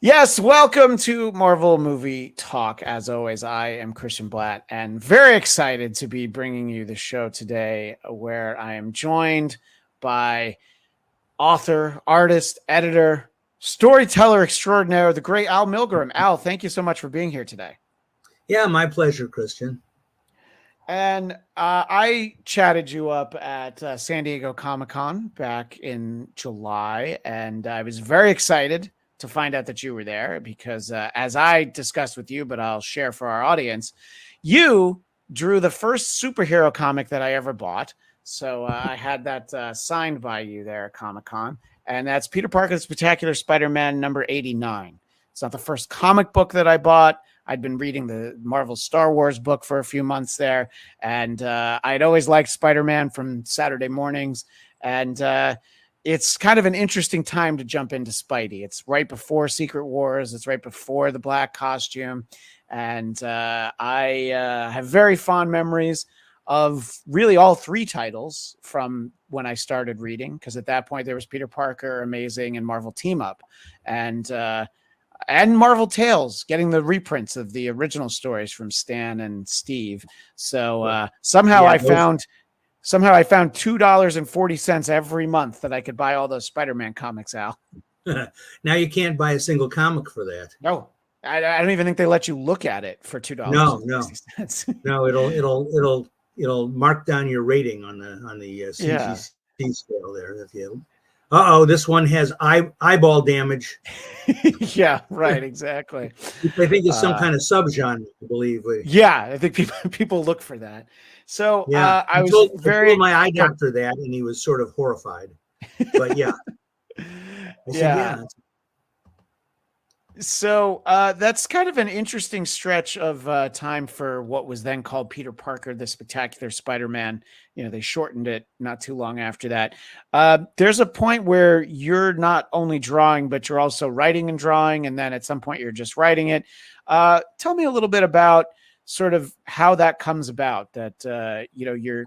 Yes, welcome to Marvel Movie Talk. As always, I am Christian Blatt and very excited to be bringing you the show today where I am joined by author, artist, editor, storyteller extraordinaire, the great Al Milgrom. Al, thank you so much for being here today. Yeah, my pleasure, Christian. And I chatted you up at San Diego Comic-Con back in July, and I was very excited to find out that you were there because as I discussed with you, but I'll share for our audience, you drew the first superhero comic that I ever bought. So I had that signed by you there at Comic-Con, and that's Peter Parker's Spectacular Spider-Man number 89. It's not the first comic book that I bought. I'd been reading the Marvel Star Wars book for a few months there, and I'd always liked Spider-Man from Saturday mornings, and it's kind of an interesting time to jump into Spidey. It's right before Secret Wars. It's right before the black costume, and I have very fond memories of really all three titles from when I started reading, because at that point there was Peter Parker, Amazing, and Marvel Team Up, and Marvel Tales, getting the reprints of the original stories from Stan and Steve. So somehow I found $2.40 every month that I could buy all those Spider-Man comics, Al. Now you can't buy a single comic for that. No, I don't even think they let you look at it for $2. No, it'll mark down your rating on the CGC scale there. If you, this one has eyeball damage. Yeah, right, exactly. I think it's some kind of subgenre, I believe. Yeah, I think people look for that. So yeah, I told my eye doctor that, and he was sort of horrified. But yeah, So that's kind of an interesting stretch of time for what was then called Peter Parker, the Spectacular Spider-Man. You know, they shortened it not too long after that. There's a point where you're not only drawing, but you're also writing and drawing. And then at some point you're just writing it. Tell me a little bit about sort of how that comes about, that, you're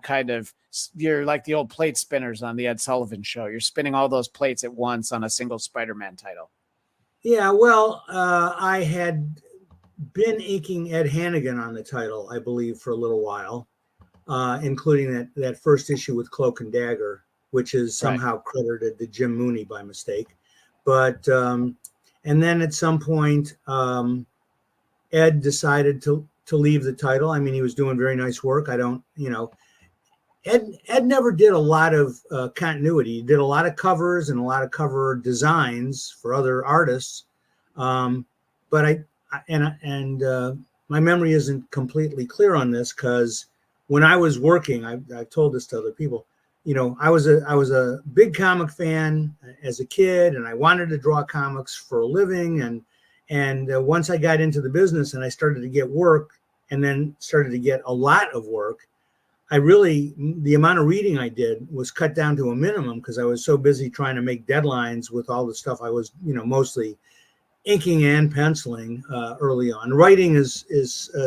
like the old plate spinners on the Ed Sullivan Show. You're spinning all those plates at once on a single Spider-Man title. Yeah, well, I had been inking Ed Hannigan on the title, I believe, for a little while, including that first issue with Cloak and Dagger, which is somehow credited to Jim Mooney by mistake. But and then at some point, Ed decided to leave the title. I mean, he was doing very nice work. Ed never did a lot of continuity. He did a lot of covers and a lot of cover designs for other artists. But my memory isn't completely clear on this, because when I was working, I've told this to other people, I was a big comic fan as a kid, and I wanted to draw comics for a living. And once I got into the business and I started to get work, and then started to get a lot of work, the amount of reading I did was cut down to a minimum, because I was so busy trying to make deadlines with all the stuff I was, mostly inking and penciling early on. Writing is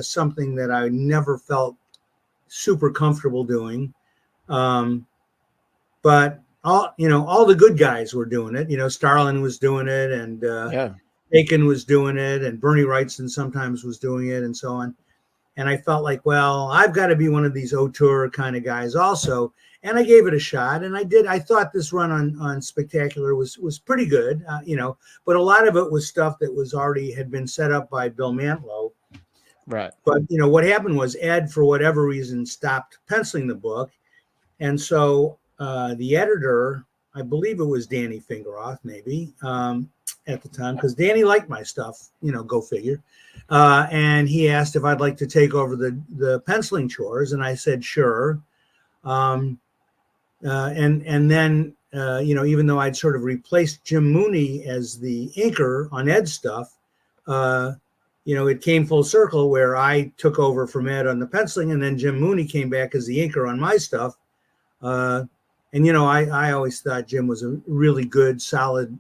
something that I never felt super comfortable doing. But all the good guys were doing it. Starlin was doing it, and Aiken was doing it, and Bernie Wrightson sometimes was doing it, and so on. And I felt like, well, I've got to be one of these auteur kind of guys also. And I gave it a shot, and I did. I thought this run on Spectacular was pretty good, but a lot of it was stuff that had been set up by Bill Mantlo. Right. But, what happened was Ed, for whatever reason, stopped penciling the book. And so the editor, I believe it was Danny Fingeroth, maybe, at the time, because Danny liked my stuff, go figure. And he asked if I'd like to take over the penciling chores, and I said sure. And then even though I'd sort of replaced Jim Mooney as the inker on Ed's stuff, it came full circle where I took over from Ed on the penciling, and then Jim Mooney came back as the inker on my stuff. And I always thought Jim was a really good, solid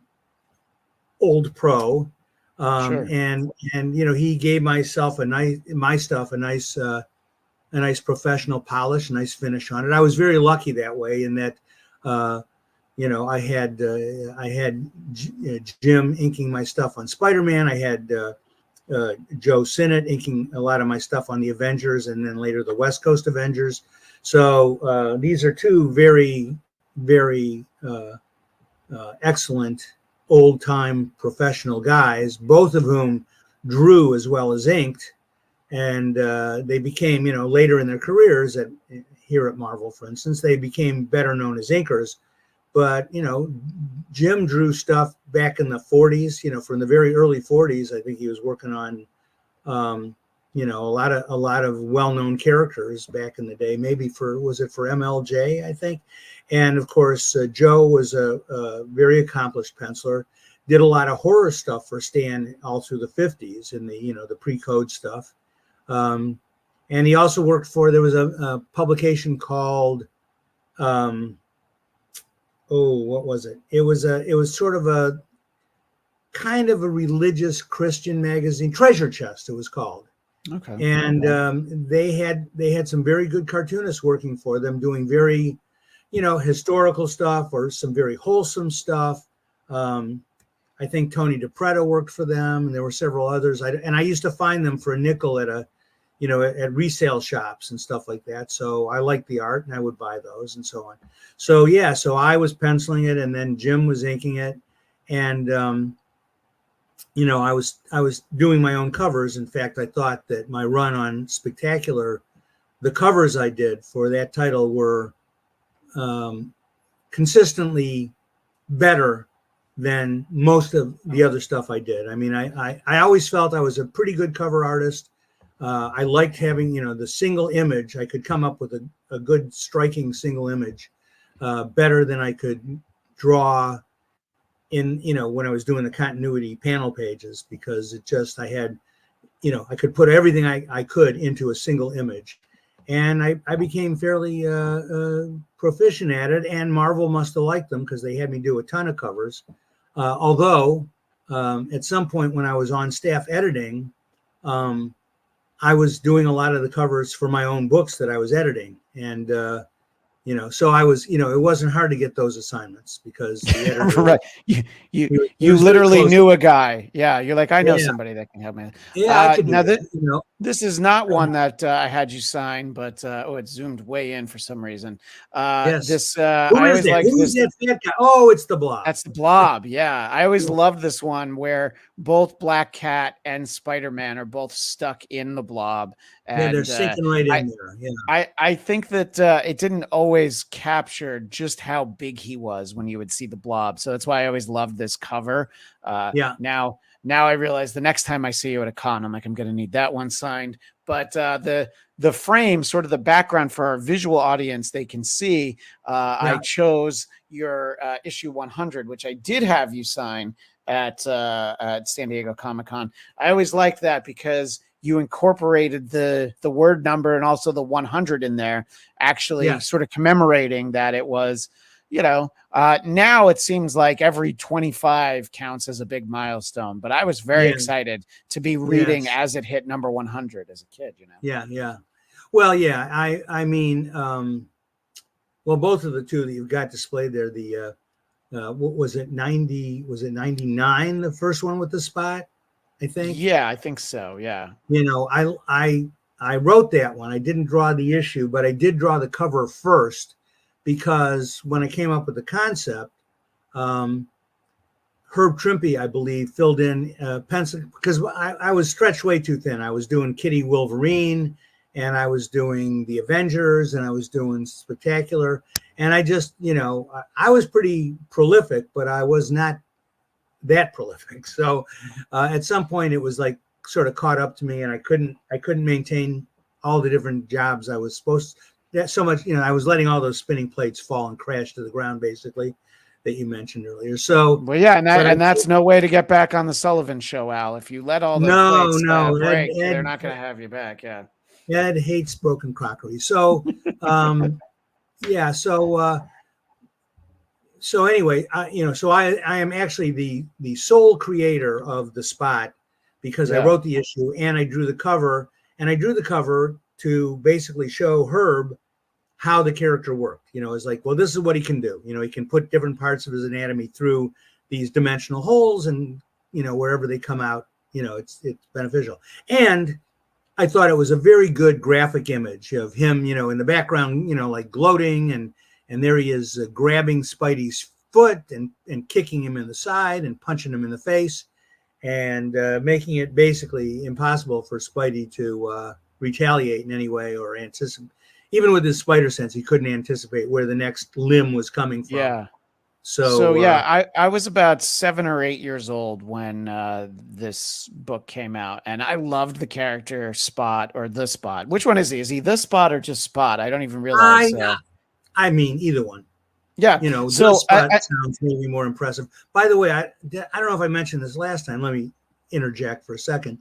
old pro. Sure. And he gave my stuff a nice professional polish, a nice finish on it. I was very lucky that way, in that I had Jim inking my stuff on Spider-Man. I had Joe Sinnott inking a lot of my stuff on the Avengers, and then later the West Coast Avengers. So these are two very, very excellent old-time professional guys, both of whom drew as well as inked, and they became, later in their careers here at Marvel, for instance, they became better known as inkers. But Jim drew stuff back in the 40s, from the very early 40s. I think he was working on a lot of well-known characters back in the day. Maybe for MLJ, I think. And of course, Joe was a very accomplished penciler. Did a lot of horror stuff for Stan all through the 50s in the pre-code stuff. And he also worked for, there was a publication called, what was it? It was sort of a kind of a religious Christian magazine, Treasure Chest it was called. Okay. And they had some very good cartoonists working for them, doing very, historical stuff or some very wholesome stuff. I think Tony DiPreto worked for them, and there were several others. I used to find them for a nickel at resale shops and stuff like that. So I liked the art, and I would buy those and so on. So yeah, so I was penciling it, and then Jim was inking it, and I was doing my own covers. In fact, I thought that my run on Spectacular, the covers I did for that title were consistently better than most of the other stuff I did. I mean, I always felt I was a pretty good cover artist. I liked having, the single image. I could come up with a good striking single image better than I could draw in, when I was doing the continuity panel pages, because I had, I could put everything I could into a single image. And I became fairly proficient at it, and Marvel must have liked them because they had me do a ton of covers. Although at some point when I was on staff editing, I was doing a lot of the covers for my own books that I was editing. And, so I was, it wasn't hard to get those assignments because the editor, right. You literally knew a guy. Yeah. You're like, I know somebody that can help me. Yeah, I could do now that, this is not one that I had you sign, but it zoomed way in for some reason. Yes. This Who I is always that? like Who is that fat guy? Oh, it's the Blob. That's the Blob. Yeah. I always love this one where both Black Cat and Spider-Man are both stuck in the Blob. And they're sinking right in there. Yeah. I think that it didn't always capture just how big he was when you would see the Blob. So that's why I always loved this cover. Now I realize the next time I see you at a con, I'm like, I'm going to need that one signed. But the frame, sort of the background for our visual audience, they can see. I chose your issue 100, which I did have you sign at San Diego Comic-Con. I always liked that because you incorporated the word number and also the 100 in there, actually sort of commemorating that it was, now it seems like every 25 counts as a big milestone, but I was very excited to be reading as it hit number 100 as a kid, Yeah. Well, yeah, I mean, both of the two that you've got displayed there, the, what was it? 99, the first one with the spot, I think. Yeah, I think so. Yeah. I wrote that one. I didn't draw the issue, but I did draw the cover first, because when I came up with the concept, Herb Trimpe, I believe, filled in pencil, because I was stretched way too thin. I was doing Kitty Wolverine, and I was doing the Avengers, and I was doing Spectacular. And I just, I was pretty prolific, but I was not that prolific. So at some point it was like sort of caught up to me, and I couldn't maintain all the different jobs I was supposed to. That so much, I was letting all those spinning plates fall and crash to the ground, basically, that you mentioned earlier. So, well, yeah, and that's no way to get back on the Sullivan Show, Al. If you let all the plates break, they're not going to have you back. Yeah, Ed hates broken crockery. So, yeah. So anyway, I am actually the sole creator of the spot, because I wrote the issue and I drew the cover, to basically show Herb how the character worked. It's like, well, this is what he can do. He can put different parts of his anatomy through these dimensional holes, and wherever they come out, it's beneficial. And I thought it was a very good graphic image of him, in the background, like gloating, and there he is grabbing Spidey's foot and kicking him in the side and punching him in the face, and making it basically impossible for Spidey to retaliate in any way or anticipate. Even with his spider sense, he couldn't anticipate where the next limb was coming from. Yeah. So yeah, I was about 7 or 8 years old when this book came out, and I loved the character Spot, or the Spot. Which one is he? Is he the Spot or just Spot? I don't even realize. I mean, either one. Yeah. So Spot sounds maybe more impressive. By the way, I don't know if I mentioned this last time. Let me interject for a second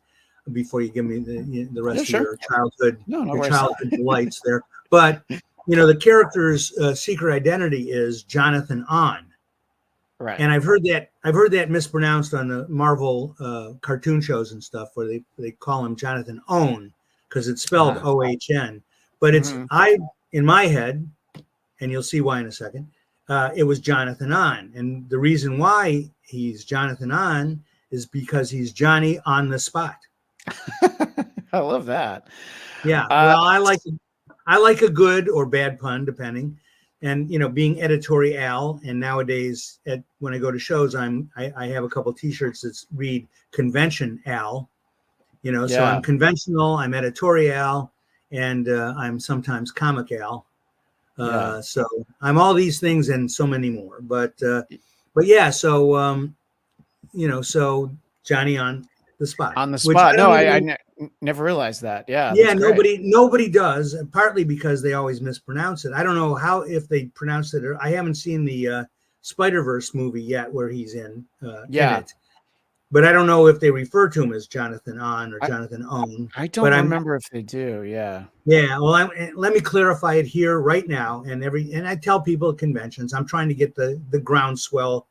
before you give me the rest of your childhood, childhood delights there. But the character's secret identity is Jonathan On. Right. And I've heard that mispronounced on the Marvel cartoon shows and stuff, where they call him Jonathan Own because it's spelled O-H-N. But it's in my head, and you'll see why in a second, it was Jonathan On. And the reason why he's Jonathan On is because he's Johnny on the spot. I love that. Yeah. Well, I like a good or bad pun, depending. And being editorial, and nowadays when I go to shows, I have a couple T-shirts that read Convention Al. So I'm conventional, I'm editorial, and I'm sometimes comic Al. So I'm all these things and so many more. But yeah, so so Johnny on the spot. On the spot. No, I never realized that. Yeah. Yeah, nobody does, partly because they always mispronounce it. I don't know if they pronounce it, or I haven't seen the Spider-Verse movie yet where he's in it. But I don't know if they refer to him as Jonathan On or Jonathan Own. I don't remember if they do. Yeah. Yeah. Well, let me clarify it here right now. And I tell people at conventions, I'm trying to get the groundswell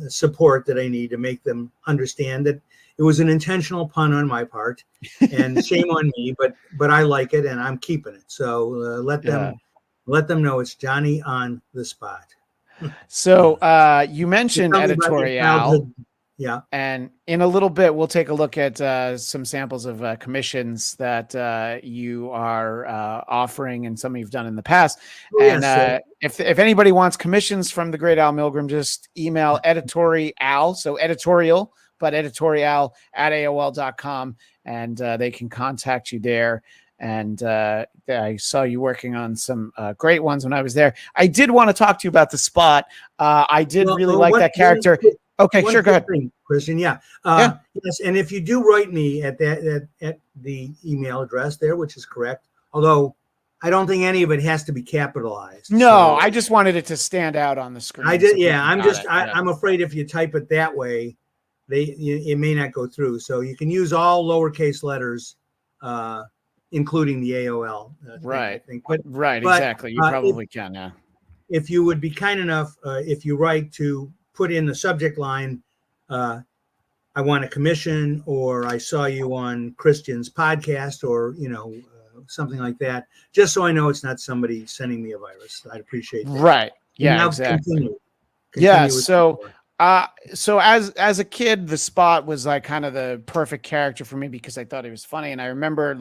support that I need to make them understand that it was an intentional pun on my part, and shame on me, but I like it and I'm keeping it. So let them know it's Johnny on the spot. So you mentioned editorial. Yeah. And in a little bit, we'll take a look at some samples of commissions that you are offering and some you've done in the past. If anybody wants commissions from the great Al Milgrom, just email editorial, so editorial, but editorial at AOL.com, and they can contact you there. And I saw you working on some great ones when I was there. I did want to talk to you about the Spot. I did really like that character. Okay, sure. Go ahead, Christian. Yeah. Yes. And if you do write me at the email address there, which is correct, although I don't think any of it has to be capitalized. No, I just wanted it to stand out on the screen. I did. Yeah. I'm afraid if you type it that way, it may not go through. So you can use all lowercase letters, including the AOL. Right. Thing. But exactly. You probably can. Yeah. If you would be kind enough, if you write to put in the subject line, I want a commission, or I saw you on Christian's podcast, or something like that, just so I know it's not somebody sending me a virus. I'd appreciate that. Right. Yeah. Now exactly. Continue so as a kid, the Spot was like kind of the perfect character for me because I thought he was funny, and I remember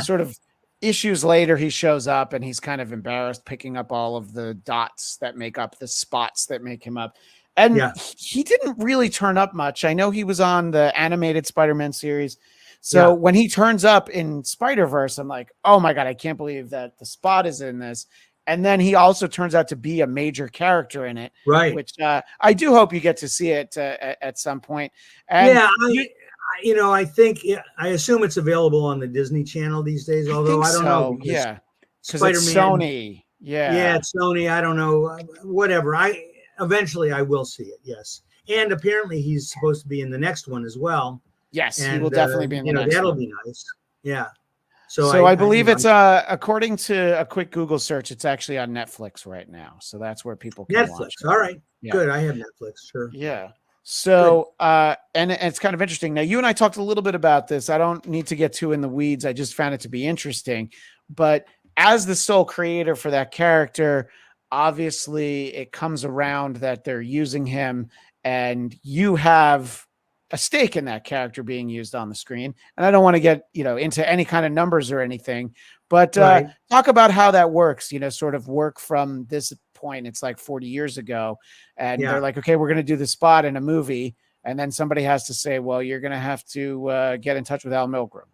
sort of issues later, he shows up and he's kind of embarrassed picking up all of the dots that make up the spots that make him up. And he didn't really turn up much. I know he was on the animated Spider-Man series. So when he turns up in Spider-Verse, I'm like, oh my God, I can't believe that the Spot is in this. And then he also turns out to be a major character in it. Right. Which I do hope you get to see it at some point. And I think, I assume it's available on the Disney Channel these days, although I don't know. Yeah. Because it's Sony. Yeah, it's Sony. I don't know. Whatever. Eventually I will see it. Yes. And apparently he's supposed to be in the next one as well. Yes, he will definitely be in the next that'll one. be nice. Yeah. So I believe it's according to a quick Google search, it's actually on Netflix right now. So that's where people can watch it. All right. Yeah. Good. I have Netflix. Sure. Yeah. So and it's kind of interesting. Now, you and I talked a little bit about this. I don't need to get too in the weeds. I just found it to be interesting. But as the sole creator for that character, obviously it comes around that they're using him, and you have a stake in that character being used on the screen. And I don't want to get, into any kind of numbers or anything, but Right. talk about how that works, sort of work from this point. It's like 40 years ago, and they're Yeah. like, okay, we're going to do the spot in a movie. And then somebody has to say, well, you're going to have to get in touch with Al Milgrom.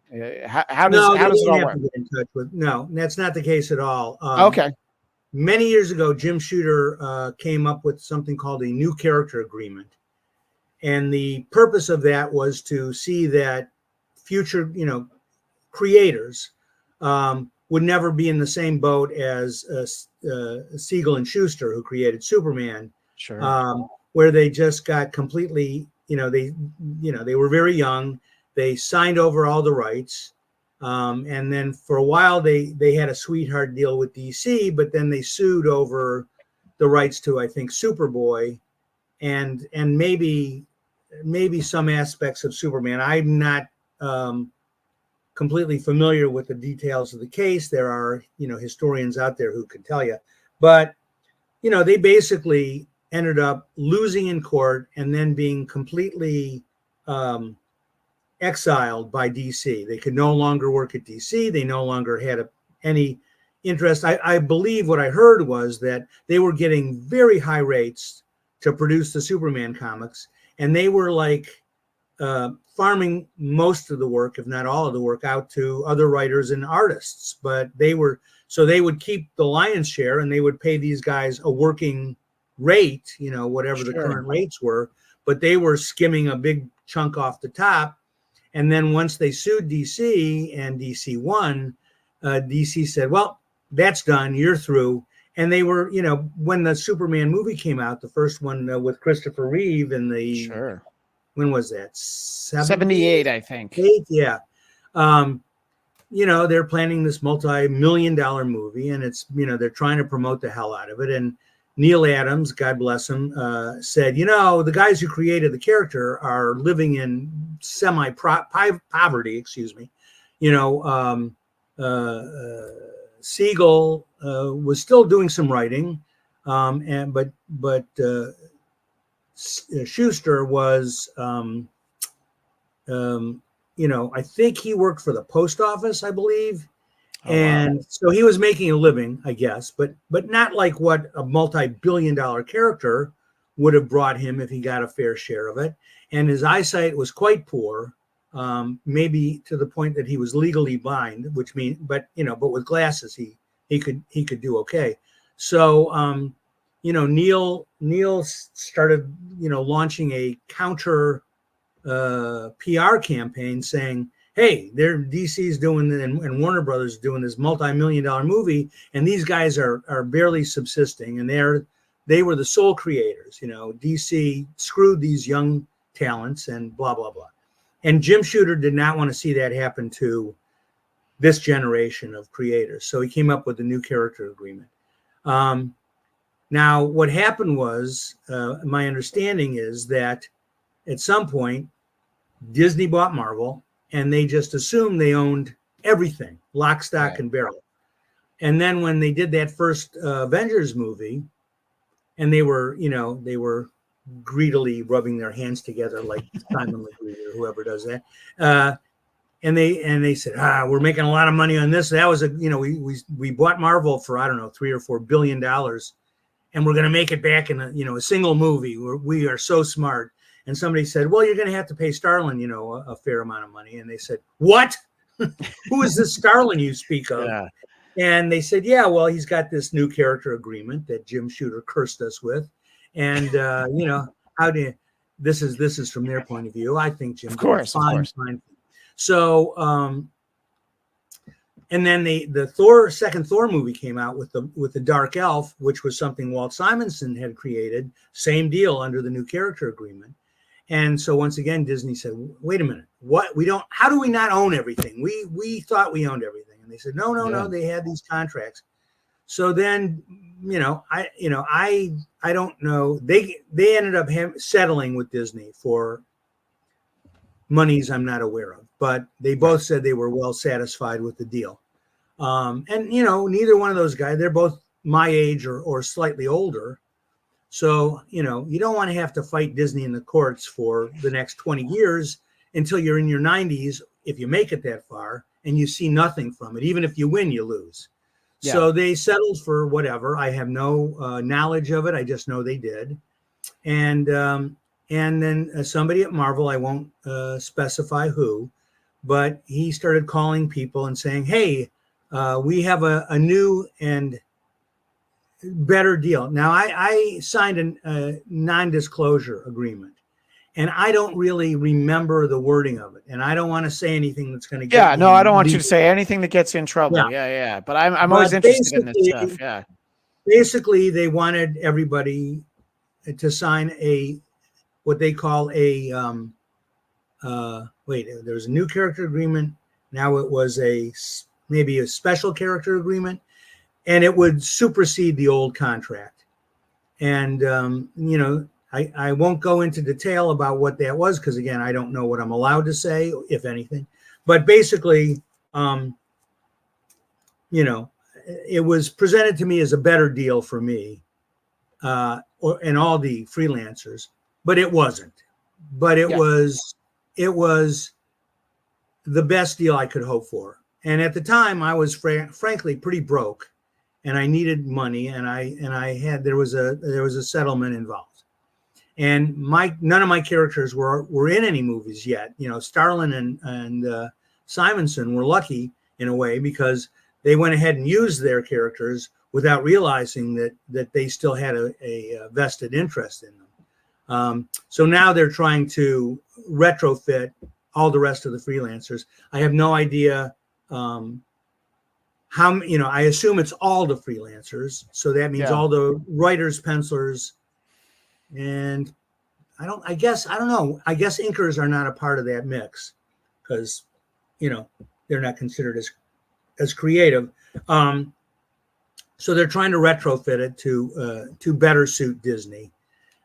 How does No, they it didn't all have work? to get in touch with. No, that's not the case at all. Okay. Many years ago, Jim Shooter came up with something called a new character agreement, and the purpose of that was to see that future, creators would never be in the same boat as Siegel and Schuster, who created Superman, Sure. where they just got completely, they were very young. They signed over all the rights. And then for a while, they had a sweetheart deal with DC, but then they sued over the rights to, I think, Superboy, and maybe some aspects of Superman. I'm not completely familiar with the details of the case. There are, historians out there who can tell you, but they basically ended up losing in court and then being completely exiled by DC. They could no longer work at DC. They no longer had any interest. I believe what I heard was that they were getting very high rates to produce the Superman comics, and they were like farming most of the work, if not all of the work, out to other writers and artists. But they would keep the lion's share, and they would pay these guys a working rate, whatever the current rates were, but they were skimming a big chunk off the top. And then once they sued DC and DC won, DC said, well, that's done. You're through. And they were, when the Superman movie came out, the first one with Christopher Reeve in the, when was that? 78, I think. Yeah. They're planning this multi-million-dollar movie, and it's, they're trying to promote the hell out of it. And Neil Adams, God bless him, said, the guys who created the character are living in semi-poverty, Siegel was still doing some writing, but Schuster was, I think he worked for the post office, I believe. And so he was making a living, I guess, but not like what a multi-billion-dollar character would have brought him if he got a fair share of it. And his eyesight was quite poor, maybe to the point that he was legally blind, but with glasses he could do okay. So Neil started launching a counter PR campaign saying, hey, DC's doing and Warner Brothers doing this multi-million-dollar movie, and these guys are barely subsisting, and they were the sole creators. DC screwed these young talents and blah blah blah. And Jim Shooter did not want to see that happen to this generation of creators, so he came up with a new character agreement. Now, what happened was, my understanding is that at some point, Disney bought Marvel, and they just assumed they owned everything, lock, stock, and barrel. And then when they did that first Avengers movie, and they were greedily rubbing their hands together like Simon LeGree or whoever does that, and they said, we're making a lot of money on this. That was we bought Marvel for, I don't know, $3 or $4 billion, and we're going to make it back in a single movie. We are so smart. And somebody said, well, you're going to have to pay Starlin, a fair amount of money. And they said, what? Who is this Starlin you speak of? Yeah. And they said, yeah, well, he's got this new character agreement that Jim Shooter cursed us with. And, how do you, this is from their point of view. I think Jim, of course. Fine. So, and then the second Thor movie came out with the Dark Elf, which was something Walt Simonson had created. Same deal under the new character agreement. And so once again, Disney said, wait a minute, how do we not own everything? We thought we owned everything. And they said, no, they had these contracts. So then, I don't know. They ended up settling with Disney for monies I'm not aware of, but they both said they were well satisfied with the deal. And neither one of those guys, they're both my age or slightly older. So, you don't want to have to fight Disney in the courts for the next 20 years until you're in your 90s, if you make it that far, and you see nothing from it. Even if you win, you lose. Yeah. So they settled for whatever. I have no knowledge of it. I just know they did. And then somebody at Marvel, I won't specify who, but he started calling people and saying, hey, we have a new and better deal. Now, I signed a non-disclosure agreement, and I don't really remember the wording of it, and I don't want to say anything that's going to get Yeah, me no, I don't want you to legal. say anything that gets you in trouble. Yeah. Yeah. But I'm But always interested in this stuff. Yeah. basically, they wanted everybody to sign what they call there was a new character agreement. Now it was maybe a special character agreement, and it would supersede the old contract. And I won't go into detail about what that was, because again, I don't know what I'm allowed to say, if anything. But basically, it was presented to me as a better deal for me and all the freelancers, but it wasn't. But it was the best deal I could hope for. And at the time, I was frankly pretty broke, and I needed money, and there was a settlement involved. And none of my characters were in any movies yet. Starlin and Simonson were lucky in a way, because they went ahead and used their characters without realizing that they still had a vested interest in them. So now they're trying to retrofit all the rest of the freelancers. I have no idea how, I assume it's all the freelancers. So that means all the writers, pencilers, and I don't know. I guess inkers are not a part of that mix, because, they're not considered as creative. So they're trying to retrofit it to better suit Disney,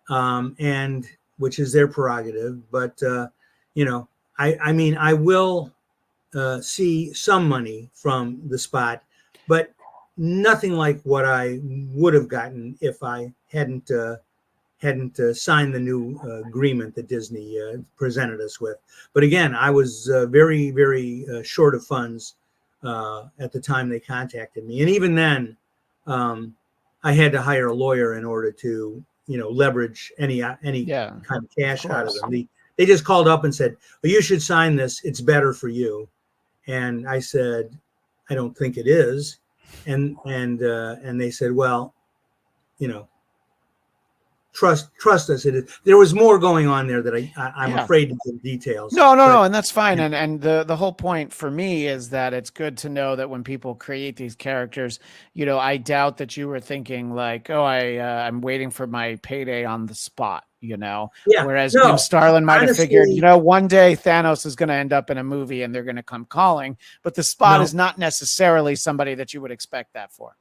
and which is their prerogative. But I will see some money from the spot, but nothing like what I would have gotten if I hadn't signed the new agreement that Disney presented us with. But again, I was very, very short of funds at the time they contacted me, and even then, I had to hire a lawyer in order to leverage any kind of cash out of them. They just called up and said, well, you should sign this. It's better for you. And I said, I don't think it is. And they said, well, trust us. It is. There was more going on there that I'm afraid to give details. No, and that's fine. And the whole point for me is that it's good to know that when people create these characters, I doubt that you were thinking like, oh, I'm waiting for my payday on the spot. Whereas Jim Starlin might have figured, one day Thanos is going to end up in a movie and they're going to come calling, but the spot is not necessarily somebody that you would expect that for.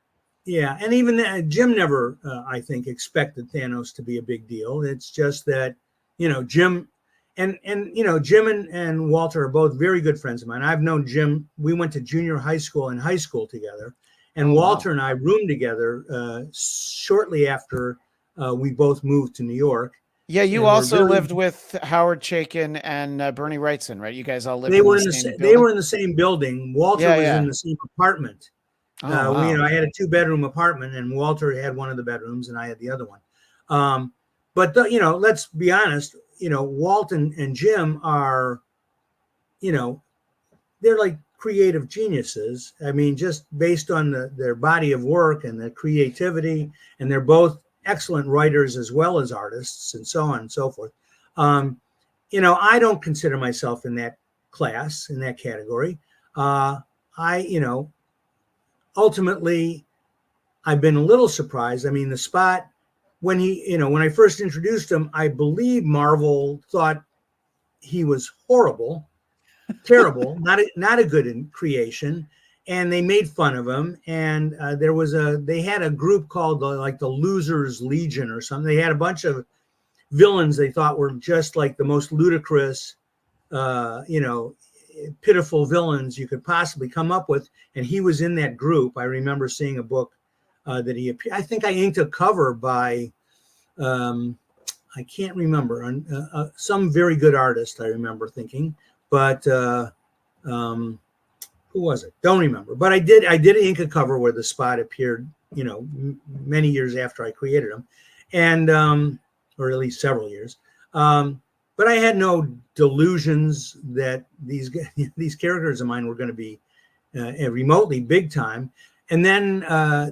Yeah, and even Jim never, I think, expected Thanos to be a big deal. It's just that, Jim and Walter are both very good friends of mine. I've known Jim. We went to junior high school and high school together, and Walter and I roomed together shortly after we both moved to New York. Yeah, you also lived with Howard Chaykin and Bernie Wrightson, right? You guys all lived in the same building? They were in the same building. Walter was in the same apartment. I had a 2-bedroom apartment, and Walter had one of the bedrooms, and I had the other one. But let's be honest. Walt and Jim are, they're like creative geniuses. I mean, just based on their body of work and their creativity, and they're both excellent writers as well as artists, and so on and so forth. I don't consider myself in that class, in that category. Ultimately, I've been a little surprised. I mean, the spot, when when I first introduced him, I believe Marvel thought he was horrible, terrible, not a good creation, and they made fun of him. And they had a group called the Losers Legion or something. They had a bunch of villains they thought were just like the most ludicrous, pitiful villains you could possibly come up with, and he was in that group. I remember seeing a book that he appeared. I think I inked a cover by I can't remember some very good artist. I remember thinking, but who was it? Don't remember. But I did ink a cover where the Spot appeared, many years after I created him, and or at least several years. But I had no delusions that these characters of mine were going to be remotely big time. And then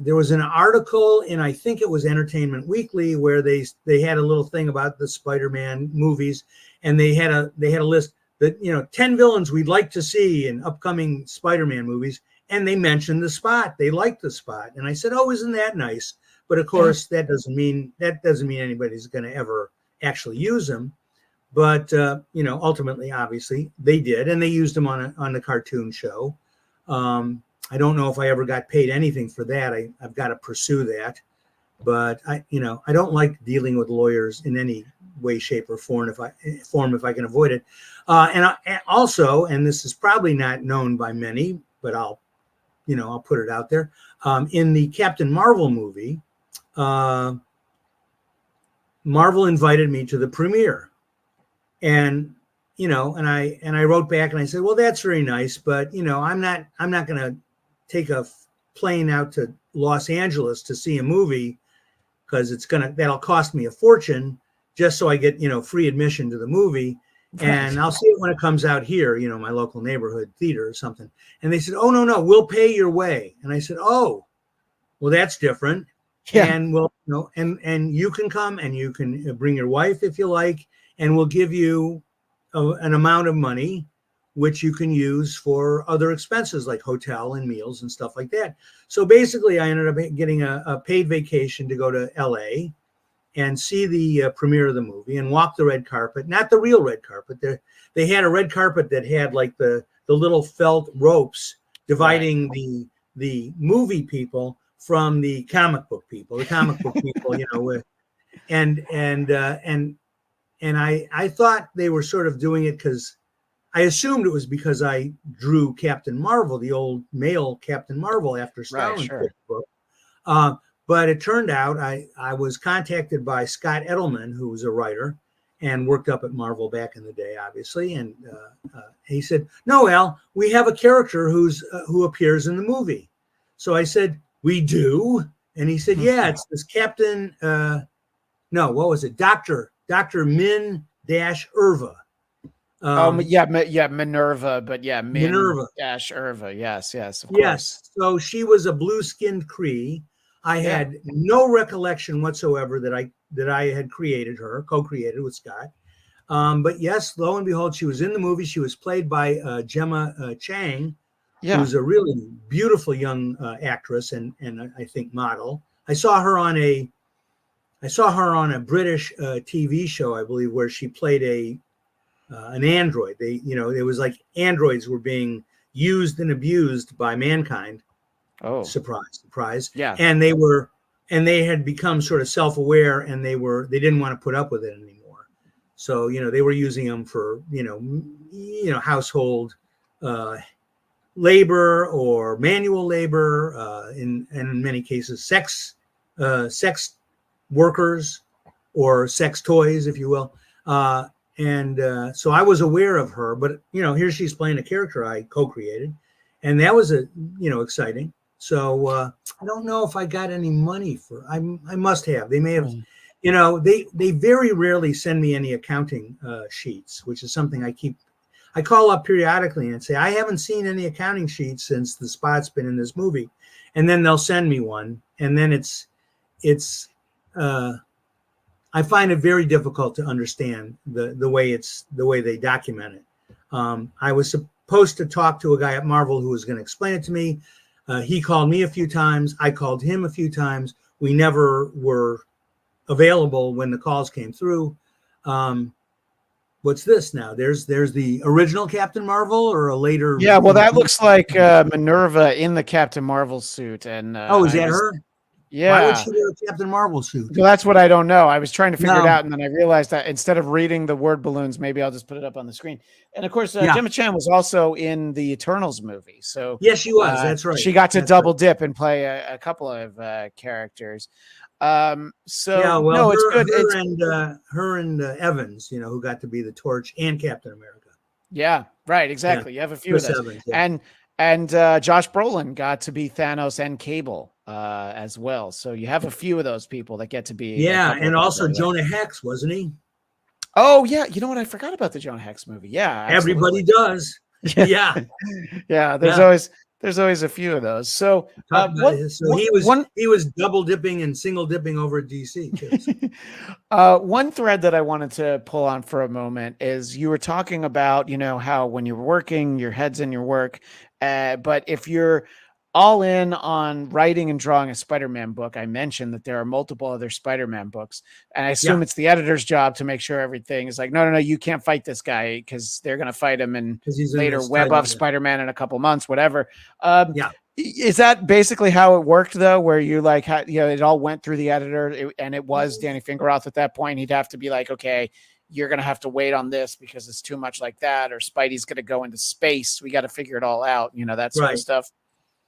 there was an article in, I think it was Entertainment Weekly, where they had a little thing about the Spider-Man movies, and they had a list that 10 villains we'd like to see in upcoming Spider-Man movies, and they mentioned the Spot. They liked the Spot, and I said, "Oh, isn't that nice?" But of course, that doesn't mean anybody's going to ever actually use them. But ultimately, obviously, they did, and they used them on the cartoon show. I don't know if I ever got paid anything for that. I've got to pursue that. But I don't like dealing with lawyers in any way, shape, or form if I can avoid it. And also, and this is probably not known by many, but I'll put it out there. In the Captain Marvel movie, Marvel invited me to the premiere, and I wrote back and I said, well, that's very nice, but I'm not going to take a plane out to Los Angeles to see a movie, because that'll cost me a fortune just so I get free admission to the movie, and I'll see it when it comes out here, my local neighborhood theater or something. And they said, oh, no, we'll pay your way. And I said, oh, well, that's different. Yeah. And we'll and you can come, and you can bring your wife if you like, and we'll give you an amount of money which you can use for other expenses like hotel and meals and stuff like that. So basically, I ended up getting a paid vacation to go to LA and see the premiere of the movie and walk the red carpet. Not the real red carpet. They had a red carpet that had like the little felt ropes dividing the movie people from the comic book people. The comic book people, and I thought they were sort of doing it because I assumed it was because I drew Captain Marvel, the old male Captain Marvel, after Stalin's book. But it turned out I was contacted by Scott Edelman, who was a writer and worked up at Marvel back in the day, obviously. And he said, no, Al, we have a character who appears in the movie. So I said, we do? And he said, yeah, it's this Captain, what was it? Dr. Min-Irva. Minerva, but Minerva Irva. Yes, of course. Yes. So she was a blue-skinned Cree. I had no recollection whatsoever that I had co-created with Scott. But yes, lo and behold, she was in the movie. She was played by Gemma Chang, who's a really beautiful young actress and I think model. I saw her on a British TV show, I believe, where she played an android. It was like androids were being used and abused by mankind. Oh, surprise. Yeah. And they had become sort of self-aware, and they didn't want to put up with it anymore. So, they were using them for, household labor or manual labor, and in many cases, sex workers or sex toys, if you will. So I was aware of her, but here she's playing a character I co-created, and that was exciting. So I don't know if I got any money for. I must have. They may have. They very rarely send me any accounting sheets, which is something I call up periodically and say, I haven't seen any accounting sheets since the Spot's been in this movie, and then they'll send me one, and then it's. I find it very difficult to understand the way they document it. I was supposed to talk to a guy at Marvel who was going to explain it to me. He called me a few times. I called him a few times. We never were available when the calls came through. What's this now? There's the original Captain Marvel or a later. Yeah, well, that looks like Minerva in the Captain Marvel suit. And is that her? Why would Yeah. she wear a Captain Marvel suit? Well, that's what I don't know. I was trying to figure it No. out, and then I realized that instead of reading the word balloons, maybe I'll just put it up on the screen. And of course, Yeah. Gemma Chan was also in the Eternals movie, so Yes, she was. That's right. she got to That's double right. dip and play a couple of characters. Yeah. So Well, no, it's good. It's her and Evans, who got to be the Torch and Captain America. yeah, right, Yeah. exactly. You have a few Chris of those, Evans. Yeah. and Josh Brolin got to be Thanos and Cable as well. So you have a few of those people that get to be a Yeah, couple and of things also right away. Jonah Hex, wasn't he? Oh yeah, you know what? I forgot about the Jonah Hex movie. Yeah, Everybody absolutely. does. Yeah. Yeah. Yeah. There's always a few of those. So Talk about it. So what one he was double dipping and single dipping over at DC too. So. one thread that I wanted to pull on for a moment is you were talking about, how when you're working, your head's in your work. But if you're all in on writing and drawing a Spider-Man book, I mentioned that there are multiple other Spider-Man books. And I assume Yeah, it's the editor's job to make sure everything is like, no, you can't fight this guy because they're going to fight him and because he's in later this Web title. of Spider-Man in a couple months, whatever. Um, Yeah. is that basically how it worked though? Where you like, it all went through the editor and it was Danny Fingeroth at that point. He'd have to be like, okay, you're going to have to wait on this because it's too much like that. Or Spidey's going to go into space. We got to figure it all out. That sort of stuff.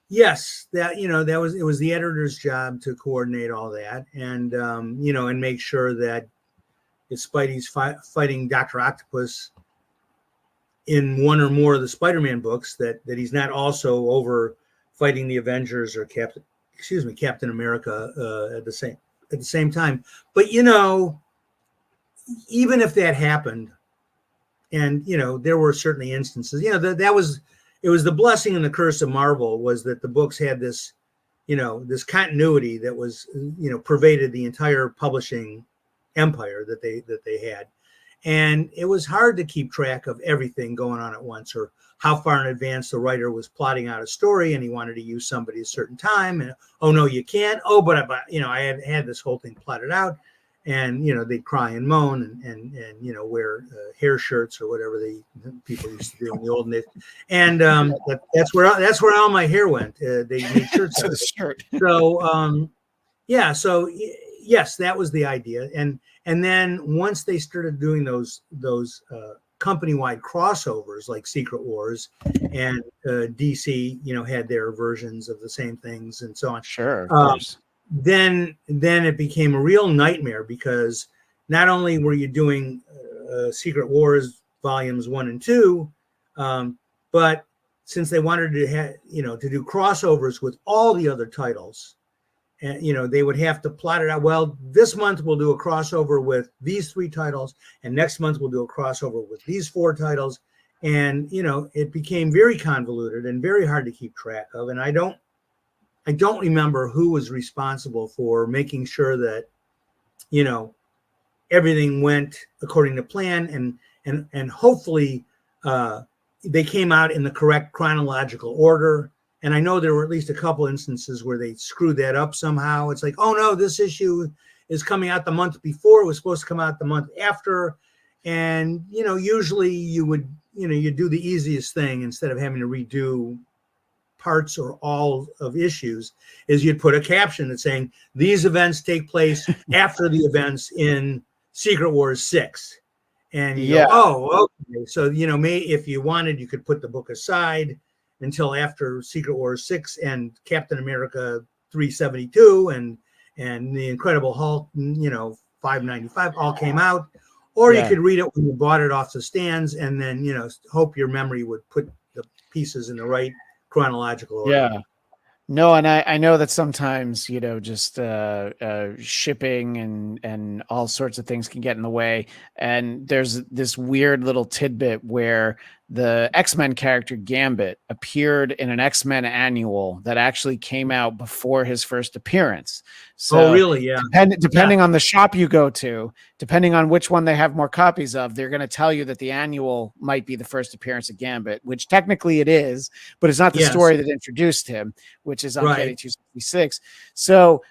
Yes, it was the editor's job to coordinate all that and and make sure that if Spidey's fighting Dr. Octopus in one or more of the Spider-Man books that he's not also over fighting the Avengers or Captain America at the same time. But even if that happened, and there were certainly instances, it was the blessing and the curse of Marvel was that the books had this, this continuity that was, pervaded the entire publishing empire that they had. And it was hard to keep track of everything going on at once or how far in advance the writer was plotting out a story and he wanted to use somebody at a certain time. And, oh, no, you can't. Oh, but I had this whole thing plotted out. And, they'd cry and moan and wear hair shirts or whatever people used to do in the olden days. And that's where all my hair went. They made shirts out of it. Shirt. So, so yes, that was the idea. And then once they started doing those company-wide crossovers like Secret Wars and DC, had their versions of the same things and so on. Sure, of course. Then it became a real nightmare because not only were you doing Secret Wars volumes 1 and 2, but since they wanted to do crossovers with all the other titles, and they would have to plot it out. Well, this month we'll do a crossover with these 3 titles, and next month we'll do a crossover with these 4 titles, and it became very convoluted and very hard to keep track of. And I don't remember who was responsible for making sure that everything went according to plan, and hopefully they came out in the correct chronological order. And I know there were at least a couple instances where they screwed that up somehow. It's like, oh no, this issue is coming out the month before. It was supposed to come out the month after. And, usually you do the easiest thing instead of having to redo parts or all of issues is you'd put a caption that's saying these events take place after the events in Secret Wars 6. And you go, oh, okay. So, if you wanted, you could put the book aside until after Secret Wars 6 and Captain America 372 and the Incredible Hulk, 595 all came out. Or you could read it when you bought it off the stands and then, hope your memory would put the pieces in the right chronological order. Yeah. No, and I know that sometimes, just shipping and all sorts of things can get in the way. And there's this weird little tidbit where the X-Men character Gambit appeared in an X-Men annual that actually came out before his first appearance. So really? Yeah. Depending on the shop you go to, depending on which one they have more copies of, they're going to tell you that the annual might be the first appearance of Gambit, which technically it is, but it's not the story that introduced him, which is Uncanny 266. So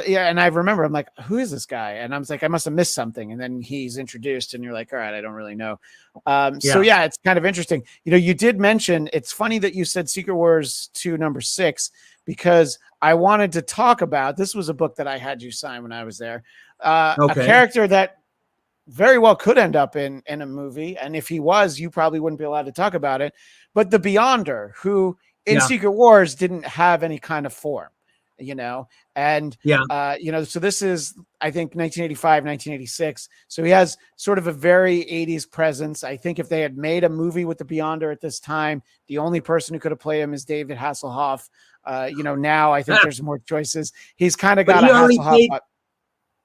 yeah, and I remember I'm like, who is this guy? And I was like, I must have missed something. And then he's introduced, and you're like, all right, I don't really know. So yeah, it's kind of interesting. You did mention, it's funny that you said Secret Wars 2 number 6, because I wanted to talk about, this was a book that I had you sign when I was there, a Okay. character that very well could end up in a movie. And if he was, you probably wouldn't be allowed to talk about it. But the Beyonder, who in Yeah. Secret Wars didn't have any kind of form, you know, and Yeah. so this is, I think, 1985, 1986. So he has sort of a very 80s presence. I think if they had made a movie with the Beyonder at this time, the only person who could have played him is David Hasselhoff. Now I think there's more choices. He's kind of But got a Hasselhoff.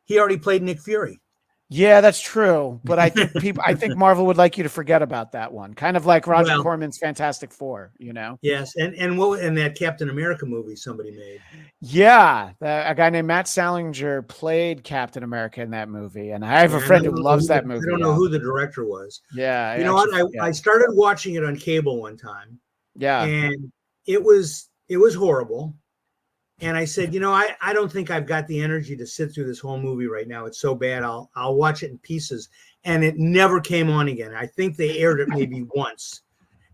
he already played Nick Fury. Yeah, that's true. But I think Marvel would like you to forget about that one. Kind of like Roger Corman's Fantastic Four, Yes, and that Captain America movie somebody made. Yeah, a guy named Matt Salinger played Captain America in that movie, and I have a friend who loves that movie. I don't know who the director was. Yeah, you know what? I started watching it on cable one time. Yeah, and it was horrible. And I said, I don't think I've got the energy to sit through this whole movie right now. It's so bad. I'll watch it in pieces. And it never came on again. I think they aired it maybe once.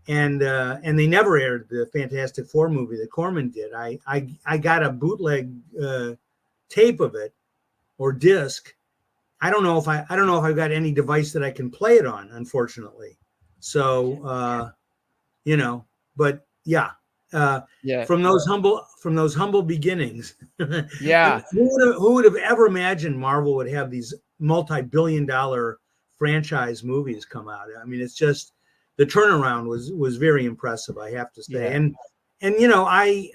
And they never aired the Fantastic Four movie that Corman did. I got a bootleg tape of it or disc. I don't know if I've got any device that I can play it on, unfortunately. So but yeah. From those humble beginnings. Yeah. Who would have ever imagined Marvel would have these multi-billion-dollar franchise movies come out? I mean, it's just the turnaround was very impressive, I have to say. Yeah. And I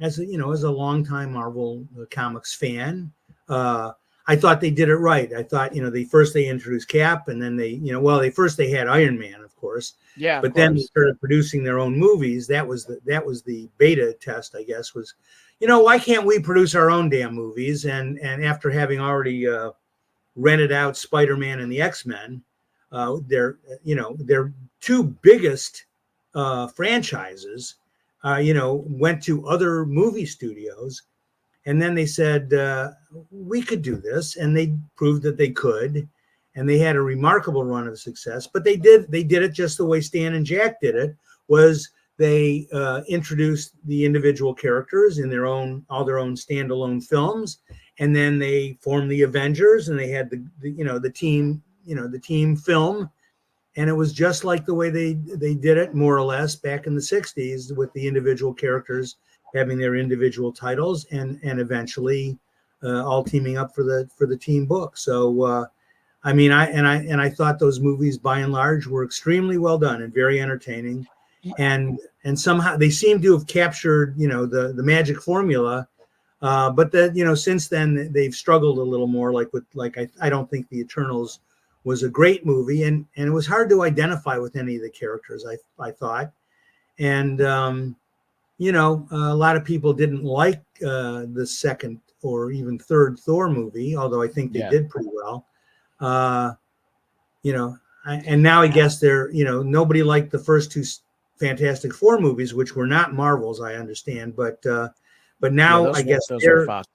as a longtime Marvel comics fan, I thought they did it right. I thought, they introduced Cap, and then they had Iron Man, of course. Yeah. But then they started producing their own movies. That was the beta test, I guess, was, why can't we produce our own damn movies? And after having already rented out Spider-Man and the X-Men, their two biggest franchises, went to other movie studios. And then they said, we could do this. And they proved that they could. And they had a remarkable run of success. But they did it just the way Stan and Jack did it, was they introduced the individual characters in all their own standalone films. And then they formed the Avengers, and they had the team film. And it was just like the way they did it, more or less, back in the 60s, with the individual characters having their individual titles, and eventually all teaming up for the team book. So I thought those movies by and large were extremely well done and very entertaining, and somehow they seem to have captured the magic formula. But since then they've struggled a little more. I don't think the Eternals was a great movie, and it was hard to identify with any of the characters. I thought, and a lot of people didn't like the second or even third Thor movie, although I think they did pretty well. And now I guess nobody liked the first two Fantastic Four movies, which were not Marvel's, I understand. But now I guess those are Fox.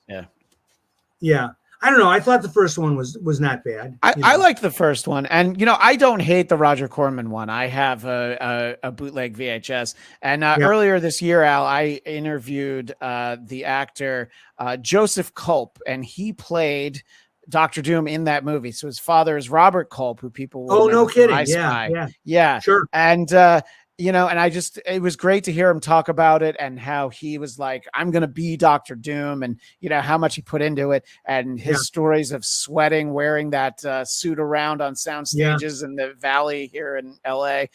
Yeah. I don't know. I thought the first one was not bad. I liked the first one, and I don't hate the Roger Corman one. I have a bootleg VHS, and earlier this year, Al, I interviewed the actor Joseph Culp, and he played Dr. Doom in that movie. So his father is Robert Culp, who people will no kidding. Yeah, sure. And and it was great to hear him talk about it, and how he was like, I'm going to be Dr. Doom, and how much he put into it, and his stories of sweating, wearing that suit around on sound stages in the Valley here in LA.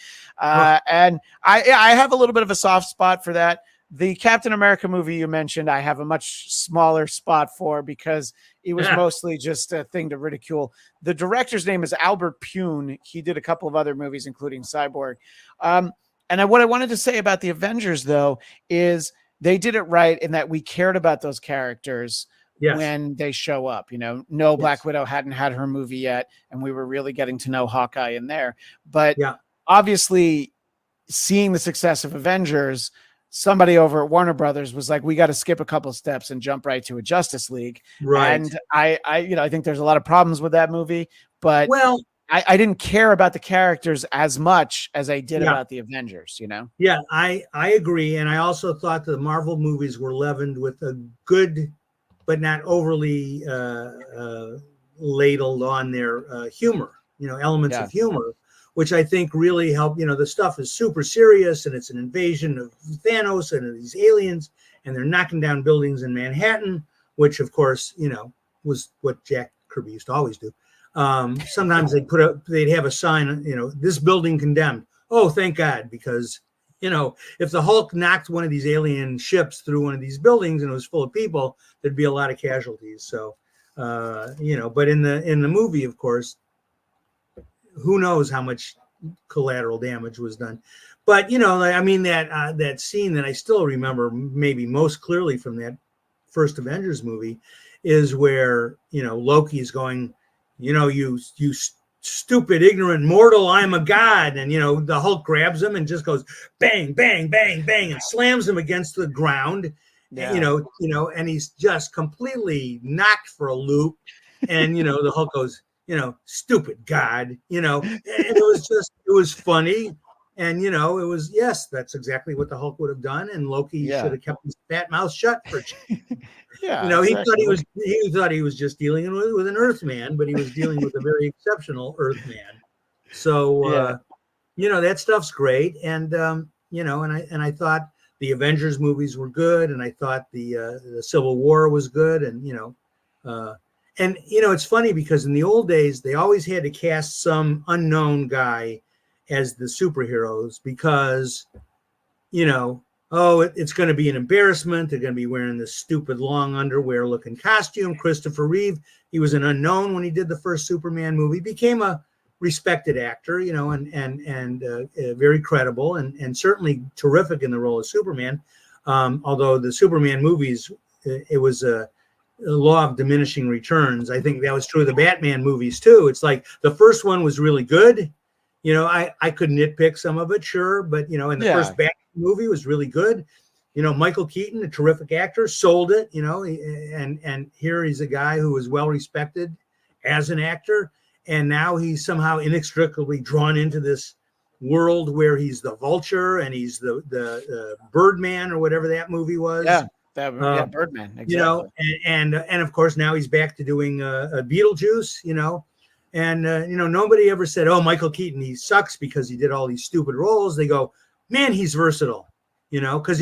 And I have a little bit of a soft spot for that. The Captain America movie you mentioned, I have a much smaller spot for, because it was mostly just a thing to ridicule. The director's name is Albert Pune. He did a couple of other movies, including Cyborg. And what I wanted to say about the Avengers, though, is they did it right in that we cared about those characters when they show up. Black Widow hadn't had her movie yet, and we were really getting to know Hawkeye in there. But obviously, seeing the success of Avengers, somebody over at Warner Brothers was like, we got to skip a couple steps and jump right to a Justice League. Right. And I think there's a lot of problems with that movie, but I didn't care about the characters as much as I did Yeah. about the Avengers, you know? Yeah, I agree. And I also thought the Marvel movies were leavened with a good, but not overly ladled on their humor, elements Yeah. of humor, which I think really help. The stuff is super serious and it's an invasion of Thanos and these aliens, and they're knocking down buildings in Manhattan, which of course, was what Jack Kirby used to always do. Sometimes they'd have a sign, this building condemned. Oh, thank God, because if the Hulk knocked one of these alien ships through one of these buildings and it was full of people, there'd be a lot of casualties. So, but in the movie, of course, who knows how much collateral damage was done. But that scene that I still remember maybe most clearly from that first Avengers movie is where Loki's going, you stupid, ignorant mortal, I'm a god. And, the Hulk grabs him and just goes bang, bang, bang, bang, and slams him against the ground. Yeah. And he's just completely knocked for a loop. And, the Hulk goes, stupid god, and it was funny. And, it was, yes, that's exactly what the Hulk would have done. And Loki should have kept his fat mouth shut for yeah, he thought he was just dealing with an Earthman, but he was dealing with a very exceptional Earthman. So that stuff's great, and and I thought the Avengers movies were good, and I thought the Civil War was good, and it's funny because in the old days they always had to cast some unknown guy as the superheroes because it's going to be an embarrassment. They're going to be wearing this stupid long underwear looking costume. Christopher Reeve, he was an unknown when he did the first Superman movie, became a respected actor, and very credible and certainly terrific in the role of Superman. Although the Superman movies, it was a law of diminishing returns. I think that was true of the Batman movies too. It's like the first one was really good. I could nitpick some of it, sure, but in the first Batman movie was really good. Michael Keaton, a terrific actor, sold it. And here he's a guy who is well respected as an actor, and now he's somehow inextricably drawn into this world where he's the Vulture and he's the Birdman or whatever that movie was. Birdman. Exactly. And of course now he's back to doing Beetlejuice. And nobody ever said, "Oh, Michael Keaton, he sucks because he did all these stupid roles." They go, "Man, he's versatile," because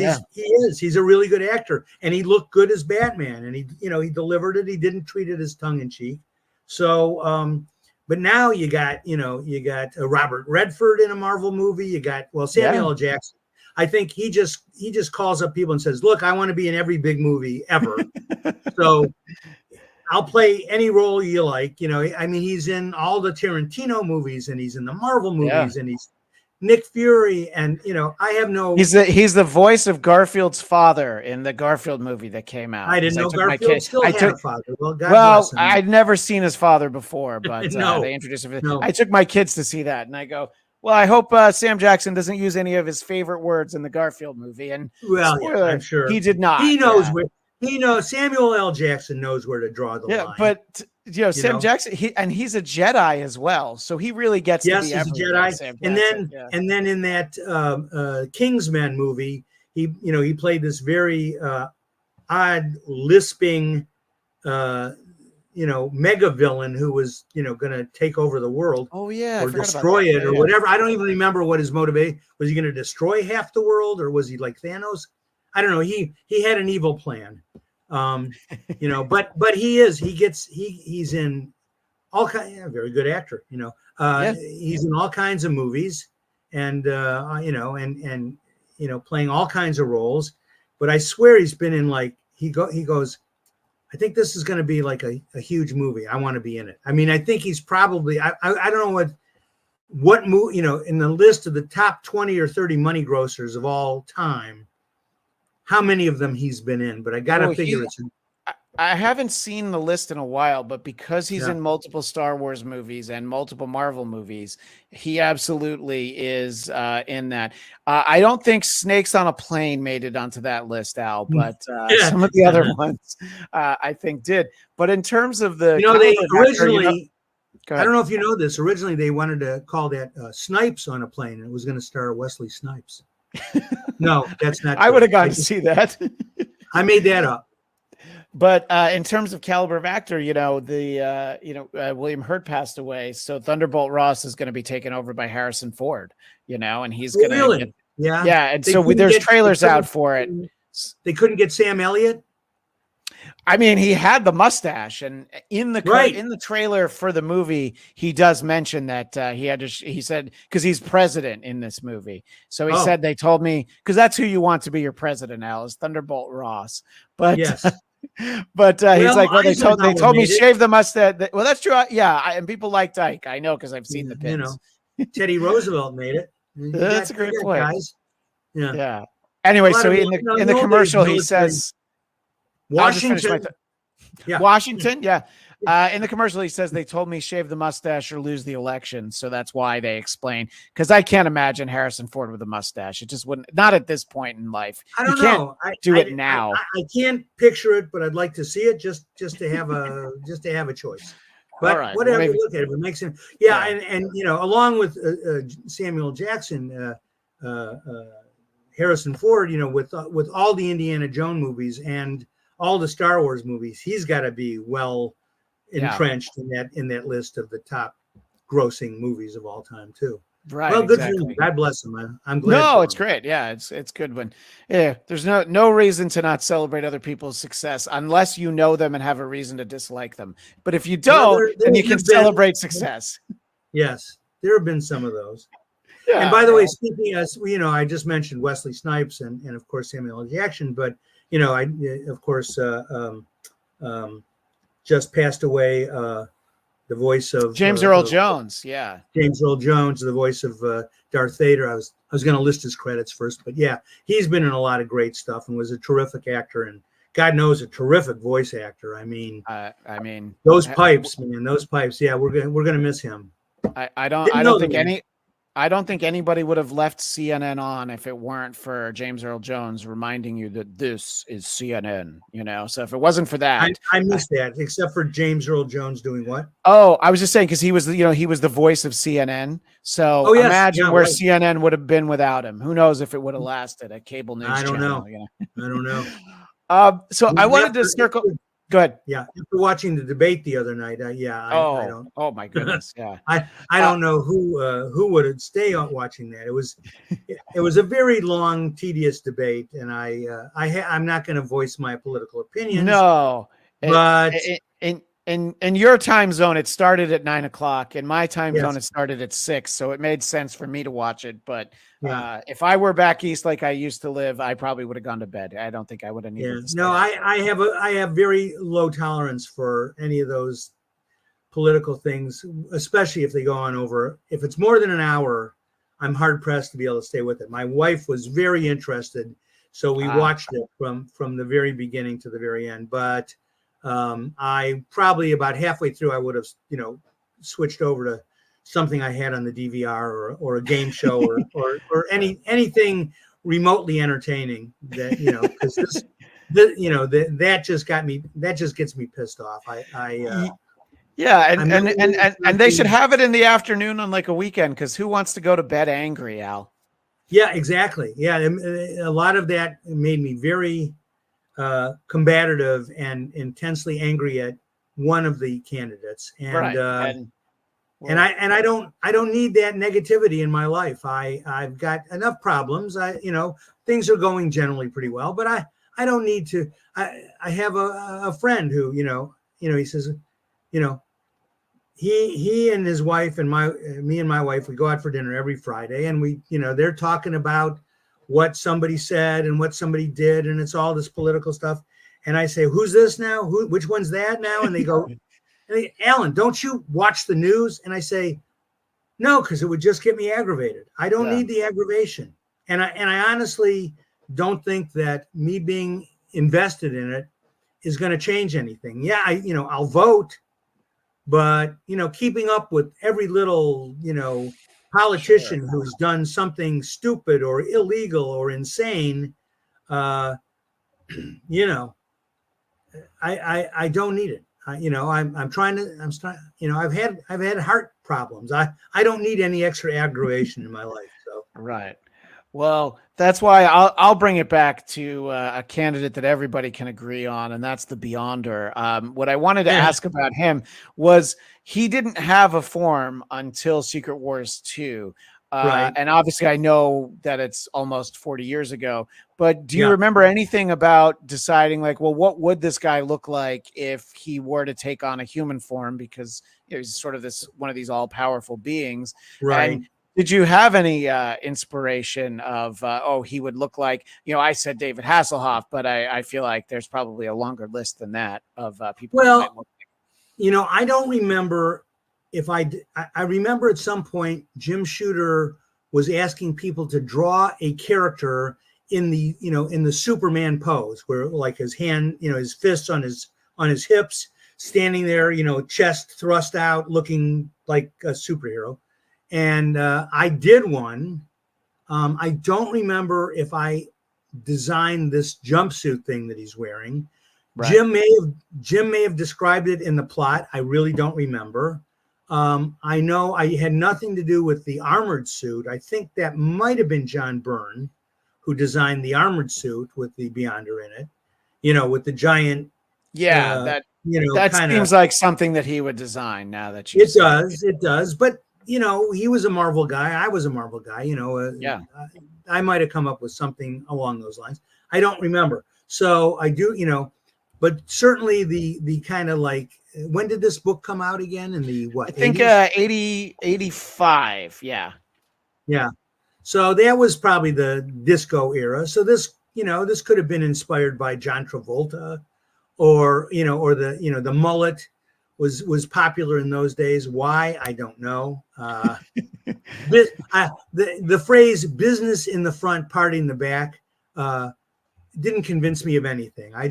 he's a really good actor, and he looked good as Batman, and he delivered it. He didn't treat it as tongue in cheek. So, but now you got Robert Redford in a Marvel movie. You got Samuel L. Jackson. I think he just calls up people and says, "Look, I want to be in every big movie ever." So I'll play any role you like. He's in all the Tarantino movies, and he's in the Marvel movies, and he's Nick Fury, and I have no. He's the voice of Garfield's father in the Garfield movie that came out. I didn't know Garfield still had a father. Well, God bless him. I'd never seen his father before, but No. they introduced him. No. I took my kids to see that, and I go, "Well, I hope Sam Jackson doesn't use any of his favorite words in the Garfield movie." And spoiler, I'm sure he did not. He knows where. Samuel L. Jackson knows where to draw the line. But Sam Jackson, he's a Jedi as well, so he really gets to be he's a Jedi. And then in that Kingsman movie, he played this very odd lisping mega villain who was going to take over the world. Oh yeah, or destroy it or whatever. I don't even remember what his motivation was. He going to destroy half the world, or was he like Thanos? I don't know. He had an evil plan. But he's in all kinds. Very good actor. He's in all kinds of movies, and playing all kinds of roles. But I swear he's been in he goes. I think this is going to be like a huge movie. I want to be in it. I think he's probably. I don't know what movie in the list of the top 20 or 30 money grossers of all time. How many of them he's been in, but I got to figure it's. I haven't seen the list in a while, but because he's in multiple Star Wars movies and multiple Marvel movies, he absolutely is in that. I don't think Snakes on a Plane made it onto that list, Al, but some of the other ones I think did. But in terms of the, they originally. Go I don't ahead. know if you know this. Originally, they wanted to call that Snipes on a plane, and it was going to star Wesley Snipes. No, that's not I would true. have gone to see that. I made that up. But in terms of caliber of actor, William Hurt passed away, so Thunderbolt Ross is going to be taken over by Harrison Ford. And he's Oh, going to get, really? Yeah. yeah, and They so couldn't there's get- they trailers out couldn't- for it. They couldn't get Sam Elliott. I mean, he had the mustache, and in the Right. in the trailer for the movie, he does mention that he said, because he's president in this movie, so he Oh. said, they told me, because that's who you want to be your president, Al, is Thunderbolt Ross. But Yes. but he's like, well, they told Eisenhower me made it. shave the mustache. Well, that's true. And people liked Ike. I know, because I've seen the pins. Teddy Roosevelt made it. That's a great point. Guys. Yeah. Yeah. Anyway, so in the commercial, he says, Washington. Yeah. Washington, yeah. In the commercial, he says, they told me shave the mustache or lose the election. So that's why they explain. Because I can't imagine Harrison Ford with a mustache. It just wouldn't, not at this point in life. I don't know. Do it now. I can't picture it, but I'd like to see it just to have a choice. But right. whatever, Maybe. Look at it. It makes him. Yeah. And along with Samuel Jackson, Harrison Ford, with all the Indiana Jones movies and all the Star Wars movies, he's got to be well entrenched in that list of the top grossing movies of all time too. Right. Well, good exactly. for him. God bless him. I'm glad. No, it's great. Yeah, it's good when there's no reason to not celebrate other people's success unless you know them and have a reason to dislike them. But if you don't, then you can celebrate success. Yes, there have been some of those. Yeah. And by the way, speaking of, I just mentioned Wesley Snipes and of course Samuel L. Jackson, but I of course just passed away the voice of James Earl Jones. Yeah, James Earl Jones, the voice of Darth Vader. I was going to list his credits first, but yeah, he's been in a lot of great stuff and was a terrific actor, and God knows a terrific voice actor. I mean, those pipes, man, those pipes. Yeah, we're gonna miss him. I don't think anybody would have left CNN on if it weren't for James Earl Jones reminding you that this is CNN, So if it wasn't for that, I missed that, except for James Earl Jones doing what? Oh, I was just saying, because he was the voice of CNN. So imagine where CNN would have been without him. Who knows if it would have lasted a cable news channel? I don't know. So I wanted to circle. Go ahead. Yeah, after watching the debate the other night, I don't. Oh my goodness, yeah. I don't know who would stay on watching that. It was a very long, tedious debate, and I'm not going to voice my political opinions. No, but in your time zone, it started at 9 o'clock. In my time zone, it started at 6. So it made sense for me to watch it. But if I were back east like I used to live, I probably would have gone to bed. I don't think I would have needed to stay. No, I have very low tolerance for any of those political things, especially if they go on over. If it's more than an hour, I'm hard pressed to be able to stay with it. My wife was very interested, so we watched it from the very beginning to the very end. But I probably about halfway through, I would have, switched over to something I had on the DVR or a game show or anything remotely entertaining that, because that just gets me pissed off. And they should have it in the afternoon on like a weekend, because who wants to go to bed angry, Al? Yeah, exactly. Yeah, a lot of that made me very combative and intensely angry at one of the candidates, and I don't need that negativity in my life. I've got enough problems. Things are going generally pretty well, but I don't need to. I have a friend who he says, he and his wife and me and my wife, we go out for dinner every Friday, and we they're talking about what somebody said and what somebody did, and it's all this political stuff. And I say, who's this now? Which one's that now? And they go, Alan, don't you watch the news? And I say, no, because it would just get me aggravated. I don't need the aggravation. And I honestly don't think that me being invested in it is going to change anything. Yeah, I'll vote, but keeping up with every little, politician who's done something stupid or illegal or insane, I don't need it. I'm trying to, I've had heart problems. I don't need any extra aggravation in my life. So Right. Well, that's why I'll bring it back to a candidate that everybody can agree on, and that's the Beyonder. What I wanted to ask about him was he didn't have a form until Secret Wars 2. right. And obviously, I know that it's almost 40 years ago, but do you Yeah. remember anything about deciding, like, well, what would this guy look like if he were to take on a human form? Because he's sort of one of these all powerful beings. Right. And did you have any inspiration of, he would look like, I said David Hasselhoff, but I feel like there's probably a longer list than that of people that might Well, look I don't remember if I remember at some point Jim Shooter was asking people to draw a character in the Superman pose, where like his hand, his fists on his hips, standing there, chest thrust out, looking like a superhero. And I did one. I don't remember if I designed this jumpsuit thing that he's wearing. right. Jim may have described it in the plot. I really don't remember. I know I had nothing to do with the armored suit. I think that might have been John Byrne who designed the armored suit with the Beyonder in it. With the giant. Yeah, that kind seems of. like something that he would design. Now that you say It does. But he was a Marvel guy. I was a Marvel guy. Yeah. I might have come up with something along those lines. I don't remember. So I do, but certainly the kind of like, when did this book come out again? In the what? I think 80s? 85. Yeah. Yeah. So that was probably the disco era. So this could have been inspired by John Travolta, or the mullet was popular in those days. Why? I don't know. The phrase "business in the front, party in the back" didn't convince me of anything. I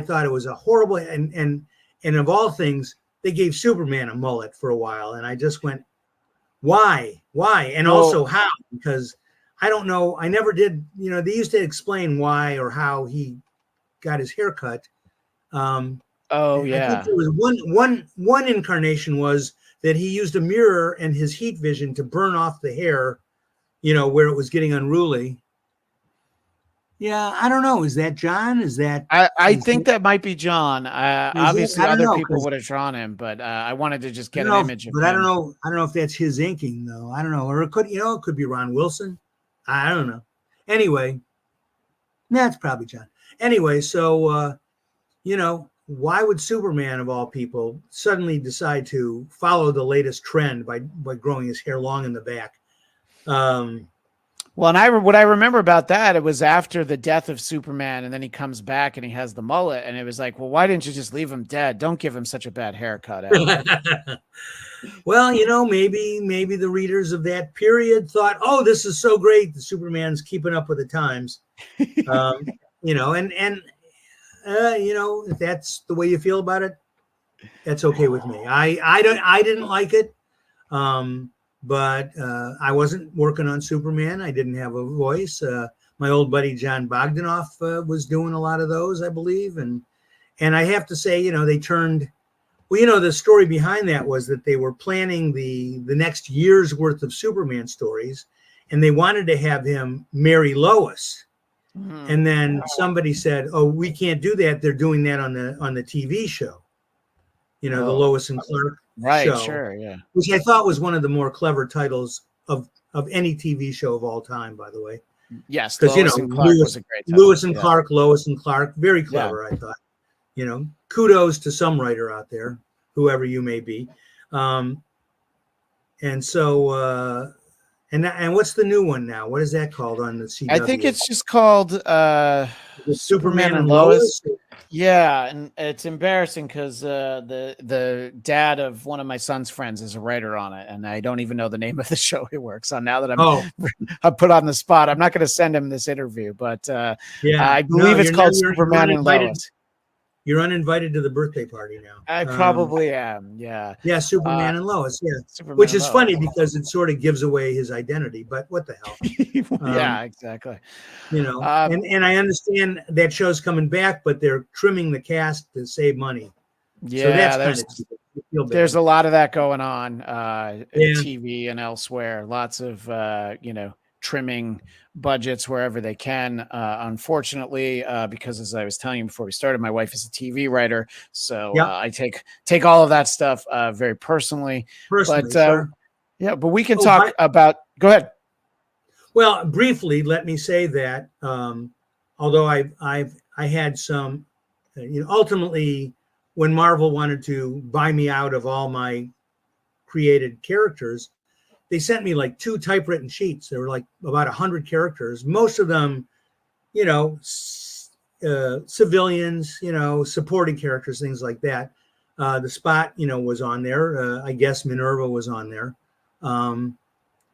thought it was a horrible, and of all things, they gave Superman a mullet for a while, and I just went, why, and also how? Because I don't know. I never did. They used to explain why or how he got his hair cut. Yeah. I think there was one incarnation was that he used a mirror and his heat vision to burn off the hair, where it was getting unruly. Yeah, I don't know. Is that John? Is that? I think that might be John. Obviously, other people 'cause would have drawn him, but I wanted to just get I don't an know, image of but him. I don't know. I don't know if that's his inking though. I don't know, or it could be Ron Wilson. I don't know. Anyway, that's probably John. Anyway, so why would Superman of all people suddenly decide to follow the latest trend by growing his hair long in the back? Well, and what I remember about that, it was after the death of Superman, and then he comes back and he has the mullet, and it was like, well, why didn't you just leave him dead? Don't give him such a bad haircut. Well, maybe the readers of that period thought, oh, this is so great. The Superman's keeping up with the times. If that's the way you feel about it, that's okay with me. I didn't like it. But I wasn't working on Superman. I didn't have a voice. My old buddy John Bogdanoff was doing a lot of those, I believe. And I have to say, they turned. Well, the story behind that was that they were planning the next year's worth of Superman stories, and they wanted to have him marry Lois. Mm-hmm. And then somebody said, "Oh, we can't do that. They're doing that on the TV show. The Lois and Clark." Right, show, sure, yeah. Which I thought was one of the more clever titles of any TV show of all time, by the way. Yes, because Lois and Clark was a great title. Lois and Clark, very clever, I thought. Kudos to some writer out there, whoever you may be. And so, and what's the new one now? What is that called on the CW? I think it's just called Superman and Lois. Yeah, and it's embarrassing because the dad of one of my son's friends is a writer on it, and I don't even know the name of the show he works on. Now that I'm put on the spot, I'm not going to send him this interview, but I believe it's called Superman and Lois. You're uninvited to the birthday party now. I probably am. Yeah. Yeah, Superman and Lois. Yeah, Superman is funny because it sort of gives away his identity. But what the hell? Yeah, exactly. And I understand that show's coming back, but they're trimming the cast to save money. So that's Yeah, kind of feel there's bad. a lot of that going on in Yeah, TV and elsewhere. Lots of trimming budgets wherever they can. Unfortunately, because as I was telling you before we started, my wife is a TV writer, so yeah, I take all of that stuff very personally. But personally, sure. yeah, but we can Oh, talk about. Go ahead. well, briefly, let me say that although I had some, ultimately, when Marvel wanted to buy me out of all my created characters, they sent me like 2 typewritten sheets. There were like about 100 characters, most of them, you know, civilians, supporting characters, things like that. The Spot, was on there. I guess Minerva was on there. Um,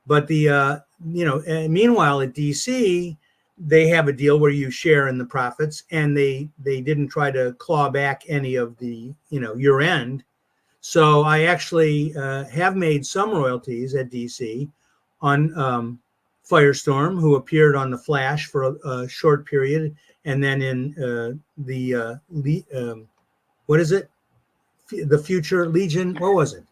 but meanwhile at DC, they have a deal where you share in the profits, and they didn't try to claw back any of the your end. So I actually have made some royalties at DC on Firestorm, who appeared on the Flash for a short period, and then in what is it? The Future Legion. What was it?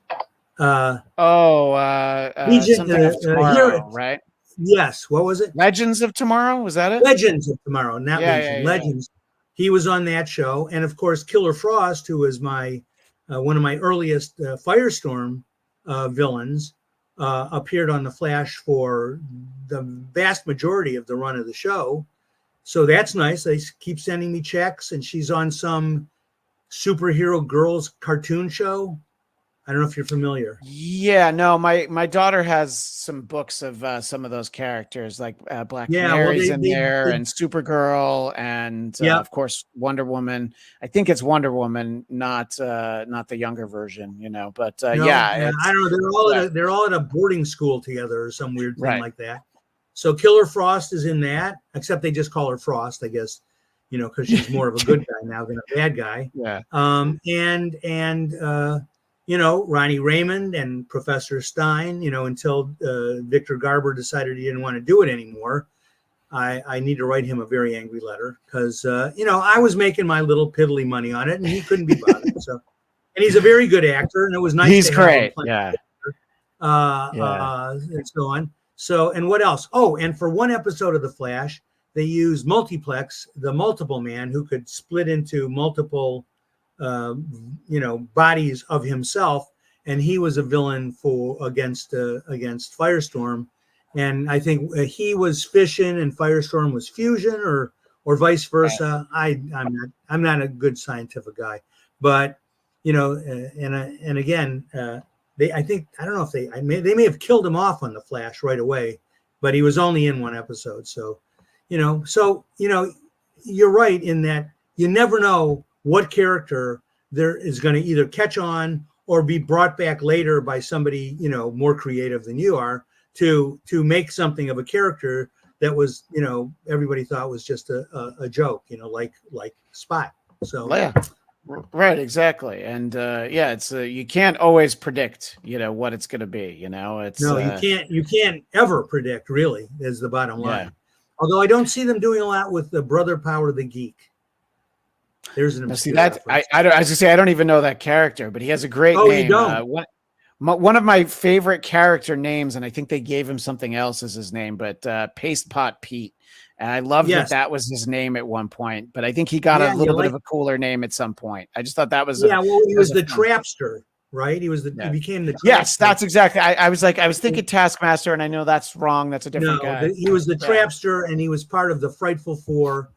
Oh, Legion. something of Here. tomorrow, right? Yes. What was it? Legends of Tomorrow, was that it? Legends of Tomorrow, not Yeah, Legion. yeah, yeah. Legends. He was on that show, and of course, Killer Frost, who was my one of my earliest Firestorm villains, appeared on the Flash for the vast majority of the run of the show. So that's nice. They keep sending me checks, and she's on some superhero girls cartoon show. I don't know if you're familiar. Yeah, no, my daughter has some books of some of those characters, like Black Yeah, well, Canary's in there, and Supergirl, and yeah, of course Wonder Woman. I think it's Wonder Woman, not the younger version, But no, yeah, yeah, I it's don't know. They're all right, they're all at a boarding school together or some weird thing right. like that. So Killer Frost is in that, except they just call her Frost, I guess, because she's more of a good guy now than a bad guy. Yeah, And Ronnie Raymond and Professor Stein, until Victor Garber decided he didn't want to do it anymore. I need to write him a very angry letter because I was making my little piddly money on it, and he couldn't be bothered. So, and he's a very good actor, and it was nice he's to have him great. play, Yeah, yeah. and so on. So, and what else? Oh, and for one episode of The Flash, they used Multiplex, the multiple man who could split into multiple, bodies of himself, and he was a villain against Firestorm, and I think he was fission and Firestorm was fusion, or vice Right. versa. I'm not a good scientific guy, but and again. I think I don't know if they may have killed him off on the Flash right away, but he was only in one episode. So, you're right in that you never know what character there is going to either catch on or be brought back later by somebody more creative than you are to make something of a character that was everybody thought was just a joke, like Spot. So Yeah. Right, exactly. And yeah, it's you can't always predict, what it's going to be, it's no, you can't ever predict, really, is the bottom yeah. line. Although I don't see them doing a lot with the Brother Power the Geek. There's an Now, see obscure that reference. I don't, as I say, I don't even know that character, but he has a great Oh, you name. don't? One of my favorite character names, and I think they gave him something else as his name, but Paste Pot Pete. And I loved Yes. that was his name at one point, but I think he got a Yeah, little bit of a cooler name at some point. I just thought that was yeah. Well, he was the fun. Trapster, right? He became the Trapster. Yes, that's exactly. I was thinking Taskmaster, and I know that's wrong. That's a different guy. He was the Trapster, and he was part of the Frightful Four.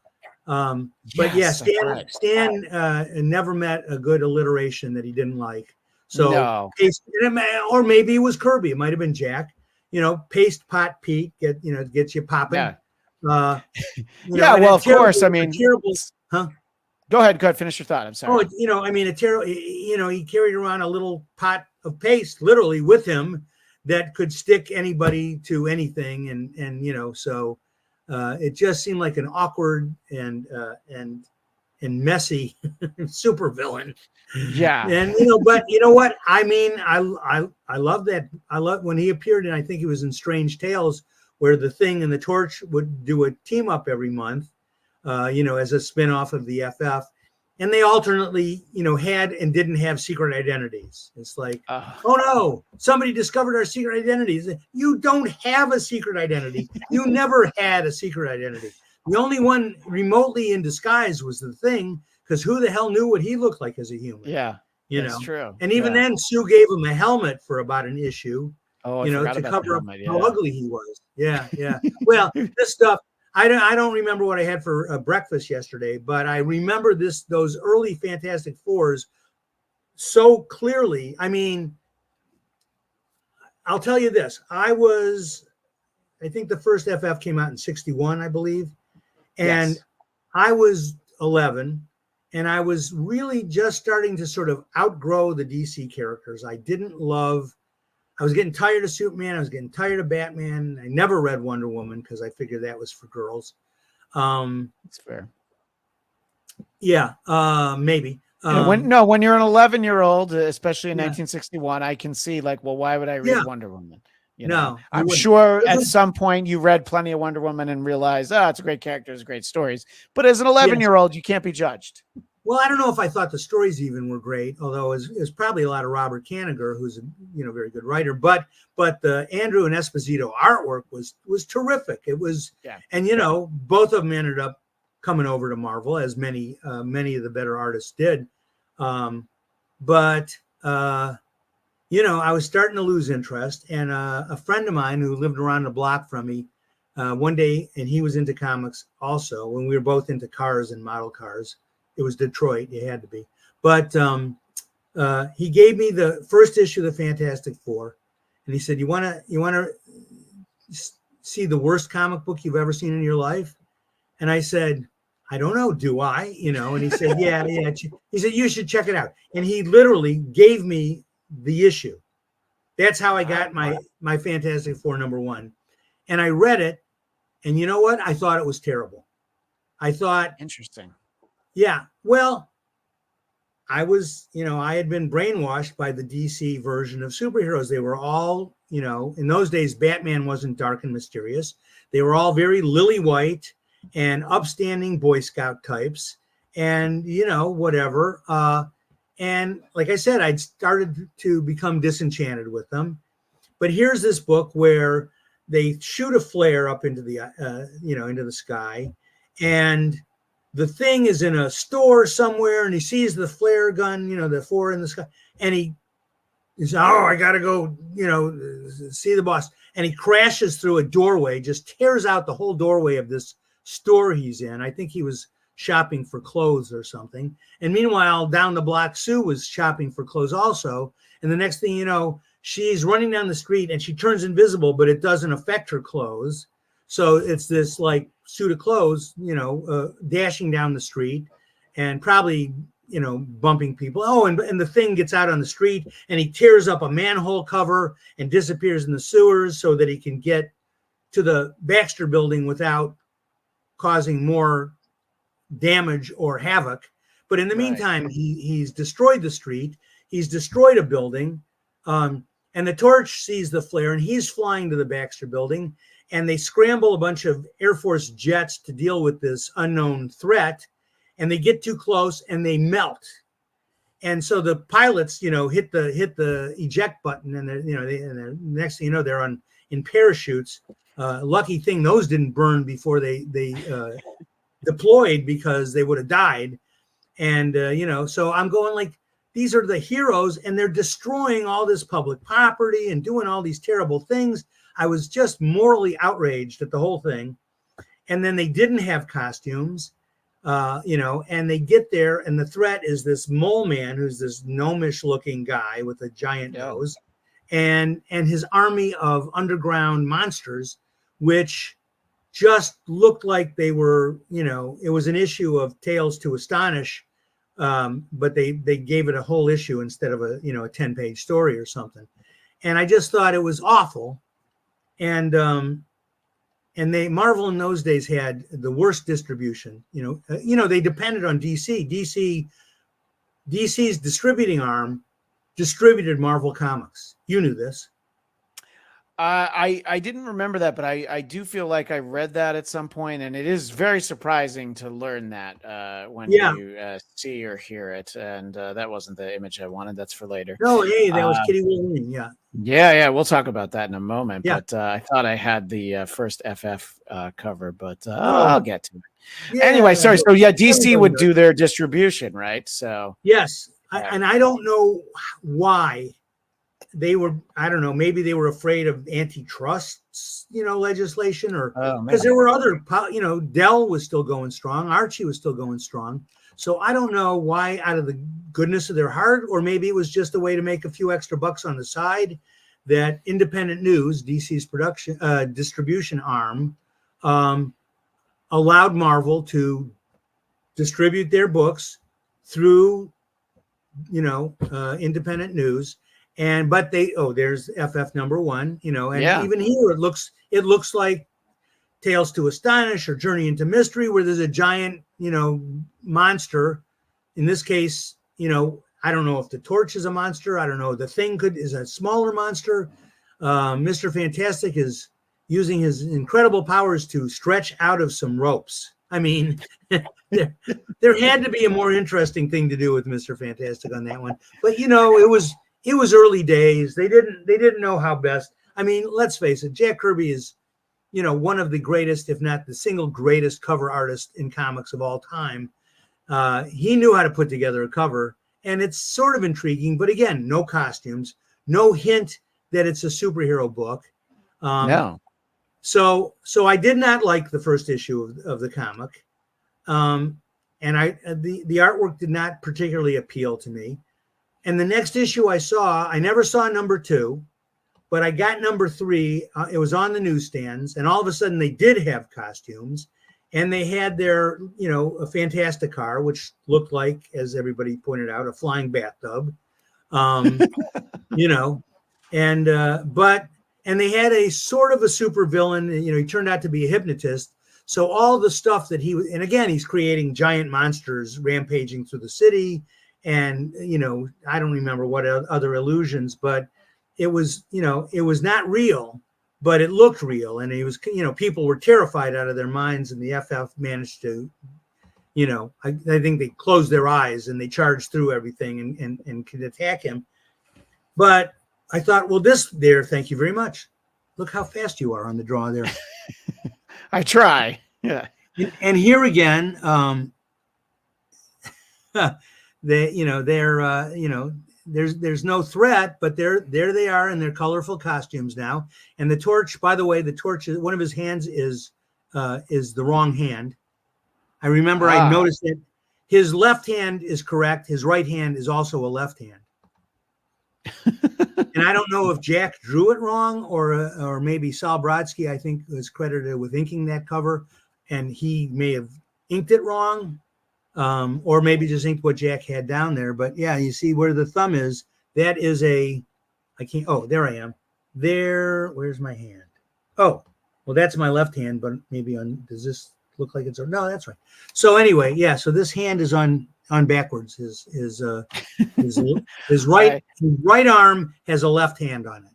But yeah, Yes, that's right. Stan never met a good alliteration that he didn't like. So, No. or maybe it was Kirby. It might have been Jack. Paste Pot Pete gets you popping. Yeah. Yeah. Well, of course. I mean, huh? Go ahead. Finish your thought. I'm sorry. Oh, a terrible. He carried around a little pot of paste, literally, with him that could stick anybody to anything, and so it just seemed like an awkward and messy super villain. Yeah. And but you know what? I mean, I love that. I love when he appeared, and I think he was in Strange Tales, where the Thing and the Torch would do a team up every month, as a spinoff of the FF. and they alternately, had and didn't have secret identities. It's like, Uh, oh no, somebody discovered our secret identities. You don't have a secret identity. You never had a secret identity. The only one remotely in disguise was the Thing, because who the hell knew what he looked like as a human? yeah, that's true. And even Yeah. then, Sue gave him a helmet for about an issue, Oh, I forgot to about the cover up helmet. how Yeah. ugly he was. Yeah, yeah. Well, this stuff, I don't remember what I had for breakfast yesterday, but I remember those early Fantastic Fours so clearly. I mean, I'll tell you this: I think the first FF came out in '61, I believe, and Yes. I was 11, and I was really just starting to sort of outgrow the DC characters. I was getting tired of Superman. I was getting tired of Batman. I never read Wonder Woman because I figured that was for girls. That's fair. Yeah, maybe. When you're an 11-year-old, especially in Yeah, 1961, I can see like, well, why would I read yeah. Wonder Woman? No, you I'm wouldn't. sure at some point you read plenty of Wonder Woman and realized, it's a great character, it's great stories. But as an Yes. 11-year-old, you can't be judged. Well, I don't know if I thought the stories even were great, although it's probably a lot of Robert Kanigher, who's a very good writer. But the Andrew and Esposito artwork was terrific. It was, Yeah. and both of them ended up coming over to Marvel, as many of the better artists did. But I was starting to lose interest, and a friend of mine who lived around the block from me one day, and he was into comics also. When we were both into cars and model cars. It was Detroit. It had to be. But he gave me the first issue of the Fantastic Four, and he said, "You want to see the worst comic book you've ever seen in your life?" And I said, "I don't know. Do I?" And he said, "Yeah, yeah." He said, "You should check it out." And he literally gave me the issue. That's how I got my Fantastic Four #1, and I read it, and you know what? I thought it was terrible. I thought, interesting. Yeah, well, I had been brainwashed by the DC version of superheroes. They were all, in those days, Batman wasn't dark and mysterious. They were all very lily white and upstanding Boy Scout types, and whatever. And like I said, I'd started to become disenchanted with them. But here's this book where they shoot a flare up into the into the sky, and the Thing is in a store somewhere, and he sees the flare gun, the four in the sky, and he says, "Oh, I gotta go, see the boss." And he crashes through a doorway, just tears out the whole doorway of this store he's in. I think he was shopping for clothes or something. And meanwhile, down the block, Sue was shopping for clothes also. And the next thing you know, she's running down the street and she turns invisible, but it doesn't affect her clothes. So it's this like suit of clothes, dashing down the street and probably, bumping people. Oh, and the Thing gets out on the street and he tears up a manhole cover and disappears in the sewers so that he can get to the Baxter building without causing more damage or havoc. But in the meantime, he's destroyed the street. He's destroyed a building. And the Torch sees the flare and he's flying to the Baxter building. And they scramble a bunch of Air Force jets to deal with this unknown threat. And they get too close and they melt. And so the pilots, hit the eject button, and the next thing you know, they're in parachutes. Lucky thing those didn't burn before they deployed, because they would have died. And so I'm going like, these are the heroes, and they're destroying all this public property and doing all these terrible things. I was just morally outraged at the whole thing. And then they didn't have costumes, and they get there, and the threat is this mole man, who's this gnomish looking guy with a giant nose, and his army of underground monsters, which just looked like they were, it was an issue of Tales to Astonish, but they gave it a whole issue instead of a 10-page story or something. And I just thought it was awful. And Marvel in those days had the worst distribution. They depended on DC. DC's distributing arm distributed Marvel Comics. You knew this. I didn't remember that, but I do feel like I read that at some point, and it is very surprising to learn that when Yeah. you see or hear it. And that wasn't the image I wanted. That's for later. No, hey, that was Uh, Kitty Wolverine. Yeah. yeah, we'll talk about that in a moment. Yeah. But I thought I had the first FF cover, but Oh, I'll get to it. Anyway, yeah. sorry. So yeah, DC Everybody would does. do their distribution, right? So Yes. right. And I don't know why they were, I don't know, maybe they were afraid of antitrust, legislation, or Oh because man. there were other, Dell was still going strong, Archie was still going strong. So I don't know why, out of the goodness of their heart, or maybe it was just a way to make a few extra bucks on the side, that Independent News, DC's production distribution arm, allowed Marvel to distribute their books through Independent News. And but there's FF #1, and Yeah. even here it looks like Tales to Astonish or Journey into Mystery, where there's a giant monster. In this case, I don't know if the Torch is a monster. I don't know. The Thing is a smaller monster. Mr. Fantastic is using his incredible powers to stretch out of some ropes. I mean, there had to be a more interesting thing to do with Mr. Fantastic on that one. But it was early days. They didn't know how best. I mean, let's face it, Jack Kirby is, one of the greatest, if not the single greatest cover artist in comics of all time. He knew how to put together a cover, and it's sort of intriguing, but again, no costumes, no hint that it's a superhero book. No. So I did not like the first issue of the comic. And the artwork did not particularly appeal to me. And the next issue I never saw #2, but I got #3. It was on the newsstands, and all of a sudden they did have costumes, and they had their, a Fantastic car, which looked like, as everybody pointed out, a flying bathtub, and they had a sort of a super villain. He turned out to be a hypnotist. So all the stuff that he was, and again, he's creating giant monsters rampaging through the city. And, I don't remember what other illusions, but it was not real, but it looked real. And he was, people were terrified out of their minds, and the FF managed to, I think they closed their eyes and they charged through everything and could attack him. But I thought, well, thank you very much. Look how fast you are on the draw there. I try. Yeah. And here again, there's no threat, but there they are in their colorful costumes now. And the Torch, by the way, one of his hands is the wrong hand. I remember I noticed that his left hand is correct. His right hand is also a left hand. And I don't know if Jack drew it wrong, or maybe Sal Brodsky, I think, was credited with inking that cover, and he may have inked it wrong, or maybe just inked what Jack had down there. But yeah, you see where the thumb is. That is there I am. Where's my hand? Oh, well, that's my left hand, but maybe does this look like no, that's right. So anyway, yeah, so this hand is on backwards. His right arm has a left hand on it.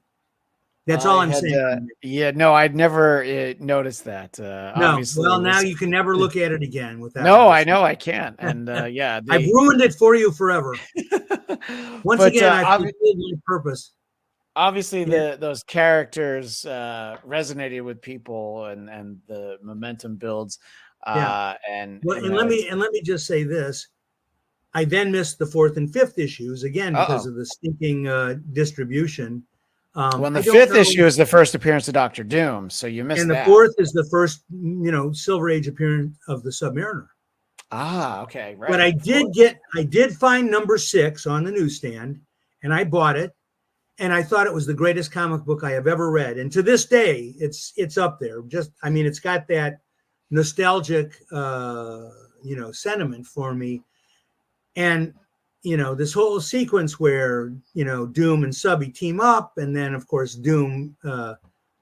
That's all I'm saying. No, I'd never noticed that. No, well, now you can never look at it again without. No, I know I can't. And yeah, I've ruined it for you forever. Once again, I've fulfilled my purpose. Obviously, those characters resonated with people, and the momentum builds. And let me just say this. I then missed the 4th and 5th issues again because of the stinking distribution. Well, the 5th issue is the first appearance of Dr. Doom, so you missed that. And the 4th is the first, Silver Age appearance of the Submariner. Okay, right. But I did find #6 on the newsstand, and I bought it, and I thought it was the greatest comic book I have ever read. And to this day, it's up there. It's got that nostalgic, sentiment for me. And, this whole sequence where, Doom and Subby team up, and then, of course, Doom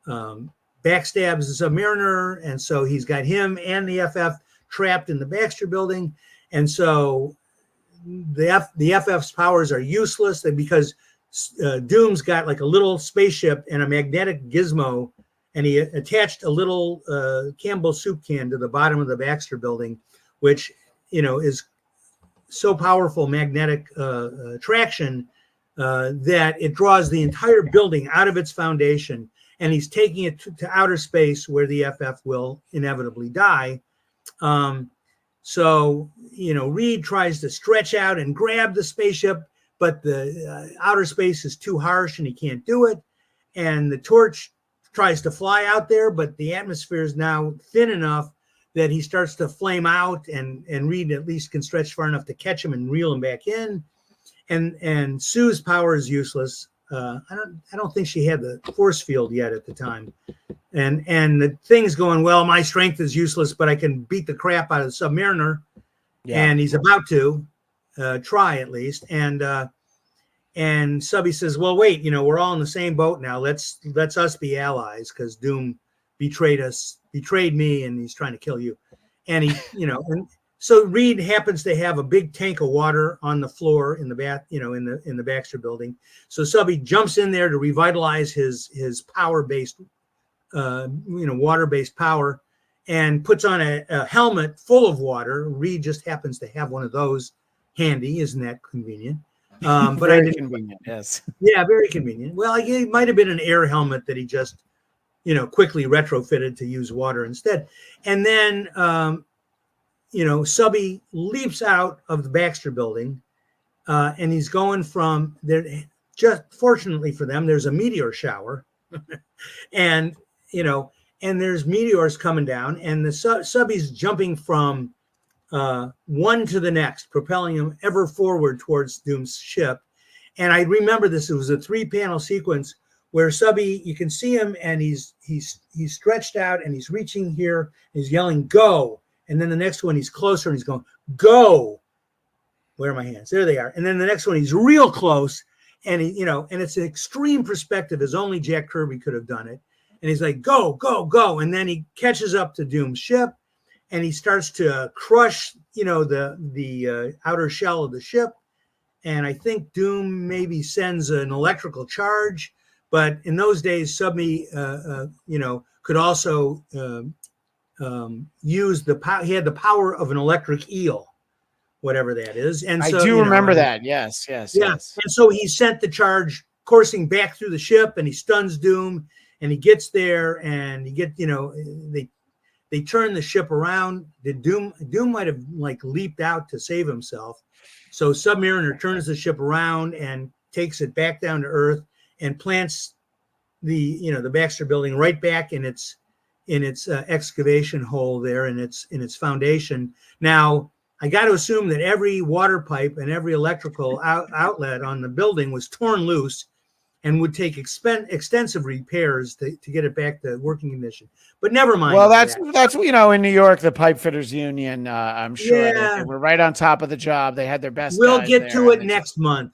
backstabs the Submariner, and so he's got him and the FF trapped in the Baxter building, and so the FF's powers are useless because Doom's got like a little spaceship and a magnetic gizmo, and he attached a little Campbell soup can to the bottom of the Baxter building, which, is so powerful magnetic traction that it draws the entire building out of its foundation, and he's taking it to outer space where the FF will inevitably die. So, Reed tries to stretch out and grab the spaceship, but the outer space is too harsh and he can't do it. And the torch tries to fly out there, but the atmosphere is now thin enough that he starts to flame out, and Reed at least can stretch far enough to catch him and reel him back in. And Sue's power is useless. I don't think she had the force field yet at the time. And the thing's going, well, my strength is useless, but I can beat the crap out of the Submariner. Yeah. And he's about to try at least. And Subby says, well, wait, we're all in the same boat now. Let's us be allies, because Doom betrayed me, and he's trying to kill you. And and so Reed happens to have a big tank of water on the floor in the bath, in the Baxter building. So Subby jumps in there to revitalize his power-based, water-based power, and puts on a helmet full of water. Reed just happens to have one of those handy. Isn't that convenient? But very convenient, yes. Yeah, very convenient. Well, it might have been an air helmet that he just, quickly retrofitted to use water instead. And then, Subby leaps out of the Baxter building, and he's going from there. Just fortunately for them, there's a meteor shower, and there's meteors coming down, and the Subby's jumping from one to the next, propelling him ever forward towards Doom's ship. And I remember this. It was a 3-panel sequence where Subby, you can see him, and he's stretched out, and he's reaching here. He's yelling, "Go!" And then the next one, he's closer, and he's going, "Go!" Where are my hands? There they are. And then the next one, he's real close, and and it's an extreme perspective, as only Jack Kirby could have done it. And he's like, "Go, go, go!" And then he catches up to Doom's ship, and he starts to crush, the outer shell of the ship. And I think Doom maybe sends an electrical charge, but in those days, Subby, could also use the power. He had the power of an electric eel, whatever that is. And I so, do remember that. Yes. And so he sent the charge coursing back through the ship, and he stuns Doom, and he gets there, and they turn the ship around. Doom might have leaped out to save himself. So Submariner turns the ship around and takes it back down to Earth and plants the Baxter building right back in its excavation hole there, in its foundation. Now, I got to assume that every water pipe and every electrical outlet on the building was torn loose and would take extensive repairs to get it back to working condition. But never mind. Well, that's in New York, the Pipe Fitters Union. I'm sure they were right on top of the job. They had their best. We'll get to it next month,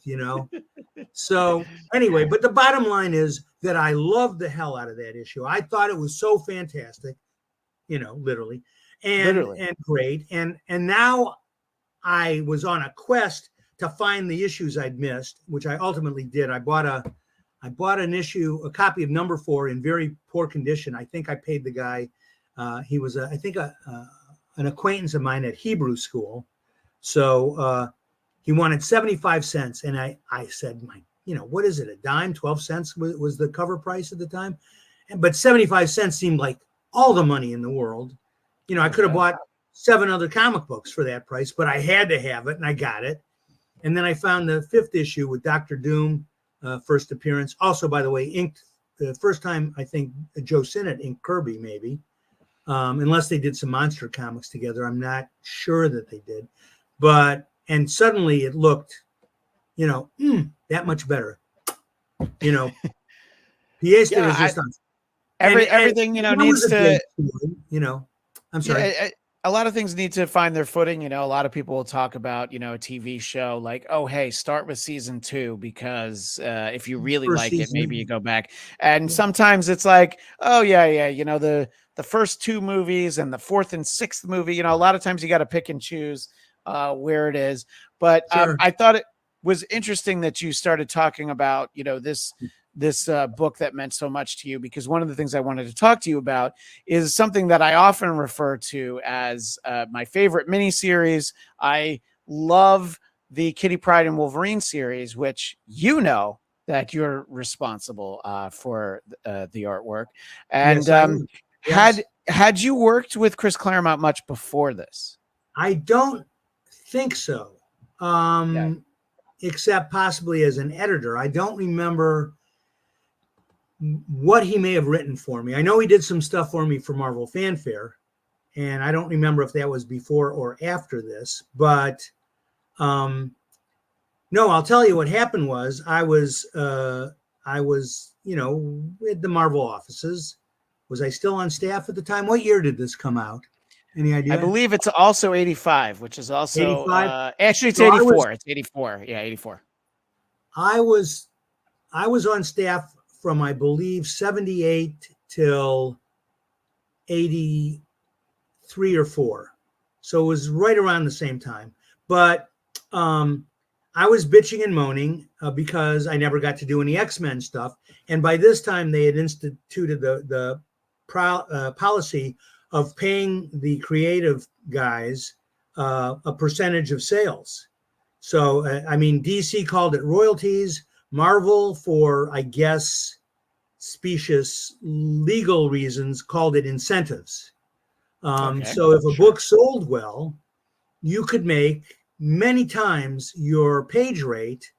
So anyway, but the bottom line is that I loved the hell out of that issue. I thought it was so fantastic, literally, and great. And now I was on a quest to find the issues I'd missed, which I ultimately did. I bought an issue, a copy of number 4 in very poor condition. I think I paid the guy. He was, an acquaintance of mine at Hebrew school. So he wanted 75 cents. And I said, what is it? A dime, 12 cents was the cover price at the time. But 75 cents seemed like all the money in the world. I could have bought 7 other comic books for that price, but I had to have it, and I got it. And then I found the 5th issue with Dr. Doom. First appearance. Also, by the way, inked the first time, I think Joe Sinnott inked Kirby, maybe. Unless they did some monster comics together. I'm not sure that they did. And suddenly it looked, that much better. Pièce de resistance. Everything, needs to, I'm sorry. A lot of things need to find their footing. A lot of people will talk about, a TV show like, oh, hey, start with season 2, because if you really like it, maybe you go back. And sometimes it's like, oh, yeah. The first 2 movies and the 4th and 6th movie, a lot of times you got to pick and choose where it is. But sure. I thought was interesting that you started talking about, this book that meant so much to you, because one of the things I wanted to talk to you about is something that I often refer to as my favorite miniseries. I love the Kitty Pryde and Wolverine series, which that you're responsible for the artwork. And Yes, I am. Yes. had you worked with Chris Claremont much before this? I don't think so. Yeah, Except possibly as an editor. I don't remember what he may have written for me. I know he did some stuff for me for Marvel Fanfare, and I don't remember if that was before or after this. But no, I'll tell you what happened was I was at the Marvel offices. Was I still on staff at the time? What year did this come out? Any I idea? believe it's also 85, which is also 85. actually it's So 84. It's 84. Yeah, 84. I was I was on staff from I believe 78 till 83 or 4. So it was right around the same time. But I was bitching and moaning because I never got to do any X-Men stuff. And by this time, they had instituted the policy of paying the creative guys a percentage of sales. So, I mean, DC called it royalties. Marvel, for, I guess, specious legal reasons, called it incentives. Okay, So if a sure. book sold well, you could make many times your page rate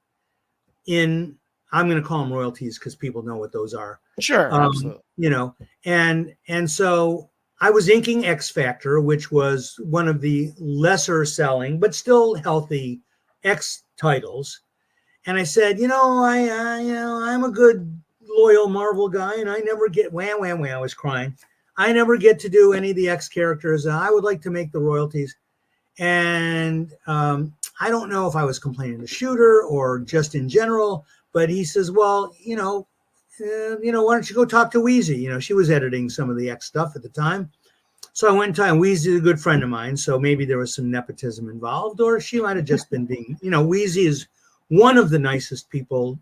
in, I'm going to call them royalties because people know what those are. Sure, absolutely. You know, and so I was inking X Factor, which was one of the lesser selling but still healthy X titles. And I said, I'm a good loyal Marvel guy, and I never get wham wham wham. I was crying. I never get to do any of the X characters. I would like to make the royalties. And I don't know if I was complaining to Shooter or just in general, but he says, well, why don't you go talk to Wheezy? She was editing some of the X stuff at the time. So I went and talked. Wheezy's a good friend of mine, so maybe there was some nepotism involved, or she might have just been being, Wheezy is one of the nicest people,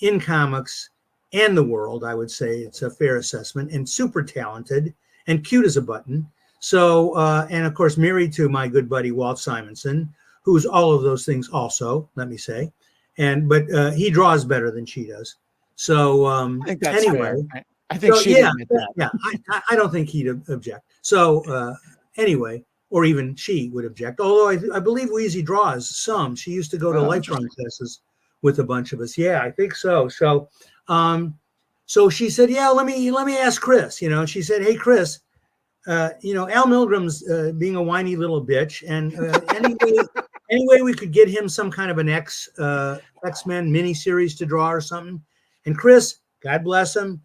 in comics and the world. I would say it's a fair assessment, and super talented and cute as a button. So, and of course, married to my good buddy Walt Simonson, who's all of those things also, let me say. But he draws better than she does. So I think that's anyway, fair. I think so she'd admit that. yeah, I don't think he'd object. So anyway, or even she would object. Although I believe Wheezy draws some. She used to go to Oh, life run classes with a bunch of us. Yeah, I think so. So she said, yeah, let me ask Chris. She said, hey Chris, Al Milgram's being a whiny little bitch, and anyway we could get him some kind of an X-Men miniseries to draw or something. And Chris, God bless him,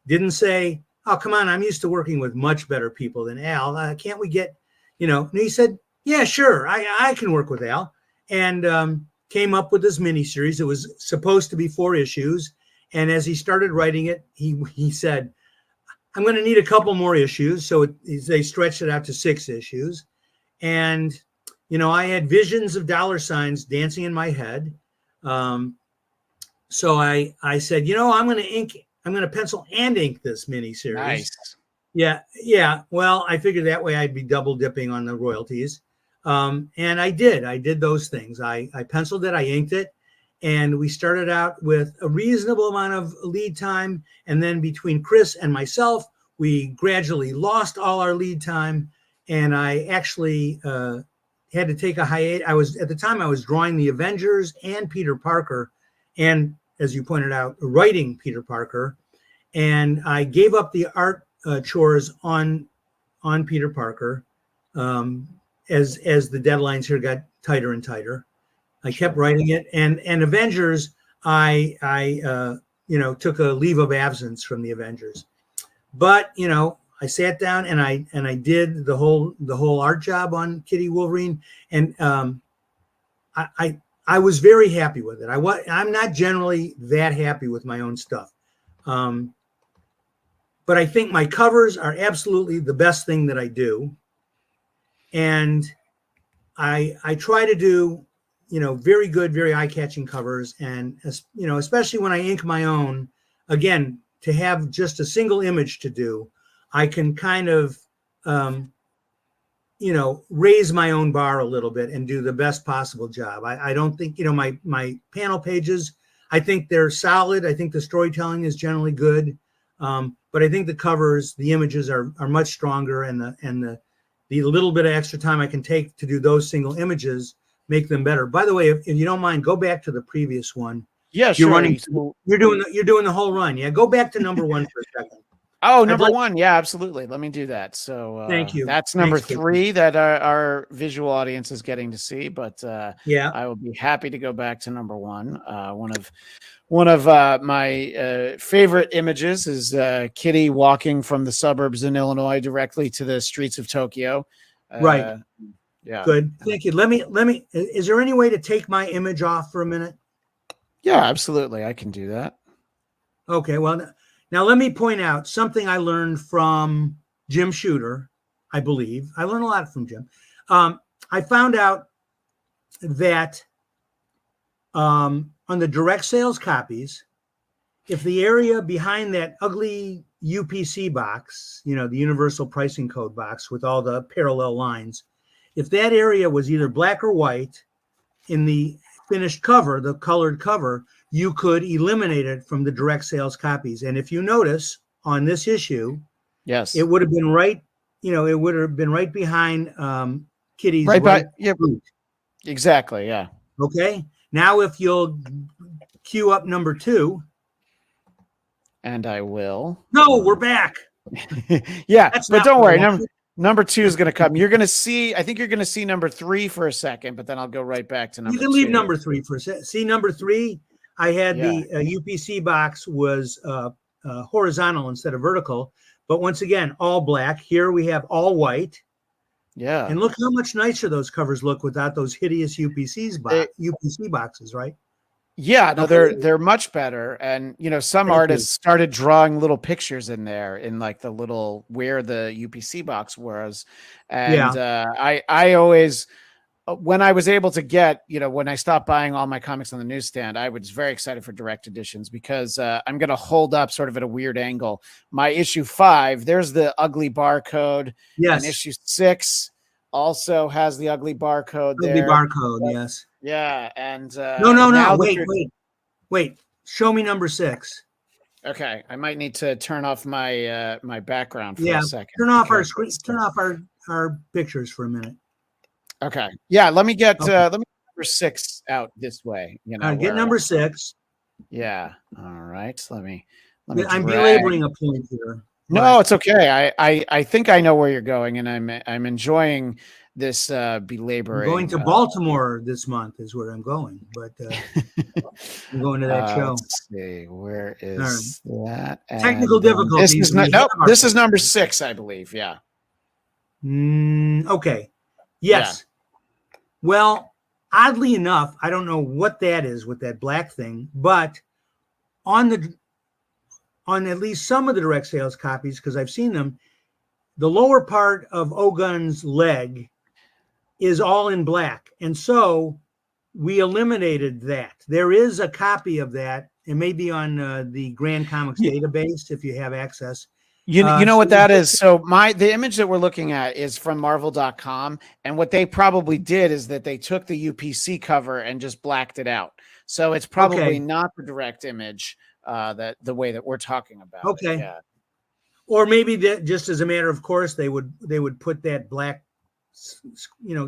didn't say, oh, come on, I'm used to working with much better people than Al. Can't we get, And he said, yeah, sure, I can work with Al. And came up with this miniseries. It was supposed to be 4 issues. And as he started writing it, he said, I'm going to need a couple more issues. So they stretched it out to 6 issues. And, I had visions of dollar signs dancing in my head. So I said, I'm going to pencil and ink this miniseries. Nice. Yeah. Well, I figured that way I'd be double dipping on the royalties. And I did those things. I penciled it, I inked it. And we started out with a reasonable amount of lead time. And then between Chris and myself, we gradually lost all our lead time. And I actually had to take a hiatus. At the time, I was drawing the Avengers and Peter Parker. And as you pointed out, writing Peter Parker. And I gave up the art chores on Peter Parker as the deadlines here got tighter and tighter. I kept writing it, and Avengers, I took a leave of absence from the Avengers, but I sat down and I did the whole art job on Kitty Wolverine, and I was very happy with it. I'm not generally that happy with my own stuff, but I think my covers are absolutely the best thing that I do, and I try to do very good, very eye-catching covers. And, especially when I ink my own, again, to have just a single image to do, I can kind of, raise my own bar a little bit and do the best possible job. I don't think, my panel pages, I think they're solid. I think the storytelling is generally good. But I think the covers, the images are much stronger, and the little bit of extra time I can take to do those single images make them better. By the way, if you don't mind, go back to the previous one. Yeah, You're sure. running. You're doing the whole run. Yeah, go back to number one for a second. Oh, number one. Yeah, absolutely. Let me do that. So thank you. That's number three that our visual audience is getting to see. But yeah, I will be happy to go back to number one. One of my favorite images is Kitty walking from the suburbs in Illinois directly to the streets of Tokyo. Right. Yeah. Good. Thank you. Let me. Is there any way to take my image off for a minute? Yeah, absolutely. I can do that. Okay. Well, now let me point out something I learned from Jim Shooter. I believe I learned a lot from Jim. I found out that on the direct sales copies, if the area behind that ugly UPC box, the universal pricing code box with all the parallel lines, if that area was either black or white in the finished cover, the colored cover, you could eliminate it from the direct sales copies. And if you notice on this issue, yes, it would have been right, it would have been right behind Kitty's boot. Exactly. Yeah. Okay. Now, if you'll cue up number two. And I will. No, we're back. Yeah, but don't worry. Number two is going to come. You're going to see, I think you're going to see number three for a second, but then I'll go right back to number two. You can leave number three for a second. See, number three, I had the UPC box was horizontal instead of vertical. But once again, all black. Here we have all white. Yeah. And look how much nicer those covers look without those hideous UPC boxes, right? Yeah, no, they're much better. And some artists started drawing little pictures in there in like the little where the UPC box was. And I always, when I was able to get, when I stopped buying all my comics on the newsstand, I was very excited for direct editions because I'm going to hold up sort of at a weird angle. My issue 5, there's the ugly barcode. Yes. And issue 6 also has the ugly barcode there. Ugly barcode, yes. Yeah, and no. Wait. Show me number 6. Okay, I might need to turn off my my background for a second. Turn off our screen. Turn off our pictures for a minute. Okay. Yeah, let me get number 6 out this way. Get number 6. Yeah. All right. Let me. I'm belaboring a point here. No, it's okay. I think I know where you're going, and I'm enjoying this belaboring. I'm going to Baltimore this month is where I'm going, but I'm going to that show. Let's see, where is that? Technical difficulties. This is number 6, I believe. Yeah. Okay. Yes. Yeah. Well, oddly enough, I don't know what that is with that black thing, but on at least some of the direct sales copies, because I've seen them, the lower part of Ogun's leg is all in black. And so we eliminated that. There is a copy of that. It may be on the Grand Comics database if you have access. You know what that is? So the image that we're looking at is from Marvel.com. And what they probably did is that they took the UPC cover and just blacked it out. So it's probably not the direct image that the way that we're talking about. Okay. Yeah. Or maybe that just as a matter of course, they would put that black,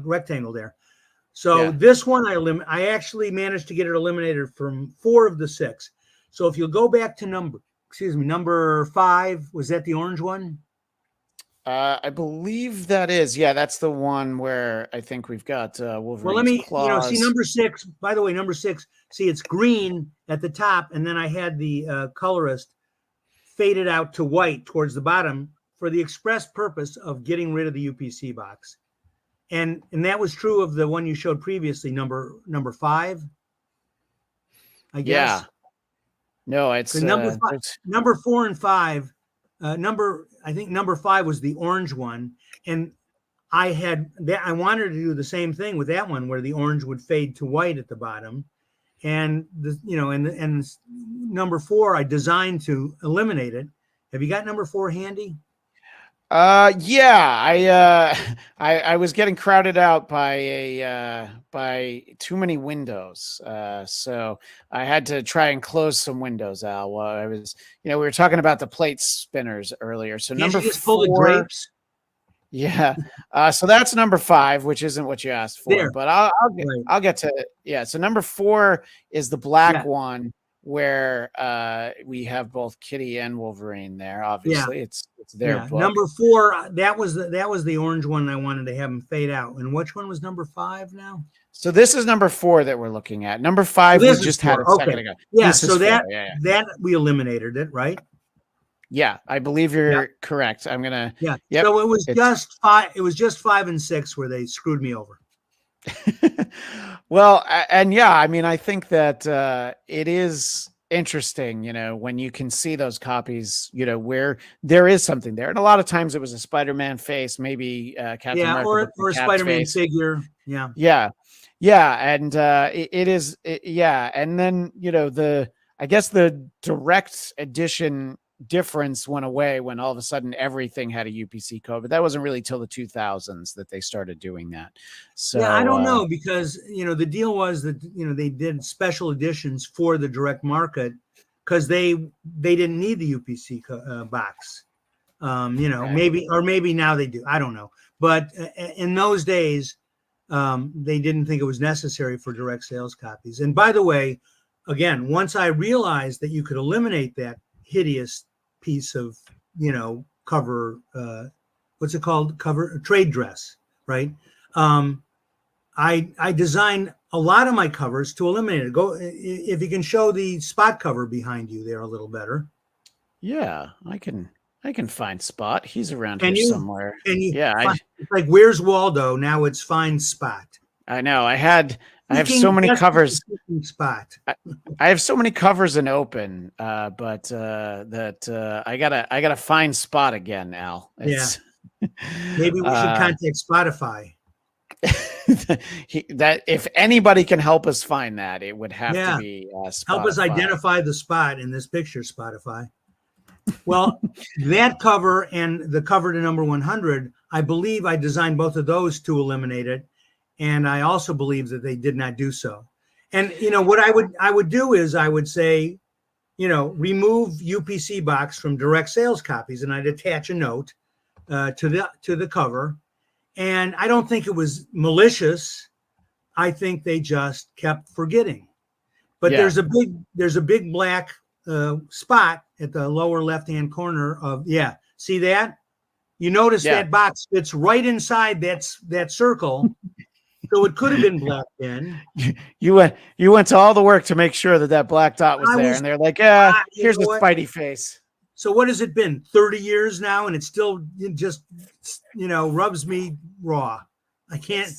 rectangle there. So this one I actually managed to get it eliminated from 4 of the 6. So if you'll go back to number 5, was that the orange one? I believe that is. Yeah, that's the one where I think we've got Wolverine's Well, let me, claws. see number 6. By the way, number 6. See, it's green at the top, and then I had the colorist faded out to white towards the bottom for the express purpose of getting rid of the UPC box. And that was true of the one you showed previously, number 5. I guess. Yeah. No, it's number 4 and 5. I think number 5 was the orange one, and I wanted to do the same thing with that one, where the orange would fade to white at the bottom, and and number 4 I designed to eliminate it. Have you got number 4 handy? Yeah, I was getting crowded out by too many windows. So I had to try and close some windows, Al, while I was, we were talking about the plate spinners earlier. So Can't number you just pull the 4, drapes? yeah. So that's number 5, which isn't what you asked for, There. but Right. I'll get to it. Yeah. So number 4 is the black Yeah. one, where we have both Kitty and Wolverine there. Obviously, it's their book. Number 4, that was the orange one. I wanted to have them fade out. And which one was number 5 now? So this is number 4 that we're looking at. Number 5 we just had a second ago. Yeah. This So that we eliminated it, right? Yeah, I believe you're correct. I'm gonna. Yeah. Yep, so it was just 5. It was just 5 and 6 where they screwed me over. Well, and yeah, I mean, I think that it is interesting, when you can see those copies, where there is something there, and a lot of times it was a Spider-Man face, maybe Captain America, or a Spider-Man figure. Yeah, and it is, and then I guess the direct edition difference went away when all of a sudden everything had a UPC code, but that wasn't really till the 2000s that they started doing that. So I don't know, because the deal was that they did special editions for the direct market because they didn't need the UPC box. Maybe now they do. I don't know, but in those days they didn't think it was necessary for direct sales copies. And by the way, again, once I realized that you could eliminate that hideous piece of cover, what's it called, cover trade dress, right? I designed a lot of my covers to eliminate it. Go, if you can show the Spot cover behind you there a little better. Yeah, I can find Spot. He's around here somewhere. It's like Where's Waldo? Now it's Find Spot. I know. I have so many covers. Spot. I have so many covers in open, but I gotta find Spot again, Al. Maybe we should contact Spotify. That if anybody can help us find that, it would have to be Spotify. Help us identify the Spot in this picture, Spotify. Well, that cover and the cover to number 100, I believe I designed both of those to eliminate it. And I also believe that they did not do so. And what I would do is I would say, remove UPC box from direct sales copies, and I'd attach a note to the cover. And I don't think it was malicious. I think they just kept forgetting. But there's a big black spot at the lower left-hand corner of see that? You notice that box fits right inside that circle. So it could have been black then. You went to all the work to make sure that black dot was there, and they're like, here's the Spidey face. So what has it been? 30 years now, and it still just rubs me raw. I can't.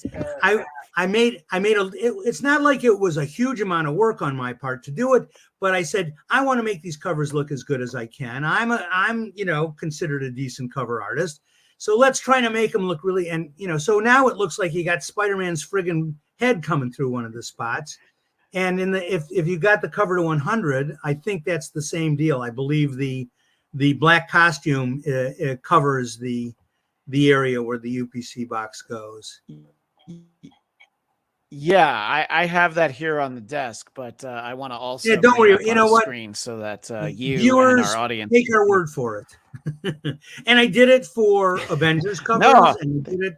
I made it's not like it was a huge amount of work on my part to do it, but I said I want to make these covers look as good as I can. I'm considered a decent cover artist. So let's try to make them look really, and so now it looks like you got Spider-Man's friggin' head coming through one of the spots. And if you got the cover to 100, I think that's the same deal. I believe the black costume covers the area where the UPC box goes. Yeah, I have that here on the desk, but I want to also don't worry. What? Screen so that you viewers and our audience take our word for it. And I did it for Avengers covers, and I did it.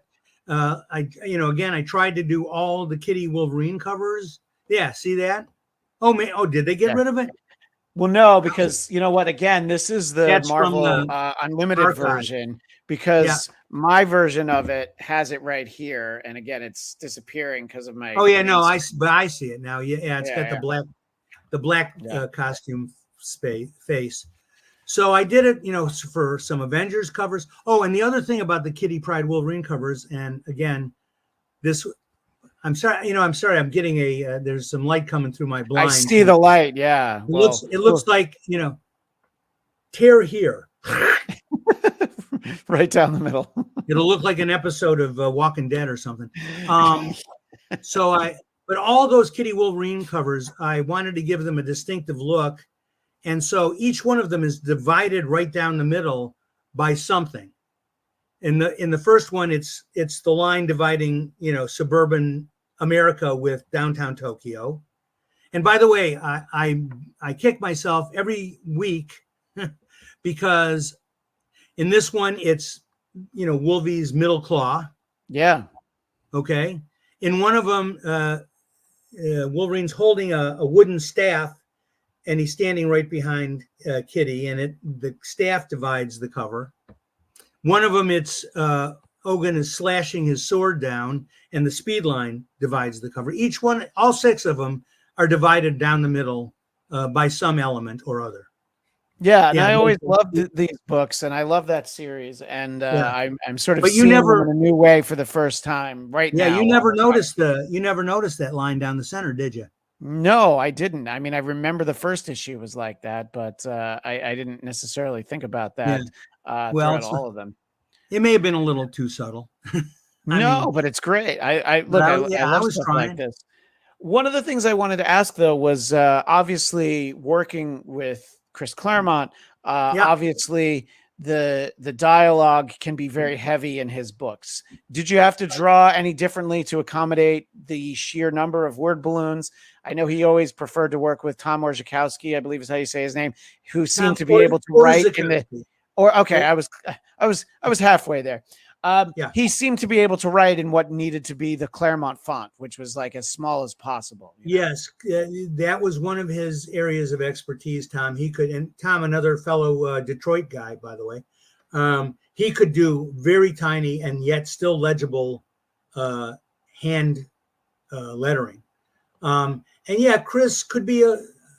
I tried to do all the Kitty Wolverine covers. Yeah, see that? Oh man! Oh, did they get rid of it? Well, no, because you know what? Again, this is the Marvel Unlimited version, because my version of it has it right here, and again, it's disappearing because of my. Oh yeah, no, I see it now. Yeah, it's got the black costume face. So I did it, for some Avengers covers. Oh, and the other thing about the Kitty Pryde Wolverine covers, and again, I'm sorry, I'm getting there's some light coming through my blind. I see the light. Yeah. It looks like, tear here. Right down the middle. It'll look like an episode of Walking Dead or something. But all those Kitty Wolverine covers, I wanted to give them a distinctive look. And so each one of them is divided right down the middle by something. In the first one, it's the line dividing, suburban America with downtown Tokyo. And by the way, I kick myself every week because in this one, it's, Wolvie's middle claw. Yeah. Okay. In one of them, Wolverine's holding a wooden staff, and he's standing right behind Kitty, and the staff divides the cover. One of them, it's Hogan is slashing his sword down, and the speed line divides the cover. Each one, all 6 of them, are divided down the middle by some element or other. Yeah, and I always loved these books, and I love that series, and I'm sort of seeing them in a new way for the first time now. Yeah, you never noticed that line down the center, did you? No, I didn't. I mean, I remember the first issue was like that, but I didn't necessarily think about that throughout all of them. It may have been a little too subtle. But it's great. I love stuff like this. One of the things I wanted to ask, though, was obviously working with Chris Claremont. Obviously, the dialogue can be very heavy in his books. Did you have to draw any differently to accommodate the sheer number of word balloons? I know he always preferred to work with Tom Orzechowski, I believe is how you say his name, who seemed to be able to write in the. Or okay, I was halfway there. He seemed to be able to write in what needed to be the Claremont font, which was like as small as possible. Yes, that was one of his areas of expertise, Tom. He could, and Tom, another fellow Detroit guy, by the way, he could do very tiny and yet still legible hand lettering. And Chris could be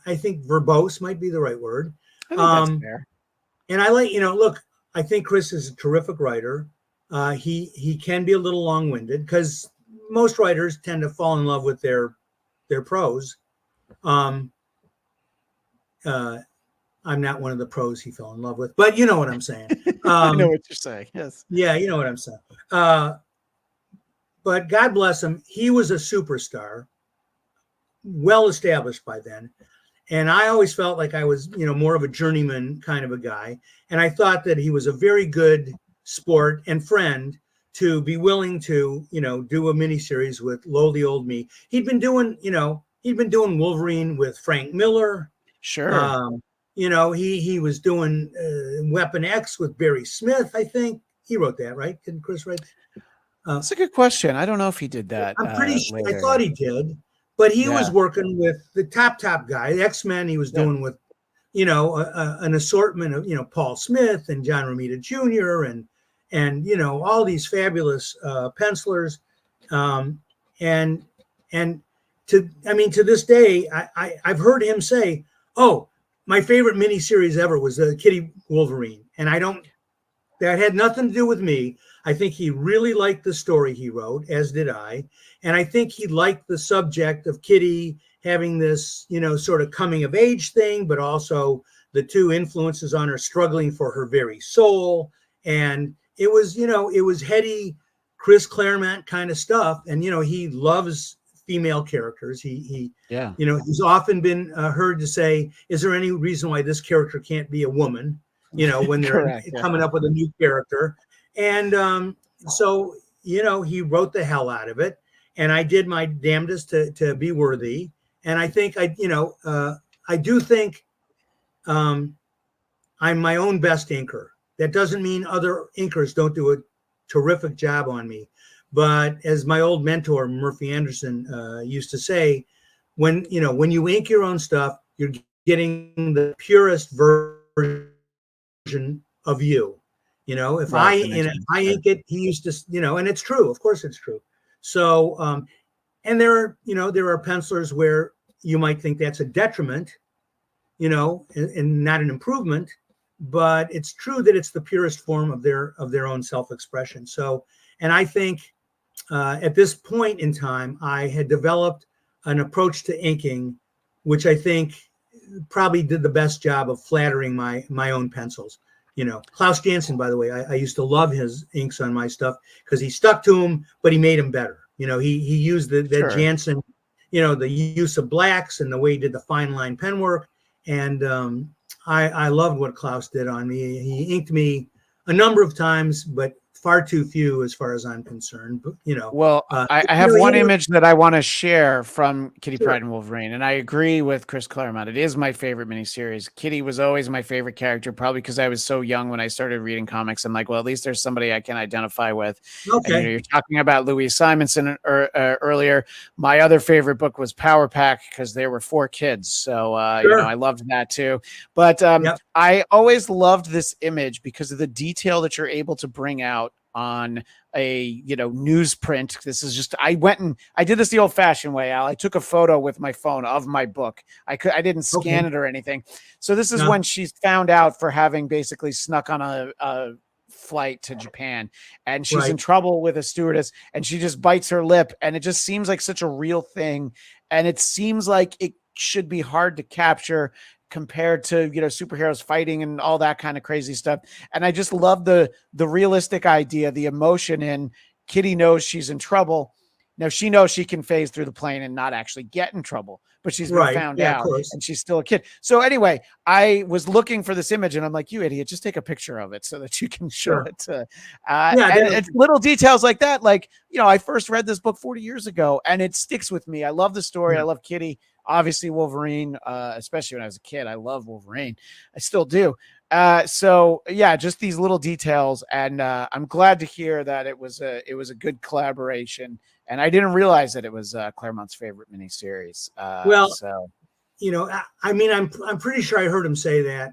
I think verbose might be the right word. I think that's fair. And I like, look, I think Chris is a terrific writer. He can be a little long-winded because most writers tend to fall in love with their prose. I'm not one of the pros he fell in love with, but you know what I'm saying. I know what you're saying. Yes. Yeah, you know what I'm saying. But God bless him. He was a superstar, well established by then. And I always felt like I was, more of a journeyman kind of a guy. And I thought that he was a very good sport and friend to be willing to, do a miniseries with lowly old me. He'd been doing Wolverine with Frank Miller. Sure. He was doing Weapon X with Barry Smith. I think he wrote that, right? Didn't Chris write? That's a good question. I don't know if he did that. I'm pretty sure. I thought he did. But he was working with the top guy, X-Men. He was doing with, an assortment of, Paul Smith and John Romita Jr. and all these fabulous pencilers. To this day, I've heard him say, "Oh, my favorite miniseries ever was the Kitty Wolverine," and that had nothing to do with me. I think he really liked the story he wrote, as did I. And I think he liked the subject of Kitty having this, sort of coming of age thing, but also the two influences on her struggling for her very soul. And it was heady Chris Claremont kind of stuff. And, he loves female characters. He's often been heard to say, is there any reason why this character can't be a woman? When they're coming up with a new character. And so, he wrote the hell out of it. And I did my damnedest to be worthy. And I think I do think I'm my own best inker. That doesn't mean other inkers don't do a terrific job on me. But as my old mentor, Murphy Anderson, used to say, when you ink your own stuff, you're getting the purest version of you. If I ink it, he used to, and it's true. Of course it's true. So, and there are pencilers where you might think that's a detriment, and not an improvement, but it's true that it's the purest form of their own self-expression. So, and I think at this point in time, I had developed an approach to inking, which I think probably did the best job of flattering my own pencils. Klaus Janson, by the way, I used to love his inks on my stuff because he stuck to him, but he made them better. He used that Sure. Janson, the use of blacks and the way he did the fine line pen work. And I loved what Klaus did on me. He inked me a number of times, but far too few as far as I'm concerned. But, Well, I have one image that I want to share from Kitty Pryde and Wolverine, and I agree with Chris Claremont. It is my favorite miniseries. Kitty was always my favorite character, probably because I was so young when I started reading comics. I'm like, well, at least there's somebody I can identify with. Okay. And you're talking about Louise Simonson earlier. My other favorite book was Power Pack because there were 4 kids, so I loved that too. But I always loved this image because of the detail that you're able to bring out on a newsprint. This is just, I did this the old fashioned way, Al. I took a photo with my phone of my book. I didn't scan it or anything. So this is when she's found out for having basically snuck on a flight to Japan, and she's in trouble with a stewardess, and she just bites her lip, and it just seems like such a real thing, and it seems like it should be hard to capture compared to superheroes fighting and all that kind of crazy stuff. And I just love the realistic idea, the emotion in Kitty knows she's in trouble. Now she knows she can phase through the plane and not actually get in trouble, but she's been found out and she's still a kid. So anyway, I was looking for this image and I'm like, you idiot, just take a picture of it so that you can show it to, and it's little details like that. Like, I first read this book 40 years ago and it sticks with me. I love the story. I love Kitty. Obviously Wolverine, especially when I was a kid, I love Wolverine. I still do. So yeah, just these little details. And I'm glad to hear that it was a good collaboration. And I didn't realize that it was Claremont's favorite miniseries. I'm pretty sure I heard him say that.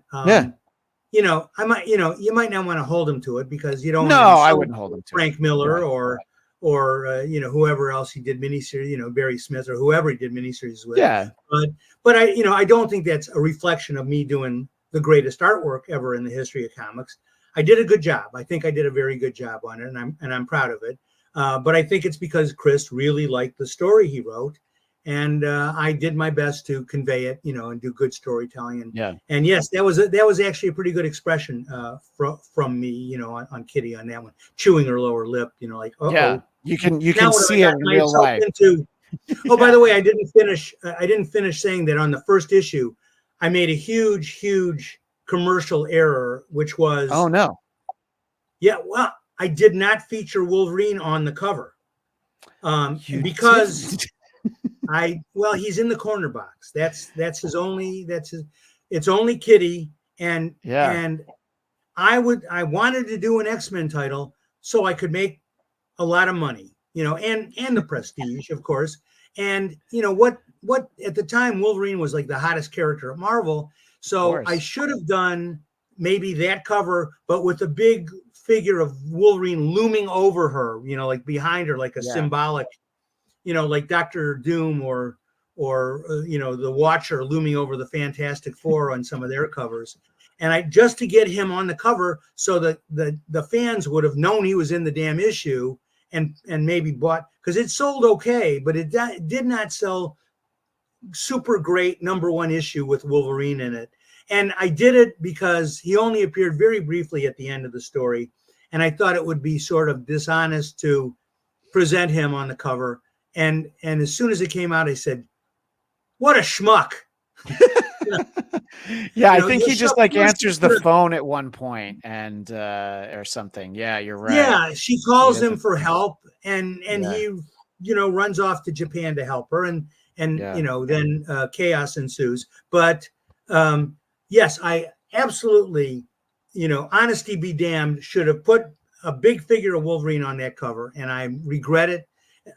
You might not want to hold him to it because you don't. No, I wouldn't hold him to Frank Miller or whoever else he did miniseries, Barry Smith or whoever he did miniseries with. Yeah. But I don't think that's a reflection of me doing the greatest artwork ever in the history of comics. I did a good job. I think I did a very good job on it, and I'm proud of it. But I think it's because Chris really liked the story he wrote, and I did my best to convey it, and do good storytelling. And yes, that was actually a pretty good expression from me, on Kitty on that one, chewing her lower lip, like you can see it in real life. By the way, I didn't finish saying that on the first issue, I made a huge commercial error, which was I did not feature Wolverine on the cover because he's in the corner box. It's only Kitty, and I wanted to do an X-Men title so I could make a lot of money, and the prestige, of course. And what at the time Wolverine was like the hottest character at Marvel, so I should have done maybe that cover, but with a big figure of Wolverine looming over her, like behind her, like a symbolic, like Dr. Doom or the Watcher looming over the Fantastic Four on some of their covers. And just to get him on the cover so that the fans would have known he was in the damn issue and maybe bought, because it sold okay, but it did not sell super great #1 issue with Wolverine in it. And I did it because he only appeared very briefly at the end of the story. And I thought it would be sort of dishonest to present him on the cover. And as soon as it came out, I said, what a schmuck. I think he just answers the phone at one point and or something. Yeah, you're right. Yeah, she calls him for help and he runs off to Japan to help her and then chaos ensues. But yes, I absolutely, honesty be damned, should have put a big figure of Wolverine on that cover, and I regret it.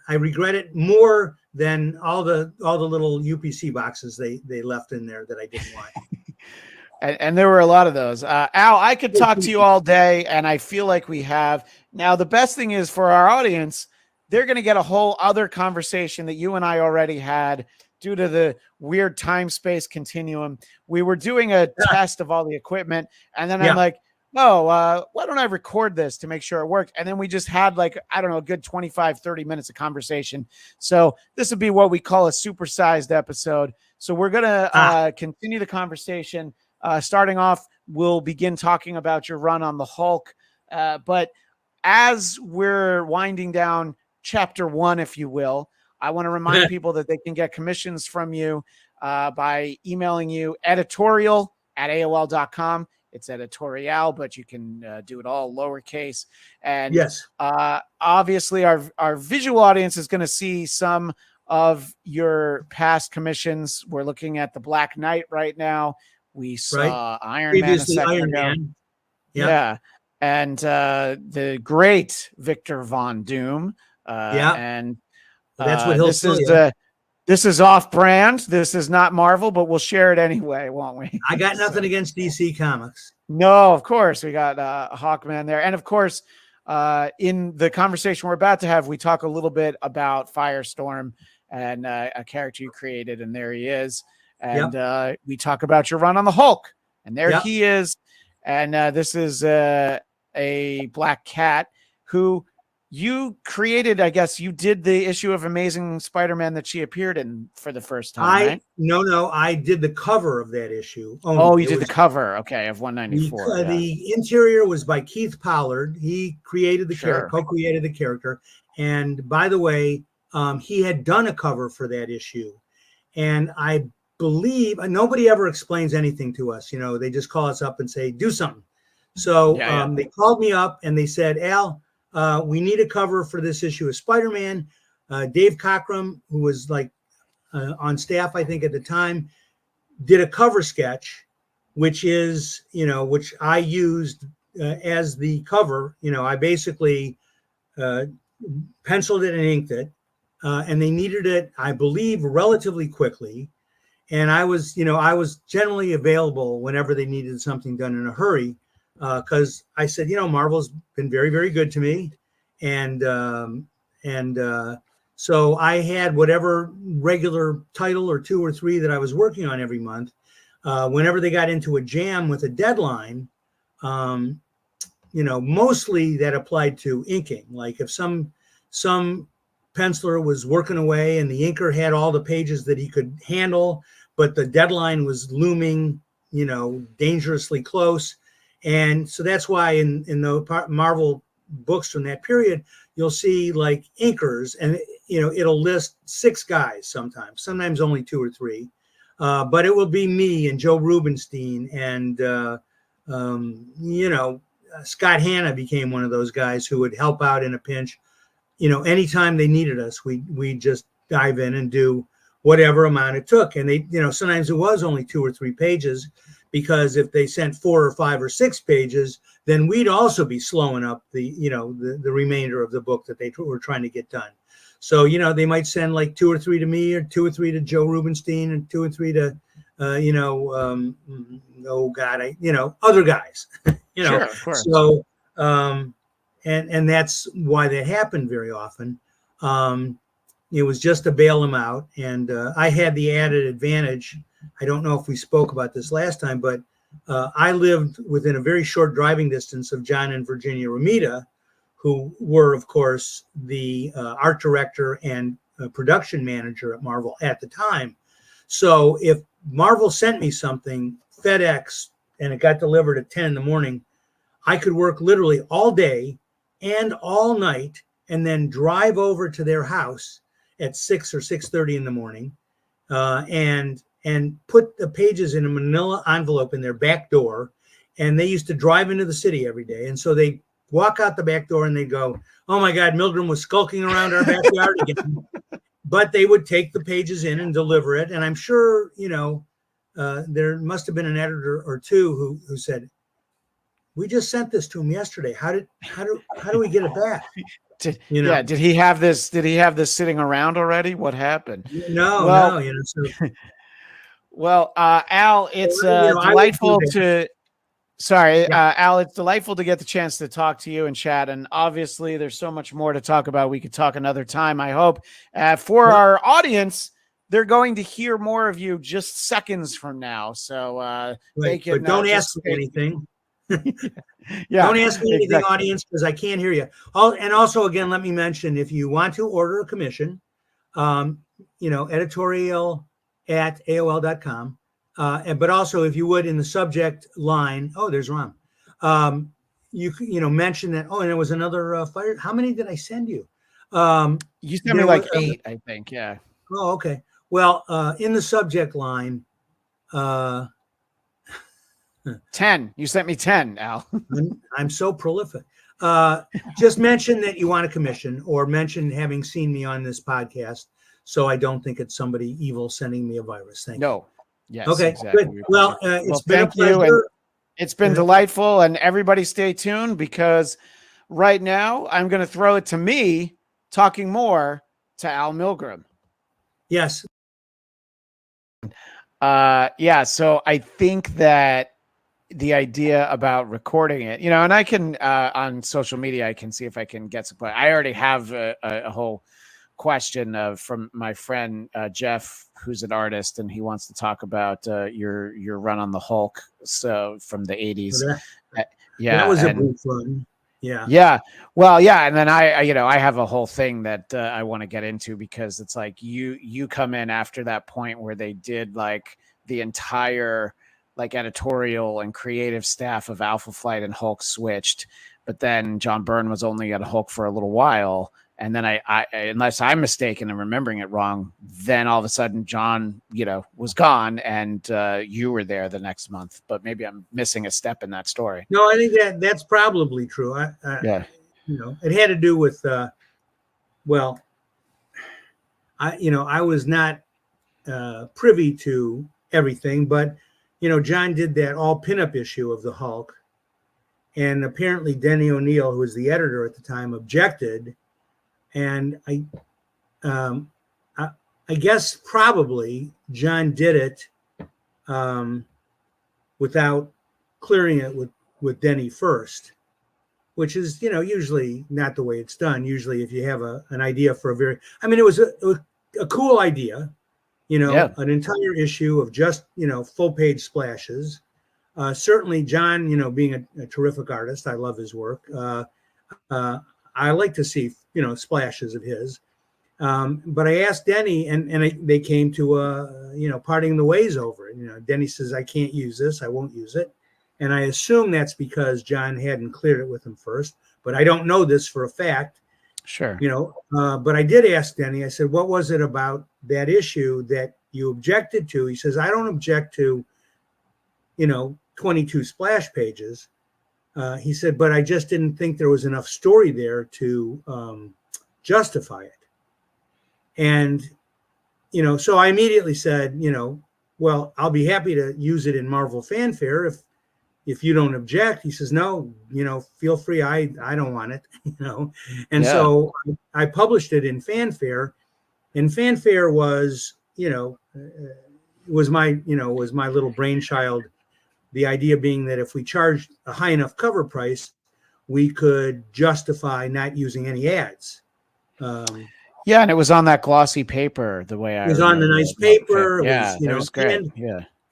I regret it more than all the little UPC boxes they left in there that I didn't want. And there were a lot of those. Al, I could talk to you all day, and I feel like we have. Now, the best thing is for our audience, they're going to get a whole other conversation that you and I already had due to the weird time-space continuum. We were doing a test of all the equipment, and then I'm like, why don't I record this to make sure it worked? And then we just had a good 25, 30 minutes of conversation. So this would be what we call a supersized episode. So we're going to continue the conversation, starting off we'll begin talking about your run on the Hulk. But as we're winding down chapter 1, if you will, I want to remind people that they can get commissions from you by emailing you editorial@aol.com. It's editorial, but you can do it all lowercase. And yes, obviously our visual audience is going to see some of your past commissions. We're looking at the Black Knight right now. We saw Iron Man a previously second Iron ago. Man. Yeah. And the great Victor Von Doom. And that's what he'll this tell is you. this is off brand. This is not Marvel, but we'll share it anyway, won't we? I got nothing against DC Comics. No, of course. We got Hawkman there. And of course, in the conversation we're about to have, we talk a little bit about Firestorm and a character you created, and there he is. And we talk about your run on the Hulk, and there he is. And this is a Black Cat who you created. I guess you did the issue of Amazing Spider-Man that she appeared in for the first time, right? No, I did the cover of that issue. Oh, you did the cover, okay, of 194. The interior was by Keith Pollard. He created the character, co-created the character. And by the way, he had done a cover for that issue. And I believe nobody ever explains anything to us. You know, they just call us up and say, do something. So they called me up and they said, Al, we need a cover for this issue of Spider-Man. Dave Cockrum, who was like on staff, I think at the time, did a cover sketch, which is, which I used as the cover. I basically penciled it and inked it, and they needed it, I believe, relatively quickly. And I was generally available whenever they needed something done in a hurry, because I said, Marvel's been very, very good to me, and so I had whatever regular title or 2 or 3 that I was working on every month. Whenever they got into a jam with a deadline, mostly that applied to inking. Like if some penciler was working away and the inker had all the pages that he could handle, but the deadline was looming, dangerously close. And so that's why in the Marvel books from that period, you'll see like inkers, and it'll list 6 guys sometimes only 2 or 3, but it will be me and Joe Rubenstein, and Scott Hanna became one of those guys who would help out in a pinch. Anytime they needed us, we just dive in and do whatever amount it took. And they, sometimes it was only 2 or 3 pages, because if they sent 4 or 5 or 6 pages, then we'd also be slowing up the remainder of the book that they were trying to get done. So, they might send like 2 or 3 to me, or 2 or 3 to Joe Rubenstein, and 2 or 3 to, other guys, Sure, of course. So, and that's why that happened very often. It was just to bail them out. And I had the added advantage. I don't know if we spoke about this last time, but I lived within a very short driving distance of John and Virginia Romita, who were, of course, the art director and production manager at Marvel at the time. So if Marvel sent me something, FedEx, and it got delivered at 10 in the morning, I could work literally all day and all night, and then drive over to their house at 6 or 6:30 in the morning, and put the pages in a manila envelope in their back door. And they used to drive into the city every day. And so they walk out the back door and they go, oh my God, Milgram was skulking around our backyard again. But they would take the pages in and deliver it. And I'm sure, there must have been an editor or two who said, we just sent this to him yesterday. How do we get it back? Did he have this? Did he have this sitting around already? What happened? No. Well, Al, it's delightful to. Sorry, Al, it's delightful to get the chance to talk to you and chat. And obviously, there's so much more to talk about. We could talk another time, I hope. For our audience, they're going to hear more of you just seconds from now. So they can. But don't ask me anything. Yeah, don't ask me anything, audience, because I can't hear you. And also, again, let me mention, if you want to order a commission, editorial@aol.com. But also, if you would, in the subject line, oh, there's Ron. Mention that. Oh, and there was another fire. How many did I send you? You sent me like 8, I think. Yeah. Oh, okay. Well, in the subject line, 10. You sent me 10, Al. I'm so prolific. Just mention that you want a commission, or mention having seen me on this podcast, so I don't think it's somebody evil sending me a virus. Thank you. Yes. Okay. Exactly. Good. Well, it's been a thank you, pleasure. and it's been delightful. And everybody, stay tuned, because right now I'm going to throw it to me talking more to Al Milgrom. Yes. Yeah. So I think that the idea about recording it, and I can, on social media, I can see if I can get some, I already have a whole question from my friend, Jeff, who's an artist, and he wants to talk about, your run on the Hulk. So from the 80s. Yeah. That was a brief run. Yeah. Yeah. Well, yeah. And then I have a whole thing that I want to get into, because it's like you come in after that point where they did like the entire like editorial and creative staff of Alpha Flight and Hulk switched, but then John Byrne was only at Hulk for a little while. And then I unless I'm mistaken and remembering it wrong, then all of a sudden John, was gone, and you were there the next month. But maybe I'm missing a step in that story. No, I think that's probably true. Yeah. It had to do with, I was not privy to everything, but John did that all pinup issue of the Hulk, and apparently Denny O'Neil, who was the editor at the time, objected. And I guess probably John did it without clearing it with Denny first, which is, usually not the way it's done. Usually if you have an idea for it was a cool idea, an entire issue of just, full page splashes. Certainly John, being a terrific artist, I love his work. I like to see, splashes of his. But I asked Denny, and they came to parting the ways over it. Denny says, I can't use this. I won't use it. And I assume that's because John hadn't cleared it with him first, but I don't know this for a fact. Sure. But I did ask Denny, I said, what was it about that issue that you objected to? He says, I don't object to, 22 splash pages. He said, but I just didn't think there was enough story there to justify it. And, so I immediately said, well, I'll be happy to use it in Marvel Fanfare if you don't object. He says, no, feel free. I don't want it, And so I published it in Fanfare, and Fanfare was, was my little brainchild. The idea being that if we charged a high enough cover price, we could justify not using any ads. Yeah, and it was on that glossy paper. The way it was on the nice paper. Yeah, it was great.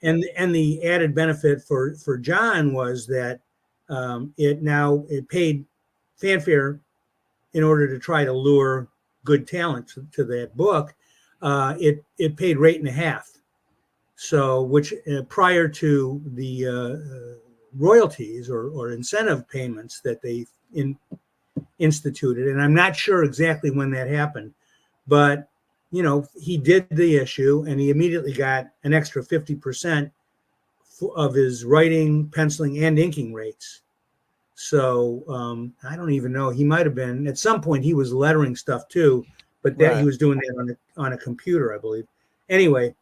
And the added benefit for John was that it paid Fanfare in order to try to lure good talent to that book. It paid rate and a half. So, which prior to the royalties or incentive payments that they instituted, and I'm not sure exactly when that happened, but he did the issue, and he immediately got an extra 50% of his writing, penciling, and inking rates. So I don't even know. He might have been at some point. He was lettering stuff too, but he was doing that on a computer, I believe. Anyway.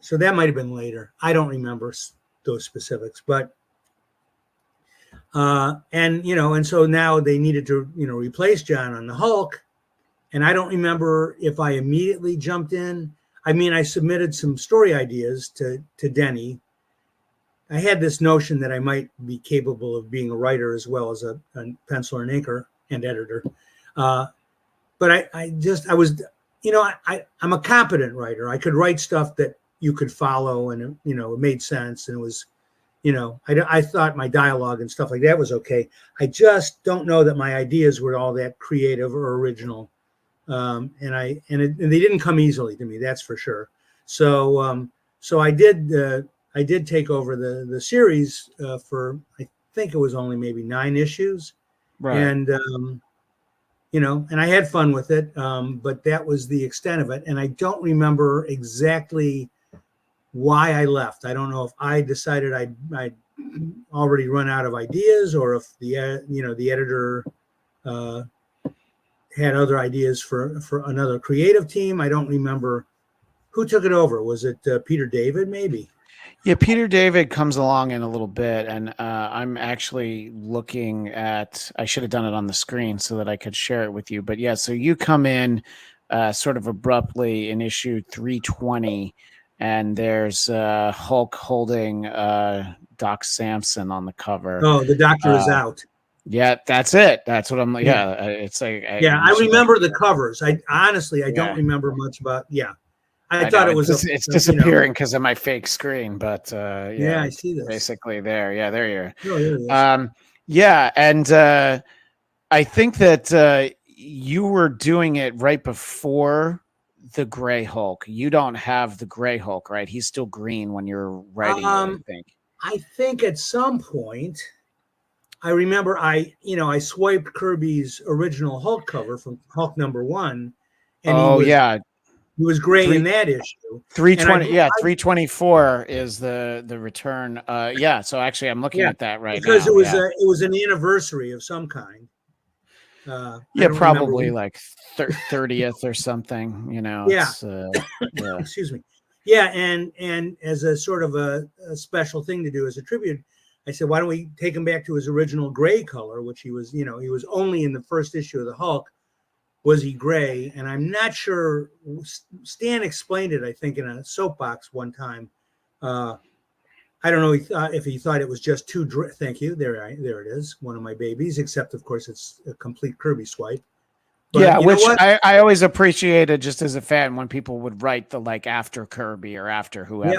So that might have been later. I don't remember those specifics, but and so now they needed to replace John on the Hulk, and I don't remember if I immediately jumped in. I submitted some story ideas to Denny. I had this notion that I might be capable of being a writer as well as a penciler and inker and editor, but I'm a competent writer. I could write stuff that you could follow, and it made sense, and it was, I thought my dialogue and stuff like that was okay. I just don't know that my ideas were all that creative or original, and they didn't come easily to me, that's for sure. So I did I did take over the series for, I think it was only maybe 9 issues, Right. and and I had fun with it, but that was the extent of it. And I don't remember exactly why I left. I don't know if I decided I'd already run out of ideas, or if the editor had other ideas for another creative team. I don't remember who took it over. Was it Peter David? Maybe. Yeah, Peter David comes along in a little bit, and I'm actually looking at. I should have done it on the screen so that I could share it with you. But yeah, so you come in sort of abruptly in issue 320, and there's Hulk holding Doc Samson on the cover. Oh, the doctor is out. Yeah, that's it. That's what I'm. Yeah. It's like I remember the covers. I honestly, I don't remember much about. Yeah. I thought know, it was it's disappearing because of my fake screen, but I see this. Basically there. Yeah, there you are. Oh, there it is. Yeah, and I think that you were doing it right before the Gray Hulk. You don't have the Gray Hulk, right? He's still green when you're writing it, I think. I think at some point, I remember I swiped Kirby's original Hulk cover from Hulk #1, and he was gray in that issue. 320, 324 is the return. So actually, I'm looking at that right because now. Because it was an anniversary of some kind. Probably like 30th or something. Excuse me. Yeah, and as a sort of a special thing to do as a tribute, I said, why don't we take him back to his original gray color, which he was only in the first issue of the Hulk. Was he gray? And I'm not sure. Stan explained it, I think, in a soapbox one time. I don't know if he thought it was just too. Thank you. There it is. One of my babies. Except, of course, it's a complete Kirby swipe. But which I always appreciated just as a fan when people would write the like after Kirby or after whoever.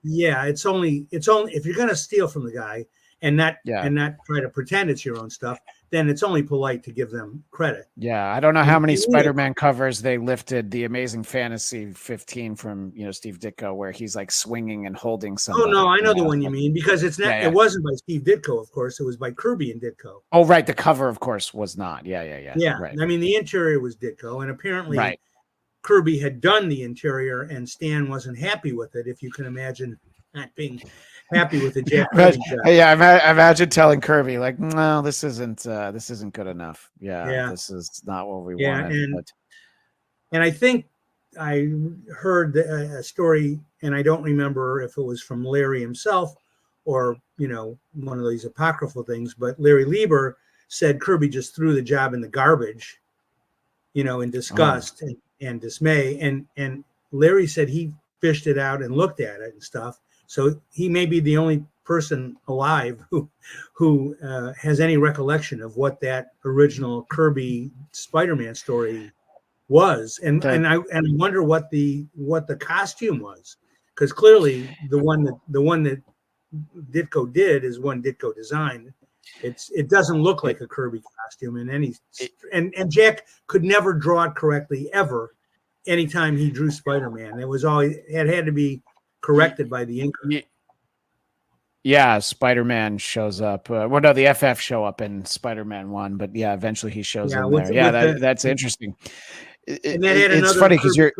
It's only if you're gonna steal from the guy and not try to pretend it's your own stuff, then it's only polite to give them credit. Yeah, I don't know how many Spider-Man covers they lifted the Amazing Fantasy 15 from Steve Ditko, where he's like swinging and holding somebody. Oh no, I know the one you mean, because it's not. It wasn't by Steve Ditko, of course. It was by Kirby and Ditko. Oh right, the cover, of course, was not. Yeah. Right. I mean, the interior was Ditko, and apparently Kirby had done the interior, and Stan wasn't happy with it. If you can imagine not being happy with the Jack. I imagine telling Kirby like, no, this isn't good enough. This is not what we wanted. And I think I heard a story, and I don't remember if it was from Larry himself or one of these apocryphal things, but Larry Lieber said Kirby just threw the job in the garbage, in disgust and dismay, and Larry said he fished it out and looked at it and stuff. So he may be the only person alive who has any recollection of what that original Kirby Spider-Man story was, and I wonder what the costume was, because clearly the one that Ditko did is one Ditko designed. It doesn't look like a Kirby costume in any, and Jack could never draw it correctly ever. Anytime he drew Spider-Man, it had to be corrected by the inker. Yeah, Spider-Man shows up. The FF show up in Spider-Man 1, but eventually he shows in there. That's interesting. It's funny because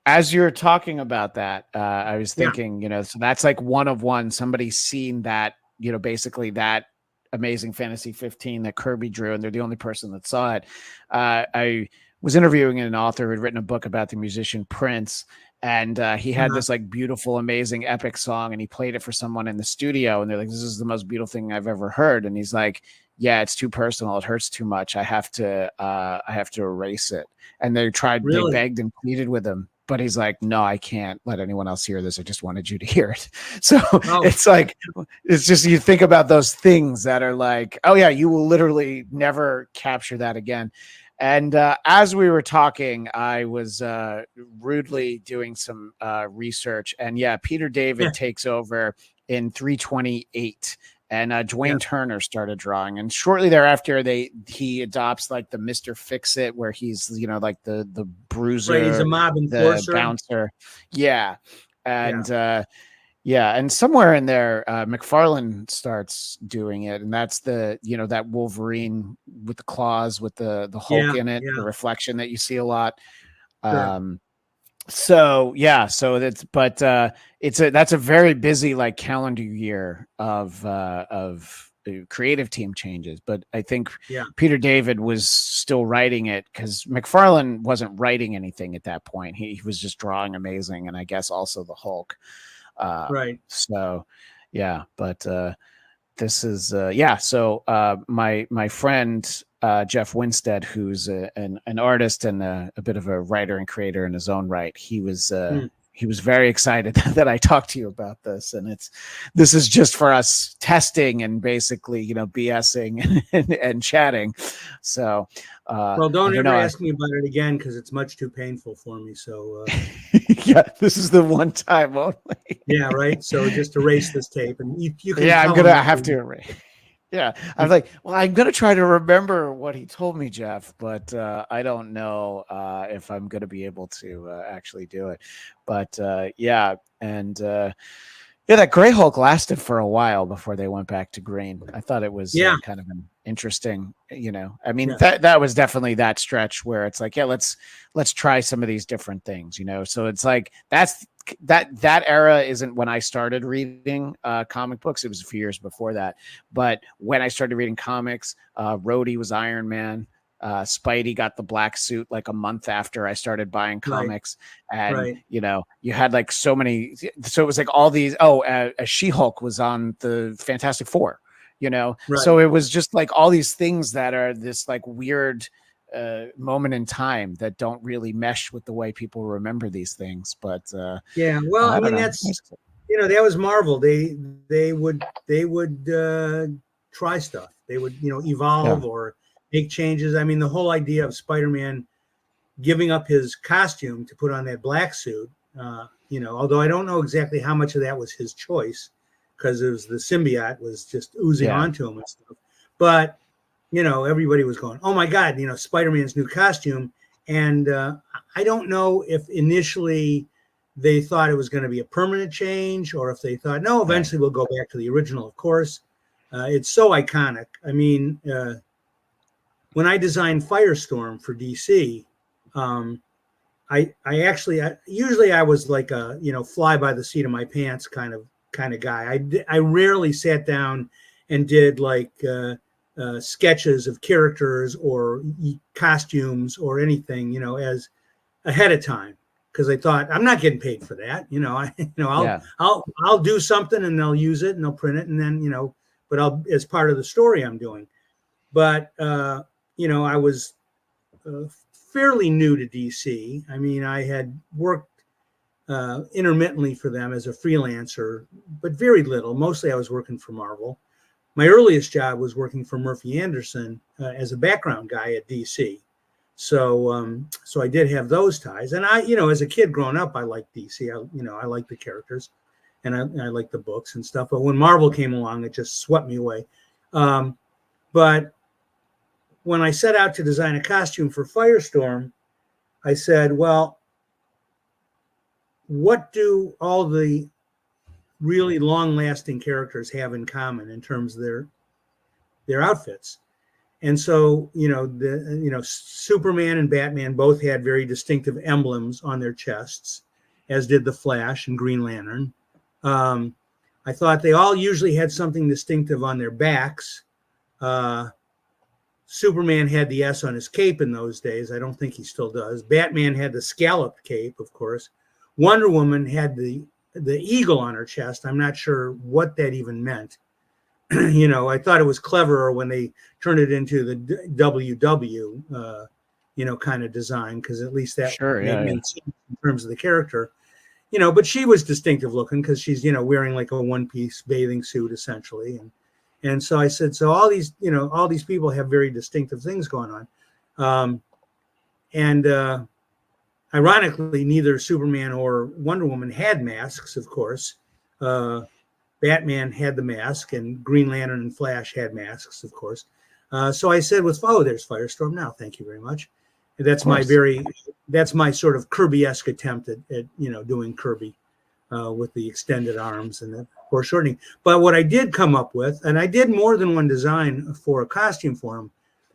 as you're talking about that, I was thinking, so that's like one of one. Somebody's seen that, basically that Amazing Fantasy 15 that Kirby drew, and they're the only person that saw it. I was interviewing an author who had written a book about the musician Prince, and he had this like beautiful, amazing, epic song, and he played it for someone in the studio, and they're like, "This is the most beautiful thing I've ever heard." And he's like, "Yeah, it's too personal. It hurts too much. I have to erase it." And they begged and pleaded with him, but he's like, "No, I can't let anyone else hear this. I just wanted you to hear it." So it's like, it's just, you think about those things that are like, oh yeah, you will literally never capture that again. And as we were talking, I was rudely doing some research, and Peter David takes over in 328, and Dwayne Turner started drawing, and shortly thereafter he adopts like the Mr. Fix-It, where he's like the bruiser, he's a mob enforcer, the bouncer, Yeah. And yeah, and somewhere in there, McFarlane starts doing it, and that's the that Wolverine with the claws, with the Hulk Yeah. in it, the Yeah. reflection that you see a lot. Sure. So yeah, so that's a very busy like calendar year of creative team changes. But I think Yeah. Peter David was still writing it because McFarlane wasn't writing anything at that point. He was just drawing amazing, and I guess also the Hulk. Right. So yeah, but this is so my friend Jeff Winstead, who's an artist and a bit of a writer and creator in his own right, Hmm. he was very excited that I talked to you about this. And this is just for us testing and basically BSing and chatting. So Well, I don't don't ever know. ask me about it again because it's much too painful for me. So, Yeah, this is the one time only. yeah, right. So just erase this tape, and you can Yeah, I'm tell gonna them that have to. Yeah, I was like, well, I'm gonna try to remember what he told me, Jeff, but I don't know if I'm gonna be able to actually do it. But yeah, and yeah, that Gray Hulk lasted for a while before they went back to green. I thought it was Yeah. kind of an interesting, I mean Yeah. that was definitely that stretch where it's like, yeah, let's try some of these different things, So it's like that era isn't when I started reading comic books. It was a few years before that. But when I started reading comics, Rhodey was Iron Man. Spidey got the black suit like a month after I started buying Right. comics, and Right. you had like so many. So it was like all these. Oh, She-Hulk was on the Fantastic Four. Right. So it was just like all these things that are this like weird moment in time that don't really mesh with the way people remember these things. But Yeah. Well, I I don't mean, know. that's that was Marvel. They would try stuff. They would Yeah, evolve or make changes. I mean, the whole idea of Spider-Man giving up his costume to put on that black suit. Although I don't know exactly how much of that was his choice, because it was the symbiote was just oozing yeah, onto him and stuff. But everybody was going, "Oh my God!" Spider-Man's new costume, and I don't know if initially they thought it was going to be a permanent change, or if they thought, no, right. eventually we'll go back to the original. Of course, it's so iconic. I mean, when I designed Firestorm for DC, um, I actually usually I was like a fly by the seat of my pants kind of guy. I rarely sat down and did like sketches of characters or costumes or anything as ahead of time, because I thought I'm not getting paid for that. Yeah, I'll do something and they'll use it and they'll print it, and then but I'll as part of the story I'm doing. But I was fairly new to DC. I mean, I had worked intermittently for them as a freelancer, but very little. Mostly I was working for Marvel. My earliest job was working for Murphy Anderson as a background guy at DC. So I did have those ties. And as a kid growing up, I liked DC. I liked the characters, and I liked the books and stuff. But when Marvel came along, it just swept me away. But when I set out to design a costume for Firestorm, I said, well, what do all the really long-lasting characters have in common in terms of their outfits? And so, Superman and Batman both had very distinctive emblems on their chests, as did the Flash and Green Lantern. I thought they all usually had something distinctive on their backs. Superman had the S on his cape in those days. I don't think he still does. Batman had the scalloped cape, of course. Wonder Woman had the eagle on her chest. I'm not sure what that even meant. I thought it was cleverer when they turned it into the WW, kind of design, because at least that sure. Yeah, yeah. made sense in terms of the character. But she was distinctive looking because she's, wearing like a one-piece bathing suit essentially. And so I said, so all these people have very distinctive things going on. And ironically, neither Superman or Wonder Woman had masks, of course. Batman had the mask, and Green Lantern and Flash had masks, of course. So I said, there's Firestorm now. Thank you very much. And that's my sort of Kirby-esque attempt at doing Kirby. with the extended arms and the foreshortening. But what I did come up with, and I did more than one design for a costume for him,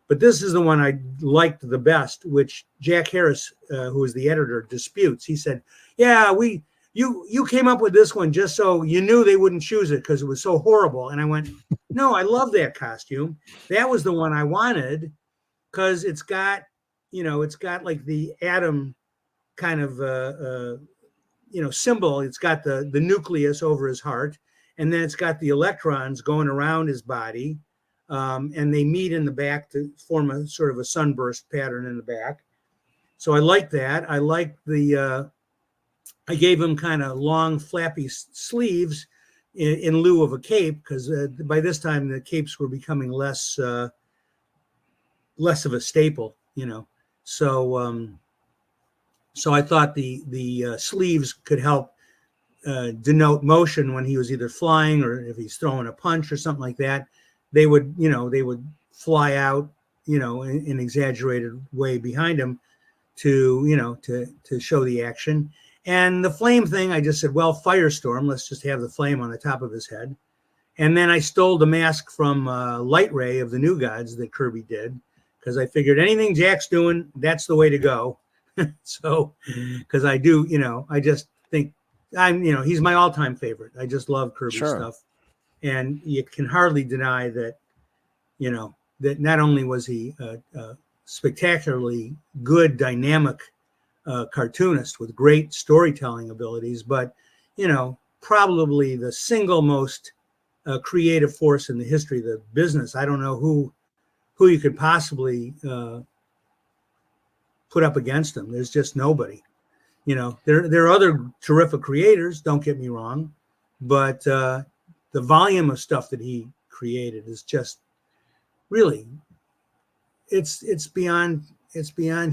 but this is the one I liked the best, which Jack Harris, who is the editor, disputes. He said, "Yeah, you came up with this one just so you knew they wouldn't choose it because it was so horrible." And I went, "No, I love that costume. That was the one I wanted because it's got, it's got like the atom kind of symbol. It's got the nucleus over his heart, and then it's got the electrons going around his body, and they meet in the back to form a sort of a sunburst pattern in the back. So I like that. I like I gave him kind of long flappy sleeves in lieu of a cape, because by this time the capes were becoming less of a staple, So I thought the sleeves could help denote motion when he was either flying or if he's throwing a punch or something like that. They would fly out, in an exaggerated way behind him to show the action. And the flame thing, I just said, well, firestorm, let's just have the flame on the top of his head. And then I stole the mask from Light Ray of the New Gods that Kirby did, because I figured anything Jack's doing, that's the way to go. So, because I do, I just think he's my all-time favorite. I just love Kirby stuff. And you can hardly deny that, that not only was he a spectacularly good, dynamic cartoonist with great storytelling abilities, but, probably the single most creative force in the history of the business. I don't know who you could possibly put up against him. There's just nobody. There are other terrific creators, don't get me wrong, but the volume of stuff that he created is just really, it's beyond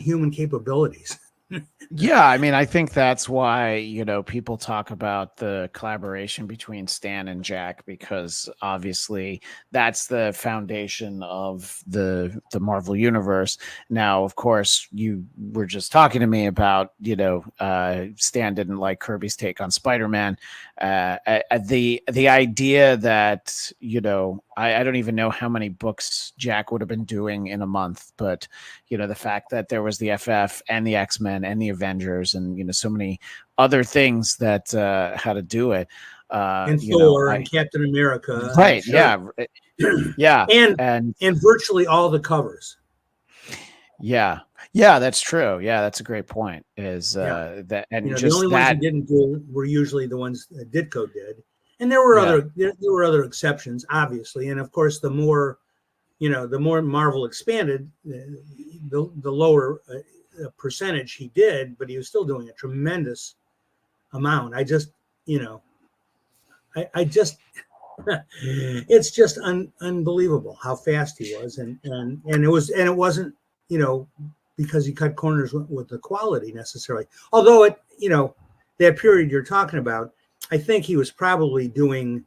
human capabilities. Yeah, I mean, I think that's why, people talk about the collaboration between Stan and Jack, because obviously that's the foundation of the Marvel universe. Now, of course, you were just talking to me about, Stan didn't like Kirby's take on Spider-Man. The idea that, I don't even know how many books Jack would have been doing in a month, but the fact that there was the FF and the X-Men and the Avengers and so many other things that had to do it, and Thor and Captain America, right? Sure. Yeah, and virtually all the covers. Yeah, that's true. Yeah, that's a great point. Is that and the only ones he didn't do were usually the ones that Ditko did, and there were other exceptions, obviously, and of course the more Marvel expanded, the lower percentage he did, but he was still doing a tremendous amount. I just it's just unbelievable how fast he was, and it wasn't because he cut corners with the quality necessarily. Although that period you're talking about, I think he was probably doing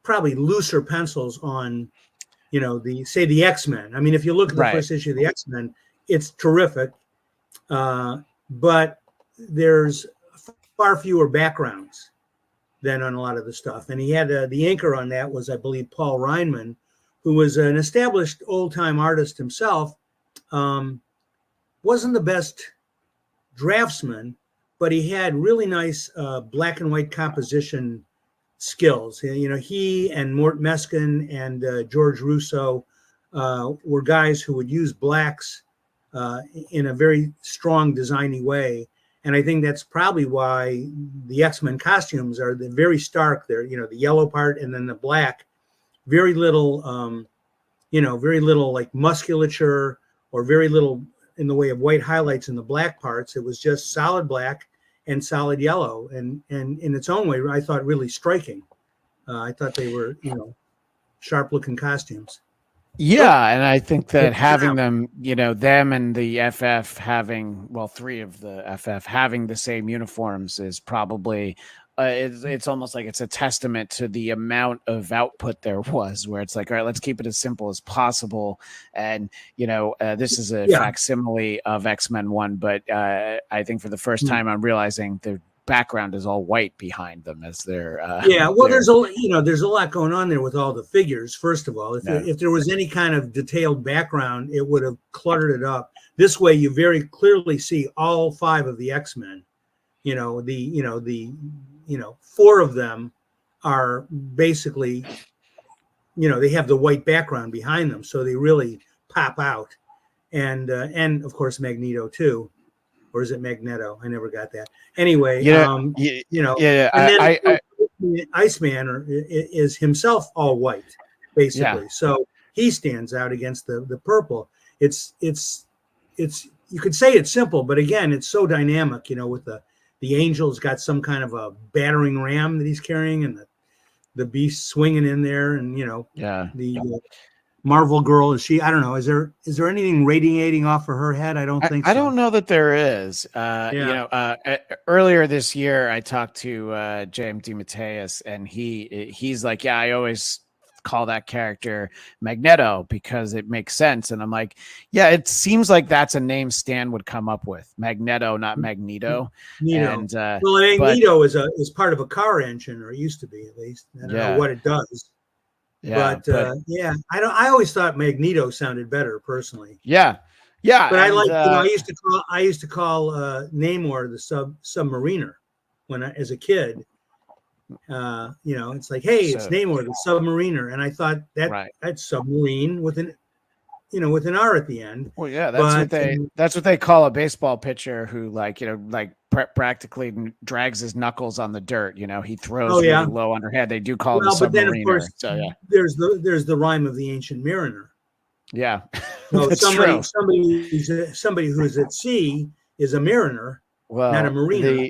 probably looser pencils on the X-Men. I mean, if you look at the first issue of the X-Men, it's terrific, but there's far fewer backgrounds than on a lot of the stuff. And he had the inker on that was, I believe, Paul Reinman, who was an established old-time artist himself. Wasn't the best draftsman, but he had really nice black and white composition skills. He and Mort Meskin and George Russo were guys who would use blacks in a very strong, designy way. And I think that's probably why the X-Men costumes are very stark. They're, the yellow part and then the black. Very little, very little like musculature or very little in the way of white highlights in the black parts. It was just solid black and solid yellow. And in its own way, I thought really striking. I thought they were, sharp looking costumes. Yeah, and I think that having them, them and the FF having, three of the FF having the same uniforms is probably, it's almost like it's a testament to the amount of output there was, where it's like, all right, let's keep it as simple as possible. And, this is a facsimile of X-Men 1, but I think for the first time I'm realizing background is all white behind them as they're Yeah, well, they're there's a lot going on there with all the figures. First of all, yeah. if there was any kind of detailed background, it would have cluttered it up. This way, you very clearly see all 5 of the X-Men. Four of them are basically, they have the white background behind them, so they really pop out. And of course Magneto too, or is it Magneto? I never got that. Anyway, Yeah, and then I Iceman is himself all white, basically. yeah. So he stands out against the purple. It's you could say it's simple, but again, it's so dynamic. With the Angel's got some kind of a battering ram that he's carrying, and the Beast swinging in there, and Yeah. the Marvel Girl, I don't know. Is there anything radiating off of her head? I don't think so. I don't know that there is. Earlier this year, I talked to James DeMatteis, and he's like, yeah, I always call that character Magneto because it makes sense. And I'm like, yeah, it seems like that's a name Stan would come up with. Magneto, not Magneto. And Magneto is part of a car engine, or it used to be at least. I don't know what it does. Yeah, I always thought Magneto sounded better personally. Yeah. But I used to call Namor the submariner as a kid. It's like, hey, it's Namor the submariner, and I thought that's submarine with an R at the end. Well, yeah, that's what they call a baseball pitcher who practically drags his knuckles on the dirt. He throws really low underhand. They do call him a submariner. But then, of course, there's the rhyme of the ancient mariner. Yeah, that's true. Somebody who's at sea is a mariner, not a mariner.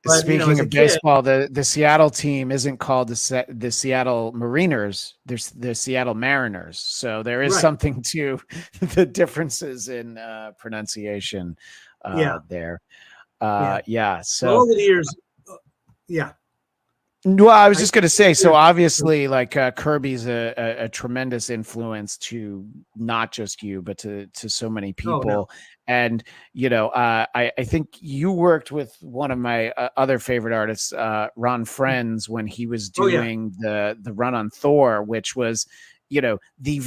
Speaking of baseball, the Seattle team isn't called the Seattle Mariners. There's the Seattle Mariners. So there is something to the differences in pronunciation there. So over the years, Well, I was just going to say, so obviously, Kirby's a tremendous influence to not just you, but to so many people. Oh, no. And I think you worked with one of my other favorite artists, Ron Frenz, when he was doing the run on Thor, which was, the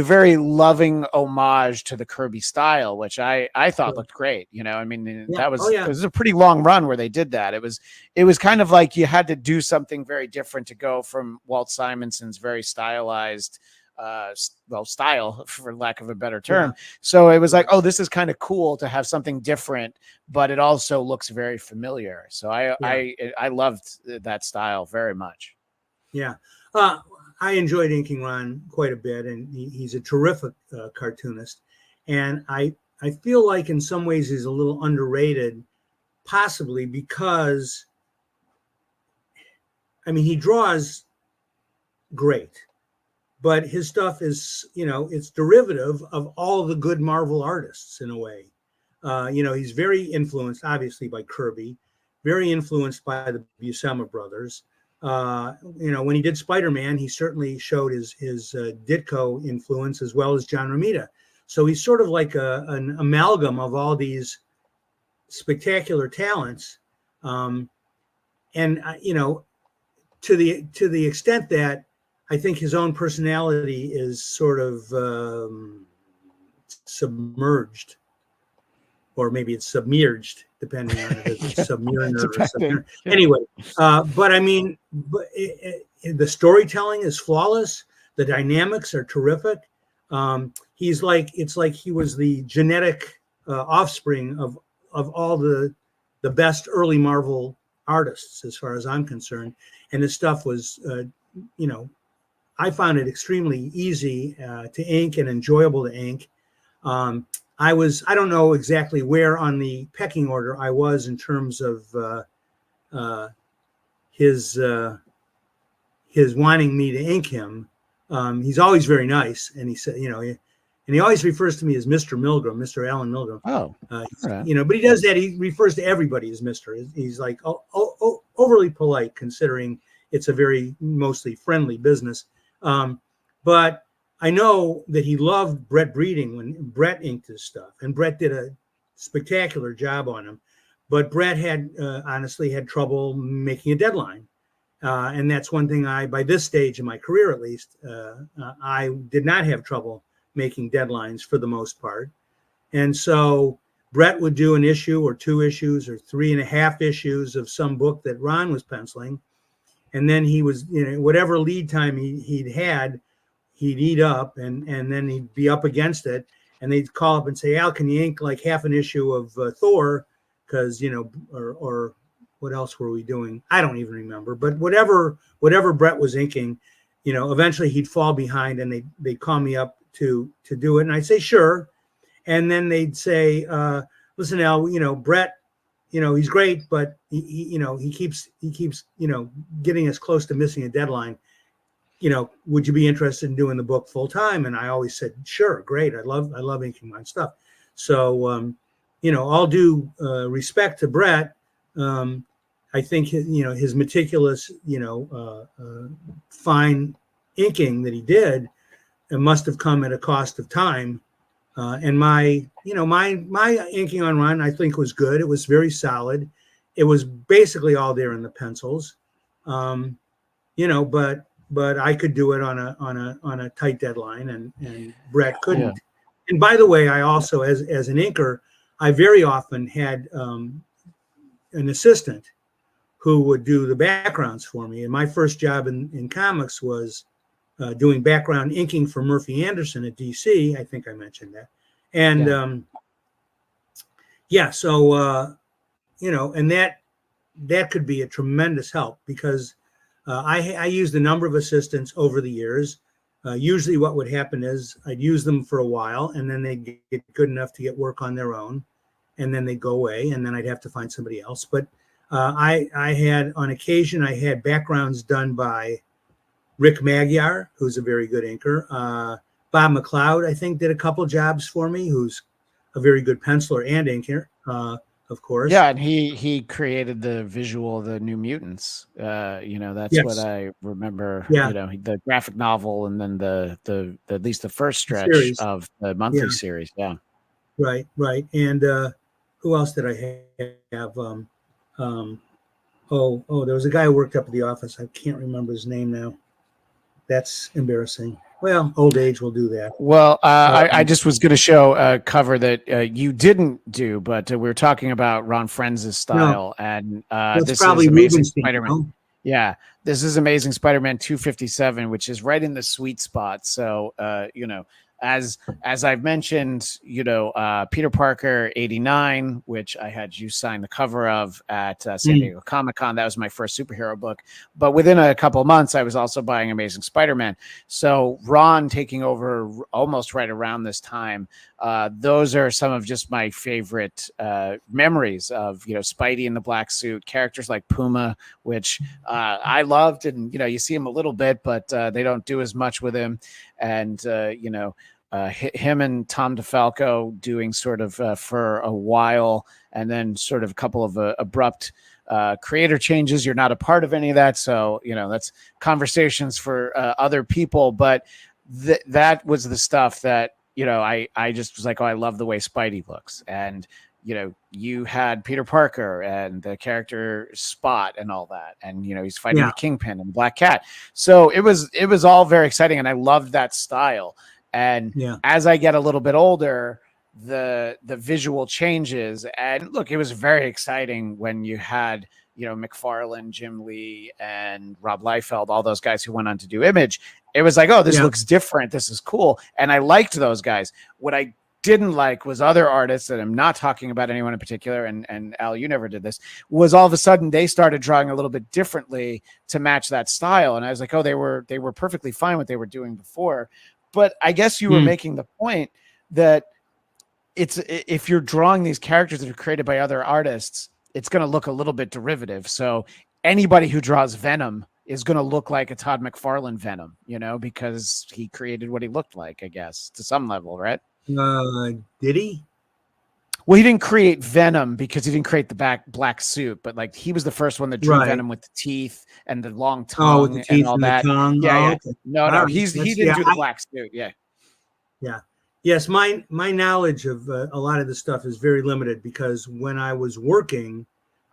very loving homage to the Kirby style, which I thought looked great. That was it was a pretty long run where they did that. It was kind of like you had to do something very different to go from Walt Simonson's very stylized style, for lack of a better term. So it was like, oh, this is kind of cool to have something different, but it also looks very familiar. So I loved that style very much. Yeah. I enjoyed inking Ron quite a bit, and he's a terrific cartoonist. And I feel like in some ways he's a little underrated, possibly because, he draws great, but his stuff is, it's derivative of all the good Marvel artists in a way. He's very influenced, obviously, by Kirby, very influenced by the Buscema brothers. When he did Spider-Man, he certainly showed his Ditko influence as well as John Romita. So he's sort of like an amalgam of all these spectacular talents. To the extent that I think his own personality is sort of submerged, or maybe it's submerged, depending on if it's submariner or submariner. Anyway, the storytelling is flawless. The dynamics are terrific. It's like he was the genetic offspring of all the best early Marvel artists, as far as I'm concerned. And his stuff was, I found it extremely easy to ink and enjoyable to ink. I don't know exactly where on the pecking order I was in terms of his wanting me to ink him. He's always very nice, and he said, and he always refers to me as Mr. Milgrom, Mr. Alan Milgrom. Oh, right. But he does that. He refers to everybody as Mr. He's like overly polite, considering it's a very mostly friendly business. But I know that he loved Brett Breeding when Brett inked his stuff, and Brett did a spectacular job on him. but Brett had honestly had trouble making a deadline. And that's one thing by this stage in my career, at least, I did not have trouble making deadlines for the most part. And so Brett would do an issue or 2 issues or 3.5 issues of some book that Ron was penciling. And then he was, whatever lead time he'd had, he'd eat up, and then he'd be up against it. And they'd call up and say, Al, can you ink like half an issue of Thor? Because, or what else were we doing? I don't even remember. But whatever Brett was inking, eventually he'd fall behind, and they'd call me up to do it. And I'd say, sure. And then they'd say, listen, Al, Brett, he's great, but he keeps getting us close to missing a deadline. Would you be interested in doing the book full time? And I always said, sure, great. I love inking my stuff. So, all due respect to Brett, I think his meticulous, fine inking that he did, it must have come at a cost of time. And my inking on Ron, I think, was good. It was very solid. It was basically all there in the pencils, but I could do it on a tight deadline, and Brett couldn't. Yeah. And by the way, I also, as an inker, I very often had an assistant who would do the backgrounds for me. And my first job in comics was doing background inking for Murphy Anderson at DC. I think I mentioned that. And so and that could be a tremendous help, because I used a number of assistants over the years. Usually what would happen is I'd use them for a while, and then they'd get good enough to get work on their own, and then they'd go away, and then I'd have to find somebody else. But I had, on occasion, I had backgrounds done by Rick Magyar, who's a very good inker. Bob McLeod, I think, did a couple jobs for me, who's a very good penciler and inker, of course. Yeah, and he created the visual of the New Mutants. That's yes. What I remember. Yeah. The graphic novel, and then the at least the first stretch of the monthly series. Yeah. Right. And who else did I have? There was a guy who worked up at the office. I can't remember his name now. That's embarrassing. Well, old age will do that. Well, I just was going to show a cover that you didn't do, but we were talking about Ron Frenz's style, and this is Amazing Spider-Man. Yeah, this is Amazing Spider-Man 257, which is right in the sweet spot. So, as I've mentioned, Peter Parker 89, which I had you sign the cover of at San Diego Comic-Con. That was my first superhero book. But within a couple of months, I was also buying Amazing Spider-Man. So Ron taking over almost right around this time. Those are some of just my favorite memories of, Spidey in the black suit, characters like Puma, which I loved. And, you see him a little bit, but they don't do as much with him. And, him and Tom DeFalco doing sort of for a while, and then sort of a couple of abrupt creator changes. You're not a part of any of that. So, that's conversations for other people. But that was the stuff that, I just was like, oh, I love the way Spidey looks. And, you had Peter Parker and the character Spot and all that. And, he's fighting the Kingpin and Black Cat. So it was all very exciting. And I loved that style. And as I get a little bit older, the visual changes. And look, it was very exciting when you had, McFarlane, Jim Lee, and Rob Liefeld, all those guys who went on to do Image. It was like, oh, this looks different. This is cool. And I liked those guys. What I didn't like was other artists, and I'm not talking about anyone in particular, and Al, you never did this, was all of a sudden they started drawing a little bit differently to match that style. And I was like, oh, they were perfectly fine what they were doing before. But I guess you were making the point that if you're drawing these characters that are created by other artists, it's going to look a little bit derivative. So anybody who draws Venom is going to look like a Todd McFarlane Venom, because he created what he looked like, I guess, to some level, right? Did he? Well, he didn't create Venom because he didn't create the black suit, but like he was the first one that drew Venom with the teeth and the long tongue, with the teeth and all that. Tongue. Yeah. Okay. No, he didn't do the black suit. Yeah. Yes, my knowledge of a lot of this stuff is very limited because when I was working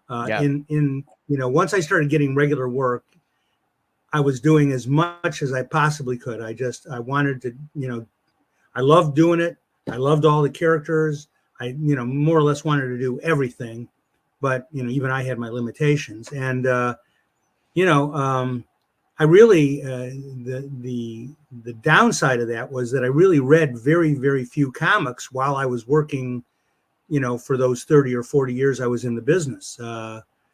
Yeah, in once I started getting regular work, I was doing as much as I possibly could. I wanted to, I loved doing it. I loved all the characters. I more or less wanted to do everything, but even I had my limitations. And you know, I really the downside of that was that I really read very very few comics while I was working. For those 30 or 40 years I was in the business.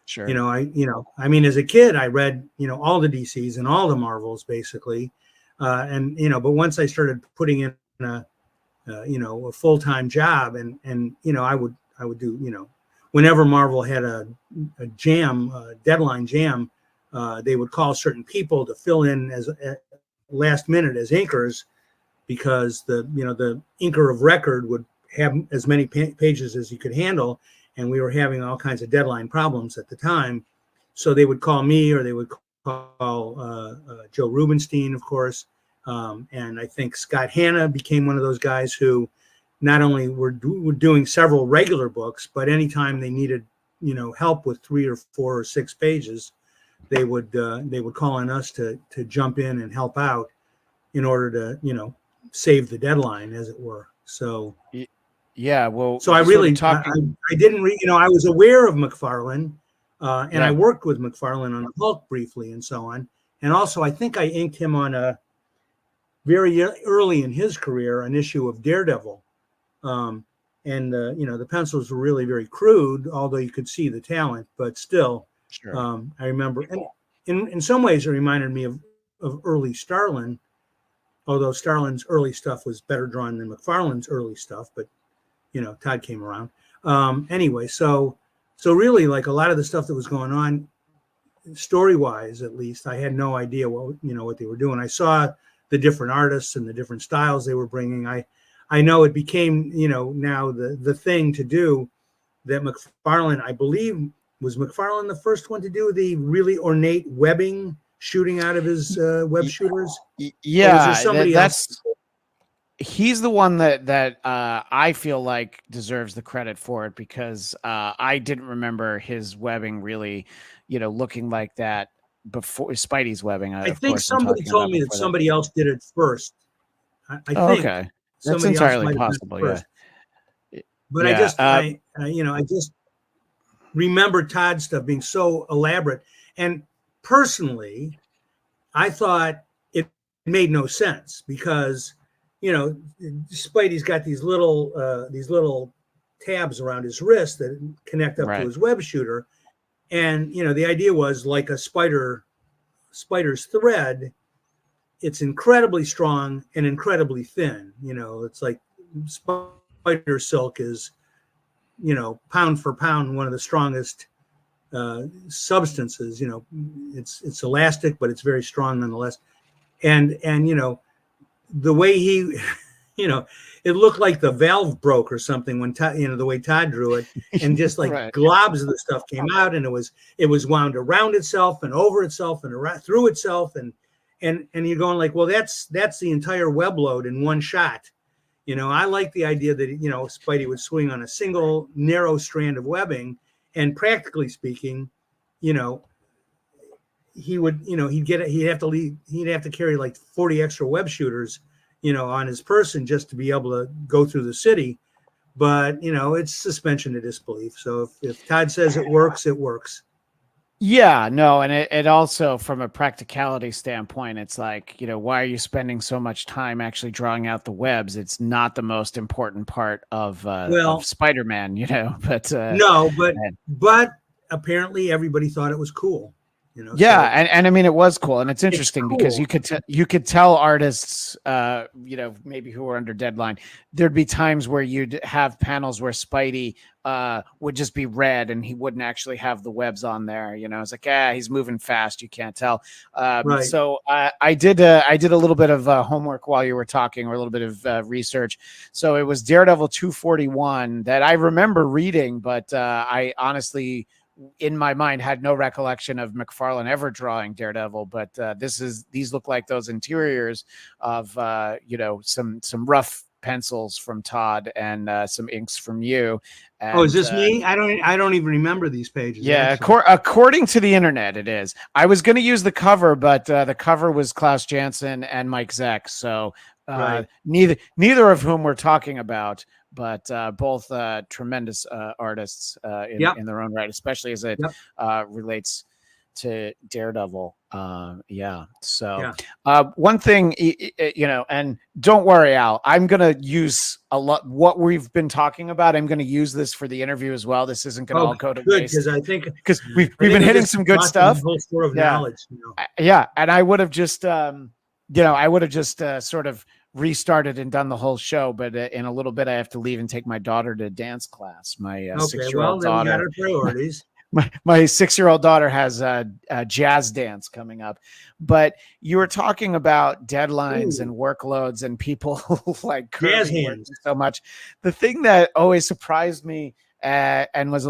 sure. I mean, as a kid, I read all the DCs and all the Marvels basically, and but once I started putting in a a full time job, and I would do whenever Marvel had a jam deadline jam, they would call certain people to fill in as last minute as inkers because the inker of record would have as many pages as he could handle, and we were having all kinds of deadline problems at the time. So they would call me, or they would call Joe Rubenstein, of course, and I think Scott Hanna became one of those guys who not only were doing several regular books, but anytime they needed help with 3 or 4 or 6 pages, they would call on us to jump in and help out in order to save the deadline, as it were. So Yeah, well, so I sort of really talking. I didn't read. I was aware of McFarlane, and I Yeah, worked with McFarlane on the Hulk briefly and so on. And also, I think I inked him on a very early in his career an issue of Daredevil. Um, and the pencils were really very crude, although you could see the talent. But still, sure. I remember, and in some ways, it reminded me of early Starlin, although Starlin's early stuff was better drawn than McFarlane's early stuff. But Todd came around. Anyway, so really, like a lot of the stuff that was going on, story wise, at least, I had no idea what they were doing. I saw the different artists and the different styles they were bringing. I know it became now the thing to do that McFarlane, I believe, was McFarlane the first one to do the really ornate webbing shooting out of his web shooters, or was there Yeah, somebody else? that's he's the one that I feel like deserves the credit for it because I didn't remember his webbing really, looking like that before Spidey's webbing. I Of think course, I'm somebody talking told about me that before that. somebody else did it first. I Oh, think okay, that's somebody else entirely might have done it possible. Yeah, first, but yeah, I just remember Todd stuff being so elaborate, and personally, I thought it made no sense because Spidey's got these little tabs around his wrist that connect up to right. his web shooter, and the idea was like a spider's thread. It's incredibly strong and incredibly thin. It's like spider silk is, pound for pound, one of the strongest substances. It's elastic, but it's very strong nonetheless. And the way he, you know, it looked like the valve broke or something when Todd, the way Todd drew it, and just like Right. globs of the stuff came out, and it was wound around itself and over itself and around, through itself, and you're going like, well, that's the entire web load in one shot. I like the idea that Spidey would swing on a single narrow strand of webbing, and practically speaking, you know, he would, he'd have to carry like 40 extra web shooters, on his person just to be able to go through the city. But it's suspension of disbelief. So if Todd says it works, it works. Yeah, no, and it also from a practicality standpoint, it's like, why are you spending so much time actually drawing out the webs? It's not the most important part of Well, Spider-Man, but no, but and- but apparently everybody thought it was cool. yeah, So and I mean it was cool, and it's it's interesting because cool. you could tell artists, maybe who were under deadline, there'd be times where you'd have panels where Spidey would just be red and he wouldn't actually have the webs on there. It's like, he's moving fast, you can't tell. Right. So I did a little bit of homework while you were talking, or a little bit of research. So it was Daredevil 241 that I remember reading, but I honestly, in my mind, had no recollection of McFarlane ever drawing Daredevil, but these look like those interiors of some rough pencils from Todd and some inks from you. And, Oh, is this me? I don't even remember these pages. Yeah, according to the internet, it is. I was going to use the cover, but the cover was Klaus Janson and Mike Zeck, so Right. neither of whom we're talking about, but both tremendous artists in their own right, especially as it relates to Daredevil. So one thing, and don't worry, Al, I'm going to use a lot what we've been talking about. I'm going to use this for the interview as well. This isn't going to all go to waste, because I think we've been hitting some good stuff. Whole store of knowledge, and I would have just sort of restarted and done the whole show, but in a little bit I have to leave and take my daughter to dance class. My 6-year-old daughter. We got our priorities. My 6-year-old daughter has a jazz dance coming up. But you were talking about deadlines and workloads and people like Kirby working so much. The thing that always surprised me and was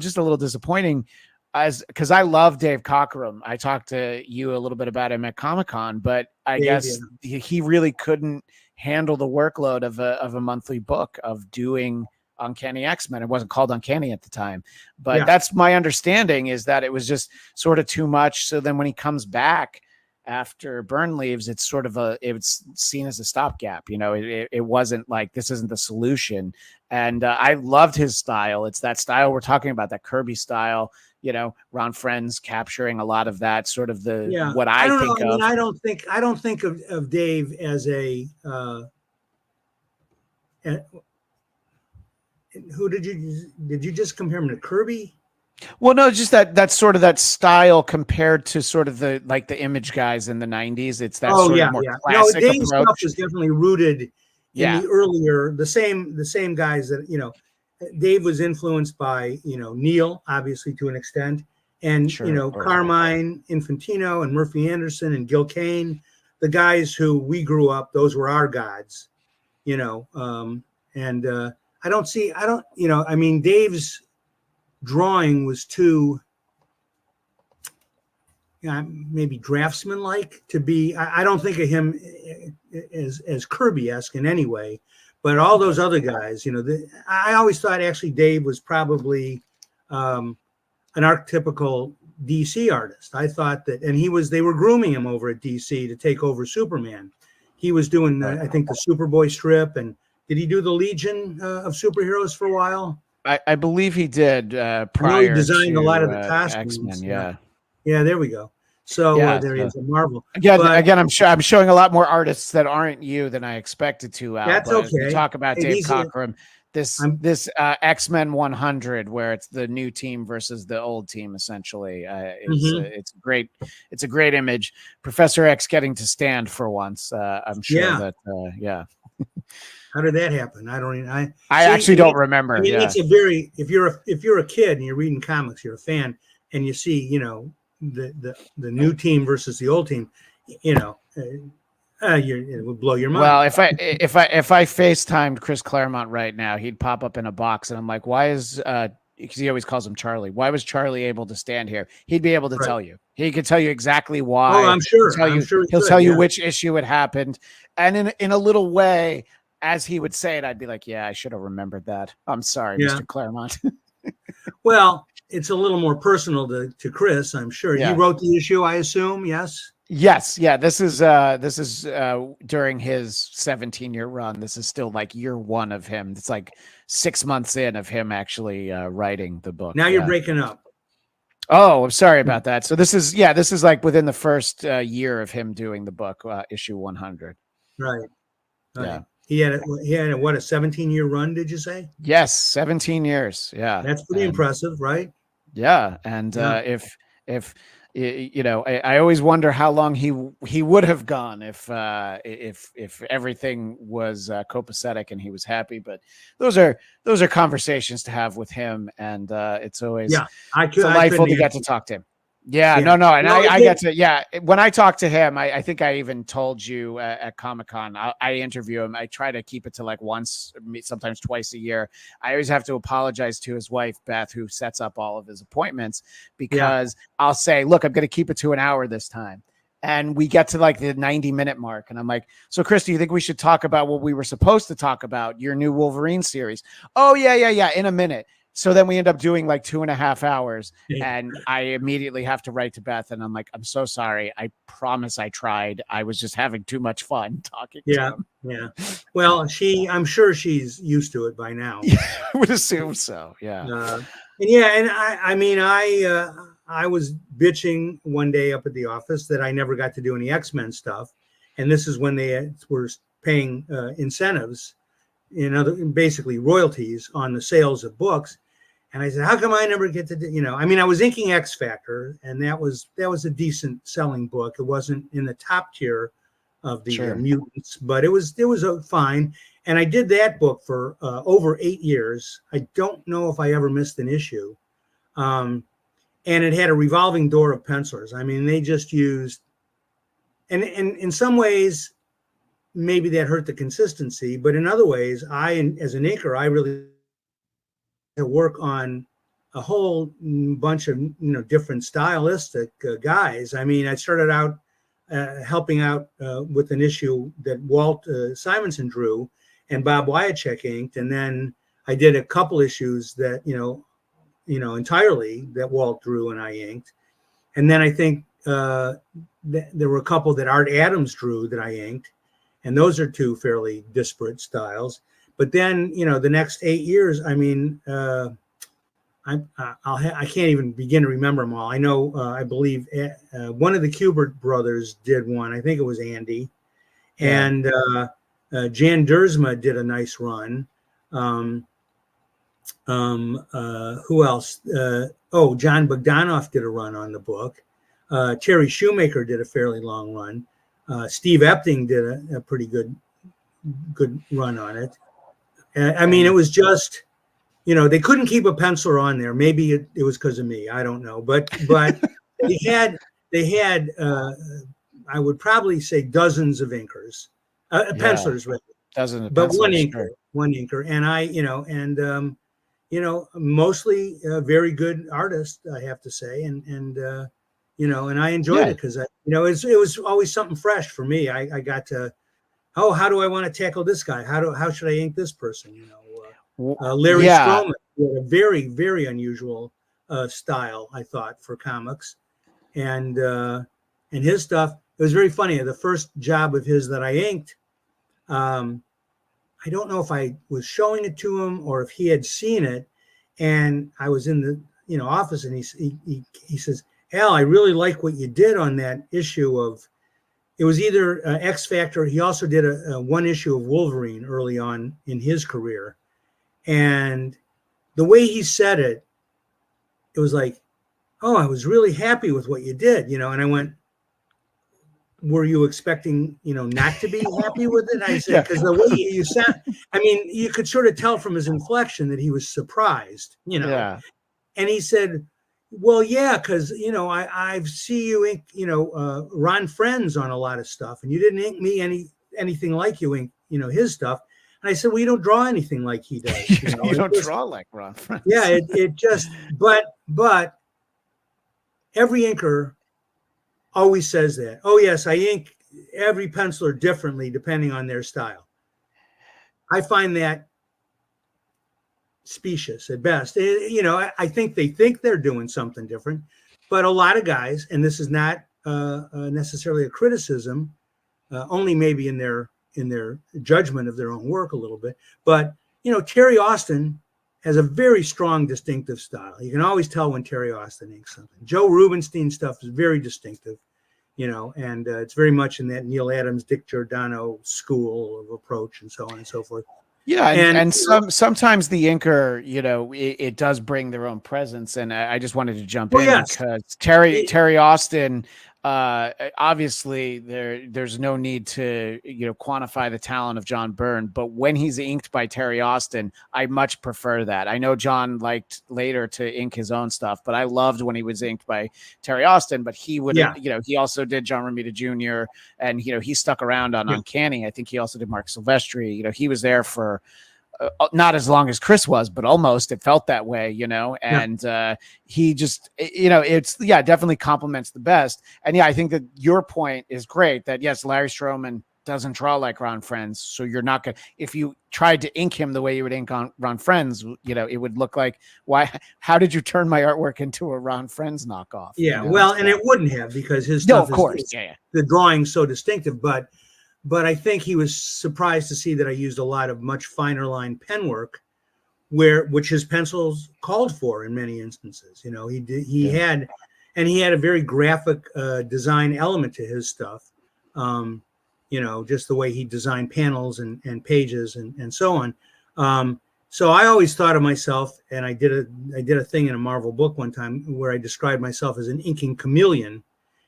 just a little disappointing, because I love Dave Cockrum. I talked to you a little bit about him at Comic-Con, but I guess he really couldn't handle the workload of a monthly book of doing Uncanny X-Men. It wasn't called Uncanny at the time, but that's my understanding, is that it was just sort of too much. So then when he comes back after Byrne leaves, it's sort of it's seen as a stopgap. It wasn't like, this isn't the solution. And I loved his style. It's that style we're talking about, that Kirby style, Ron Friends capturing a lot of that sort of what I think of. I don't think of Dave as who did you just compare him to, Kirby? Well, no, just that's sort of that style compared to sort of the Image guys in the 90s. It's that more classic Dave's approach. Stuff is definitely rooted in the earlier, the same guys that, Dave was influenced by, Neil, obviously, to an extent, and Carmine Infantino and Murphy Anderson and Gil Kane, the guys who we grew up, those were our gods, Dave's drawing was too maybe draftsman-like to be. I don't think of him as Kirby-esque in any way, but all those other guys, I always thought actually Dave was probably an archetypical DC artist. I thought that, and they were grooming him over at DC to take over Superman. He was doing I think the Superboy strip, and did he do the Legion of Superheroes for a while? I believe he did. Prior, I know he designed a lot of the costumes. X-Men, yeah, there we go. So there is a Marvel. Again, I'm showing a lot more artists that aren't you than I expected to. Al, that's okay. We talk about Dave Cockrum. This X-Men 100, where it's the new team versus the old team, essentially. It's great. It's a great image. Professor X getting to stand for once. I'm sure that. How did that happen? I don't even. I actually don't remember. I mean, it's a very, if you're a kid and you're reading comics, you're a fan, and you see the new team versus the old team, it would blow your mind. Well, if I FaceTimed Chris Claremont right now, he'd pop up in a box, and I'm like, why is because he always calls him Charlie. Why was Charlie able to stand here? He'd be able to tell you. He could tell you exactly why. Oh, I'm sure. He'll tell you which issue it happened, and in a little way, as he would say it, I'd be like, yeah, I should have remembered that. I'm sorry, Mr. Claremont. Well, it's a little more personal to Chris, I'm sure. He wrote the issue, I assume, yes? Yes, yeah. This is during his 17-year run. This is still like year one of him. It's like 6 months in of him actually writing the book. Now you're breaking up. Oh, I'm sorry about that. So this is like within the first year of him doing the book, issue 100. Right. Yeah. He had a 17-year run, did you say? Yes, 17 years. Yeah. That's pretty impressive, right? Yeah. And if I always wonder how long he would have gone if everything was copacetic and he was happy. But those are conversations to have with him, and it's always delightful to get to talk to him. Yeah, no, and I get to, when I talk to him, I think I even told you at Comic-Con, I interview him. I try to keep it to like once, sometimes twice a year. I always have to apologize to his wife, Beth, who sets up all of his appointments, because I'll say, look, I'm going to keep it to an hour this time. And we get to like the 90-minute mark. And I'm like, so Chris, do you think we should talk about what we were supposed to talk about, your new Wolverine series? Oh, yeah, in a minute. So then we end up doing like 2.5 hours. And I immediately have to write to Beth. And I'm like, I'm so sorry. I promise I tried. I was just having too much fun talking to him. Yeah. Well, I'm sure she's used to it by now. I would assume so. Yeah. And I was bitching one day up at the office that I never got to do any X-Men stuff. And this is when they were paying incentives, basically royalties on the sales of books. And I said, how come I never get to do, I was inking X Factor, and that was a decent selling book. It wasn't in the top tier of the mutants, but it was fine. And I did that book for over 8 years. I don't know if I ever missed an issue. And it had a revolving door of pencilers. I mean, they just used, and in some ways, maybe that hurt the consistency, but in other ways, as an inker, I really had to work on a whole bunch of different stylistic guys. I mean, I started out helping out with an issue that Walt Simonson drew and Bob Wyacek inked, and then I did a couple issues that entirely that Walt drew and I inked, and then I think there were a couple that Art Adams drew that I inked, and those are two fairly disparate styles. But then the next 8 years, I mean, I can't even begin to remember them all. I know I believe one of the Kubert brothers did one. I think it was Andy, and Jan Duursma did a nice run. Who else? John Bogdanoff did a run on the book. Terry Shoemaker did a fairly long run. Steve Epting did a pretty good run on it. I mean, it was just, they couldn't keep a penciler on there. Maybe it was because of me. I don't know. But they had I would probably say dozens of inkers, pencilers, really. Dozens of but pencilers, one inker. And mostly a very good artist, I have to say. And I enjoyed it because, it was always something fresh for me. I got to, how do I want to tackle this guy? How should I ink this person? Larry Stroman had a very, very unusual style, I thought, for comics, and his stuff. It was very funny. The first job of his that I inked, I don't know if I was showing it to him or if he had seen it, and I was in the office, and he says, "Al, I really like what you did on that issue of." It was either X Factor. He also did a one issue of Wolverine early on in his career. And the way he said it, it was like, oh, I was really happy with what you did, And I went, were you expecting, not to be happy with it? I said, because the way you sound, I mean, you could sort of tell from his inflection that he was surprised, Yeah. And he said, well, yeah, because, I see you ink, Ron Friends on a lot of stuff, and you didn't ink me anything like you ink, his stuff. And I said, well, you don't draw anything like he does. You don't draw like Ron Friends. Yeah, it just, but every inker always says that. Oh, yes, I ink every penciler differently depending on their style. I find that specious at best. I think they think they're doing something different, but a lot of guys, and this is not necessarily a criticism, only maybe in their judgment of their own work a little bit, but Terry Austin has a very strong distinctive style. You can always tell when Terry Austin inks something. Joe Rubinstein stuff is very distinctive, and it's very much in that Neil Adams, Dick Giordano school of approach and so on and so forth. Yeah, and sometimes the inker, it does bring their own presence, and I just wanted to jump in because Terry Austin, obviously there's no need to quantify the talent of John Byrne, but when he's inked by Terry Austin, I much prefer that. I know John liked later to ink his own stuff, but I loved when he was inked by Terry Austin. But he would, he also did John Romita Jr. and he stuck around on Uncanny. I think he also did Mark Silvestri. He was there for not as long as Chris was, but almost. It felt that way, and he just, it's, definitely complements the best. And I think that your point is great, that yes, Larry Stroman doesn't draw like Ron Friends. So you're not going to, if you tried to ink him the way you would ink on Ron Friends, it would look like, how did you turn my artwork into a Ron Friends knockoff? Yeah. Well, and it wouldn't have, because his stuff the drawing's so distinctive, but I think he was surprised to see that I used a lot of much finer line pen work, which his pencils called for in many instances. He had a very graphic design element to his stuff. Just the way he designed panels and pages and so on. So I always thought of myself, and I did a thing in a Marvel book one time where I described myself as an inking chameleon,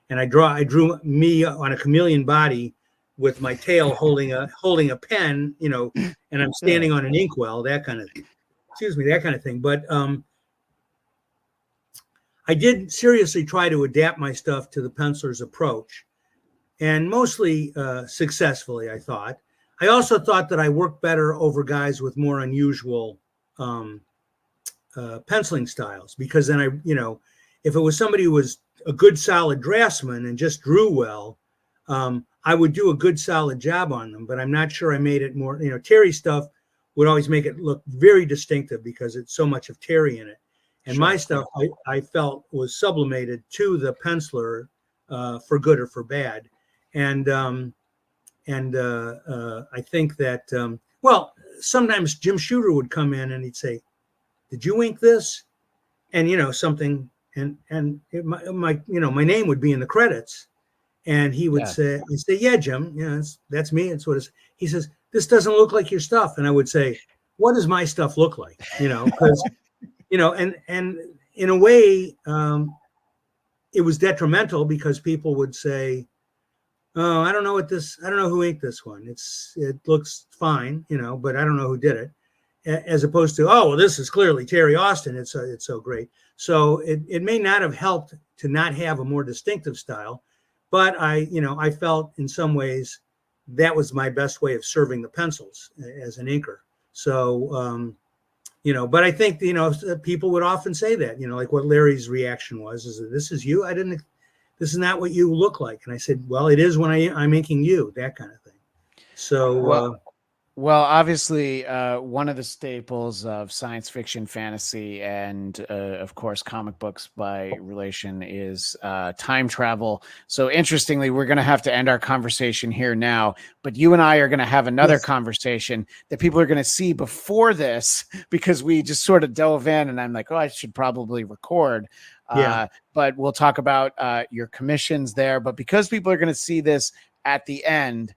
and I drew me on a chameleon body with my tail holding a pen, and I'm standing on an inkwell, that kind of thing. But I did seriously try to adapt my stuff to the penciler's approach, and mostly successfully, I thought. I also thought that I worked better over guys with more unusual penciling styles, because then if it was somebody who was a good solid draftsman and just drew well, I would do a good solid job on them. But I'm not sure I made it more, Terry stuff would always make it look very distinctive because it's so much of Terry in it. And my stuff, I felt, was sublimated to the penciler for good or for bad. And I think that, sometimes Jim Shooter would come in and he'd say, "Did you ink this?" And, something, and my name would be in the credits. And he would say, "Yeah, Jim, that's me." It's what it's, he says, "This doesn't look like your stuff." And I would say, "What does my stuff look like?" Because, and in a way, it was detrimental, because people would say, "Oh, I don't know who inked this one. It looks fine, but I don't know who did it." As opposed to, "Oh, well, this is clearly Terry Austin. It's so great." So it may not have helped to not have a more distinctive style, but I felt in some ways that was my best way of serving the pencils as an inker. So, but I think, people would often say that, like what Larry's reaction was, is that, "This is you? This is not what you look like." And I said, "Well, it is when I'm inking you," that kind of thing. So, well, obviously, one of the staples of science fiction, fantasy, and of course, comic books by relation is time travel. So interestingly, we're going to have to end our conversation here now, but you and I are going to have another conversation that people are going to see before this, because we just sort of dove in and I'm like, "Oh, I should probably record." But we'll talk about your commissions there. But because people are going to see this at the end,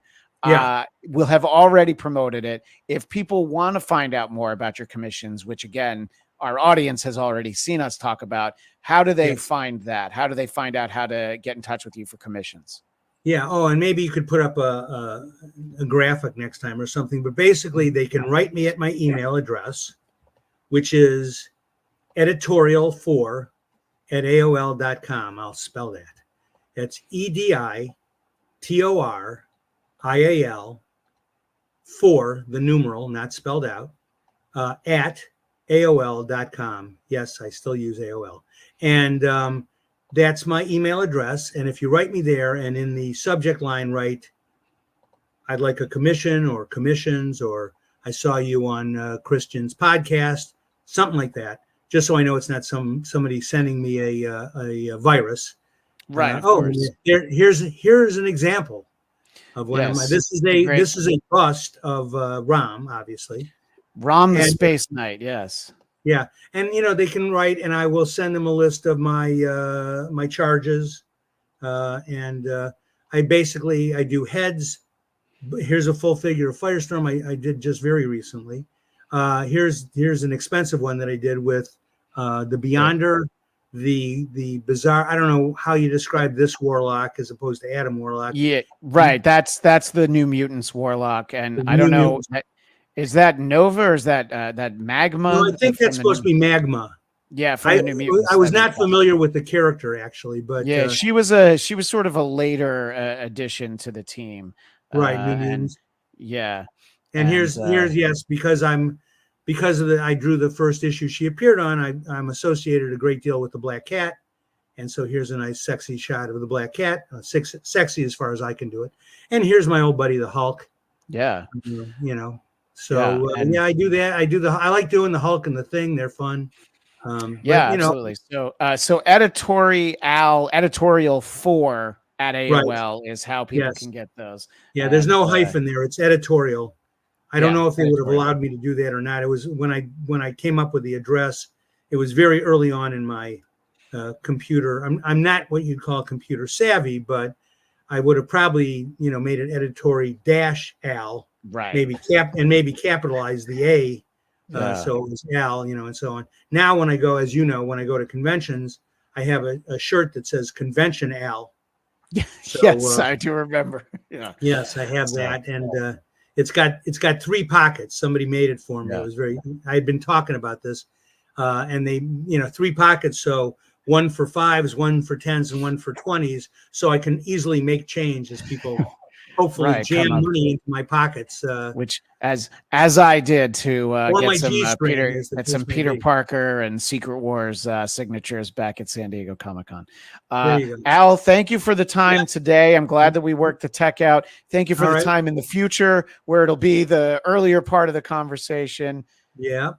we'll have already promoted it. If people want to find out more about your commissions, which again, our audience has already seen us talk about, how do they find that? How do they find out how to get in touch with you for commissions? Yeah. Oh, and maybe you could put up a graphic next time or something. But basically, they can write me at my email address, which is editorial4@aol.com. I'll spell that. That's EDITORIAL, for the numeral, not spelled out, at AOL.com. Yes, I still use AOL. And that's my email address. And if you write me there and in the subject line write, "I'd like a commission," or "commissions," or "I saw you on Christian's podcast," something like that, just so I know it's not somebody sending me a virus. Right. Here's an example of what this is a bust of Rom, obviously. Rom the Space Knight, yes. Yeah, and they can write, and I will send them a list of my my charges, and I do heads. Here's a full figure of Firestorm I did just very recently. Here's an expensive one that I did with the Beyonder, the bizarre. I don't know how you describe this Warlock as opposed to Adam Warlock. Yeah, right. That's the New Mutants Warlock, and I don't know. Is that Nova or is that Magma? No, I think that's supposed to be Magma. Yeah, from the New Mutants. I was not familiar with the character actually, but yeah, she was sort of a later addition to the team. Right, New Mutants. Yeah. And here's yes, because I'm because of I drew the first issue she appeared on. I'm associated a great deal with the Black Cat. And so here's a nice sexy shot of the Black Cat, sexy as far as I can do it. And here's my old buddy, the Hulk. Yeah. So I do that. I like doing the Hulk and the Thing. They're fun. Absolutely. So editorial 4 at AOL is how people can get those. Yeah, there's no hyphen there. It's editorial. I don't know if they would have allowed me to do that or not. It was when I came up with the address, it was very early on in my computer. I'm not what you'd call computer savvy, but I would have probably made it editorial-al, maybe capitalize the A. So it was Al, and so on. Now, when I go, as you know, when I go to conventions, I have a shirt that says Convention Al. So, yes, I do remember. Yeah. Yes, I have that, and it's got 3 pockets. Somebody made it for me. It was I had been talking about this, and they 3 pockets. So one for 5s, one for 10s, and one for 20s. So I can easily make change as people hopefully jam money into my pockets, which as I did to get some Peter Parker and Secret Wars signatures back at San Diego Comic-Con. Al, thank you for the time today. I'm glad that we worked the tech out. Thank you for the time in the future where it'll be the earlier part of the conversation. Yeah.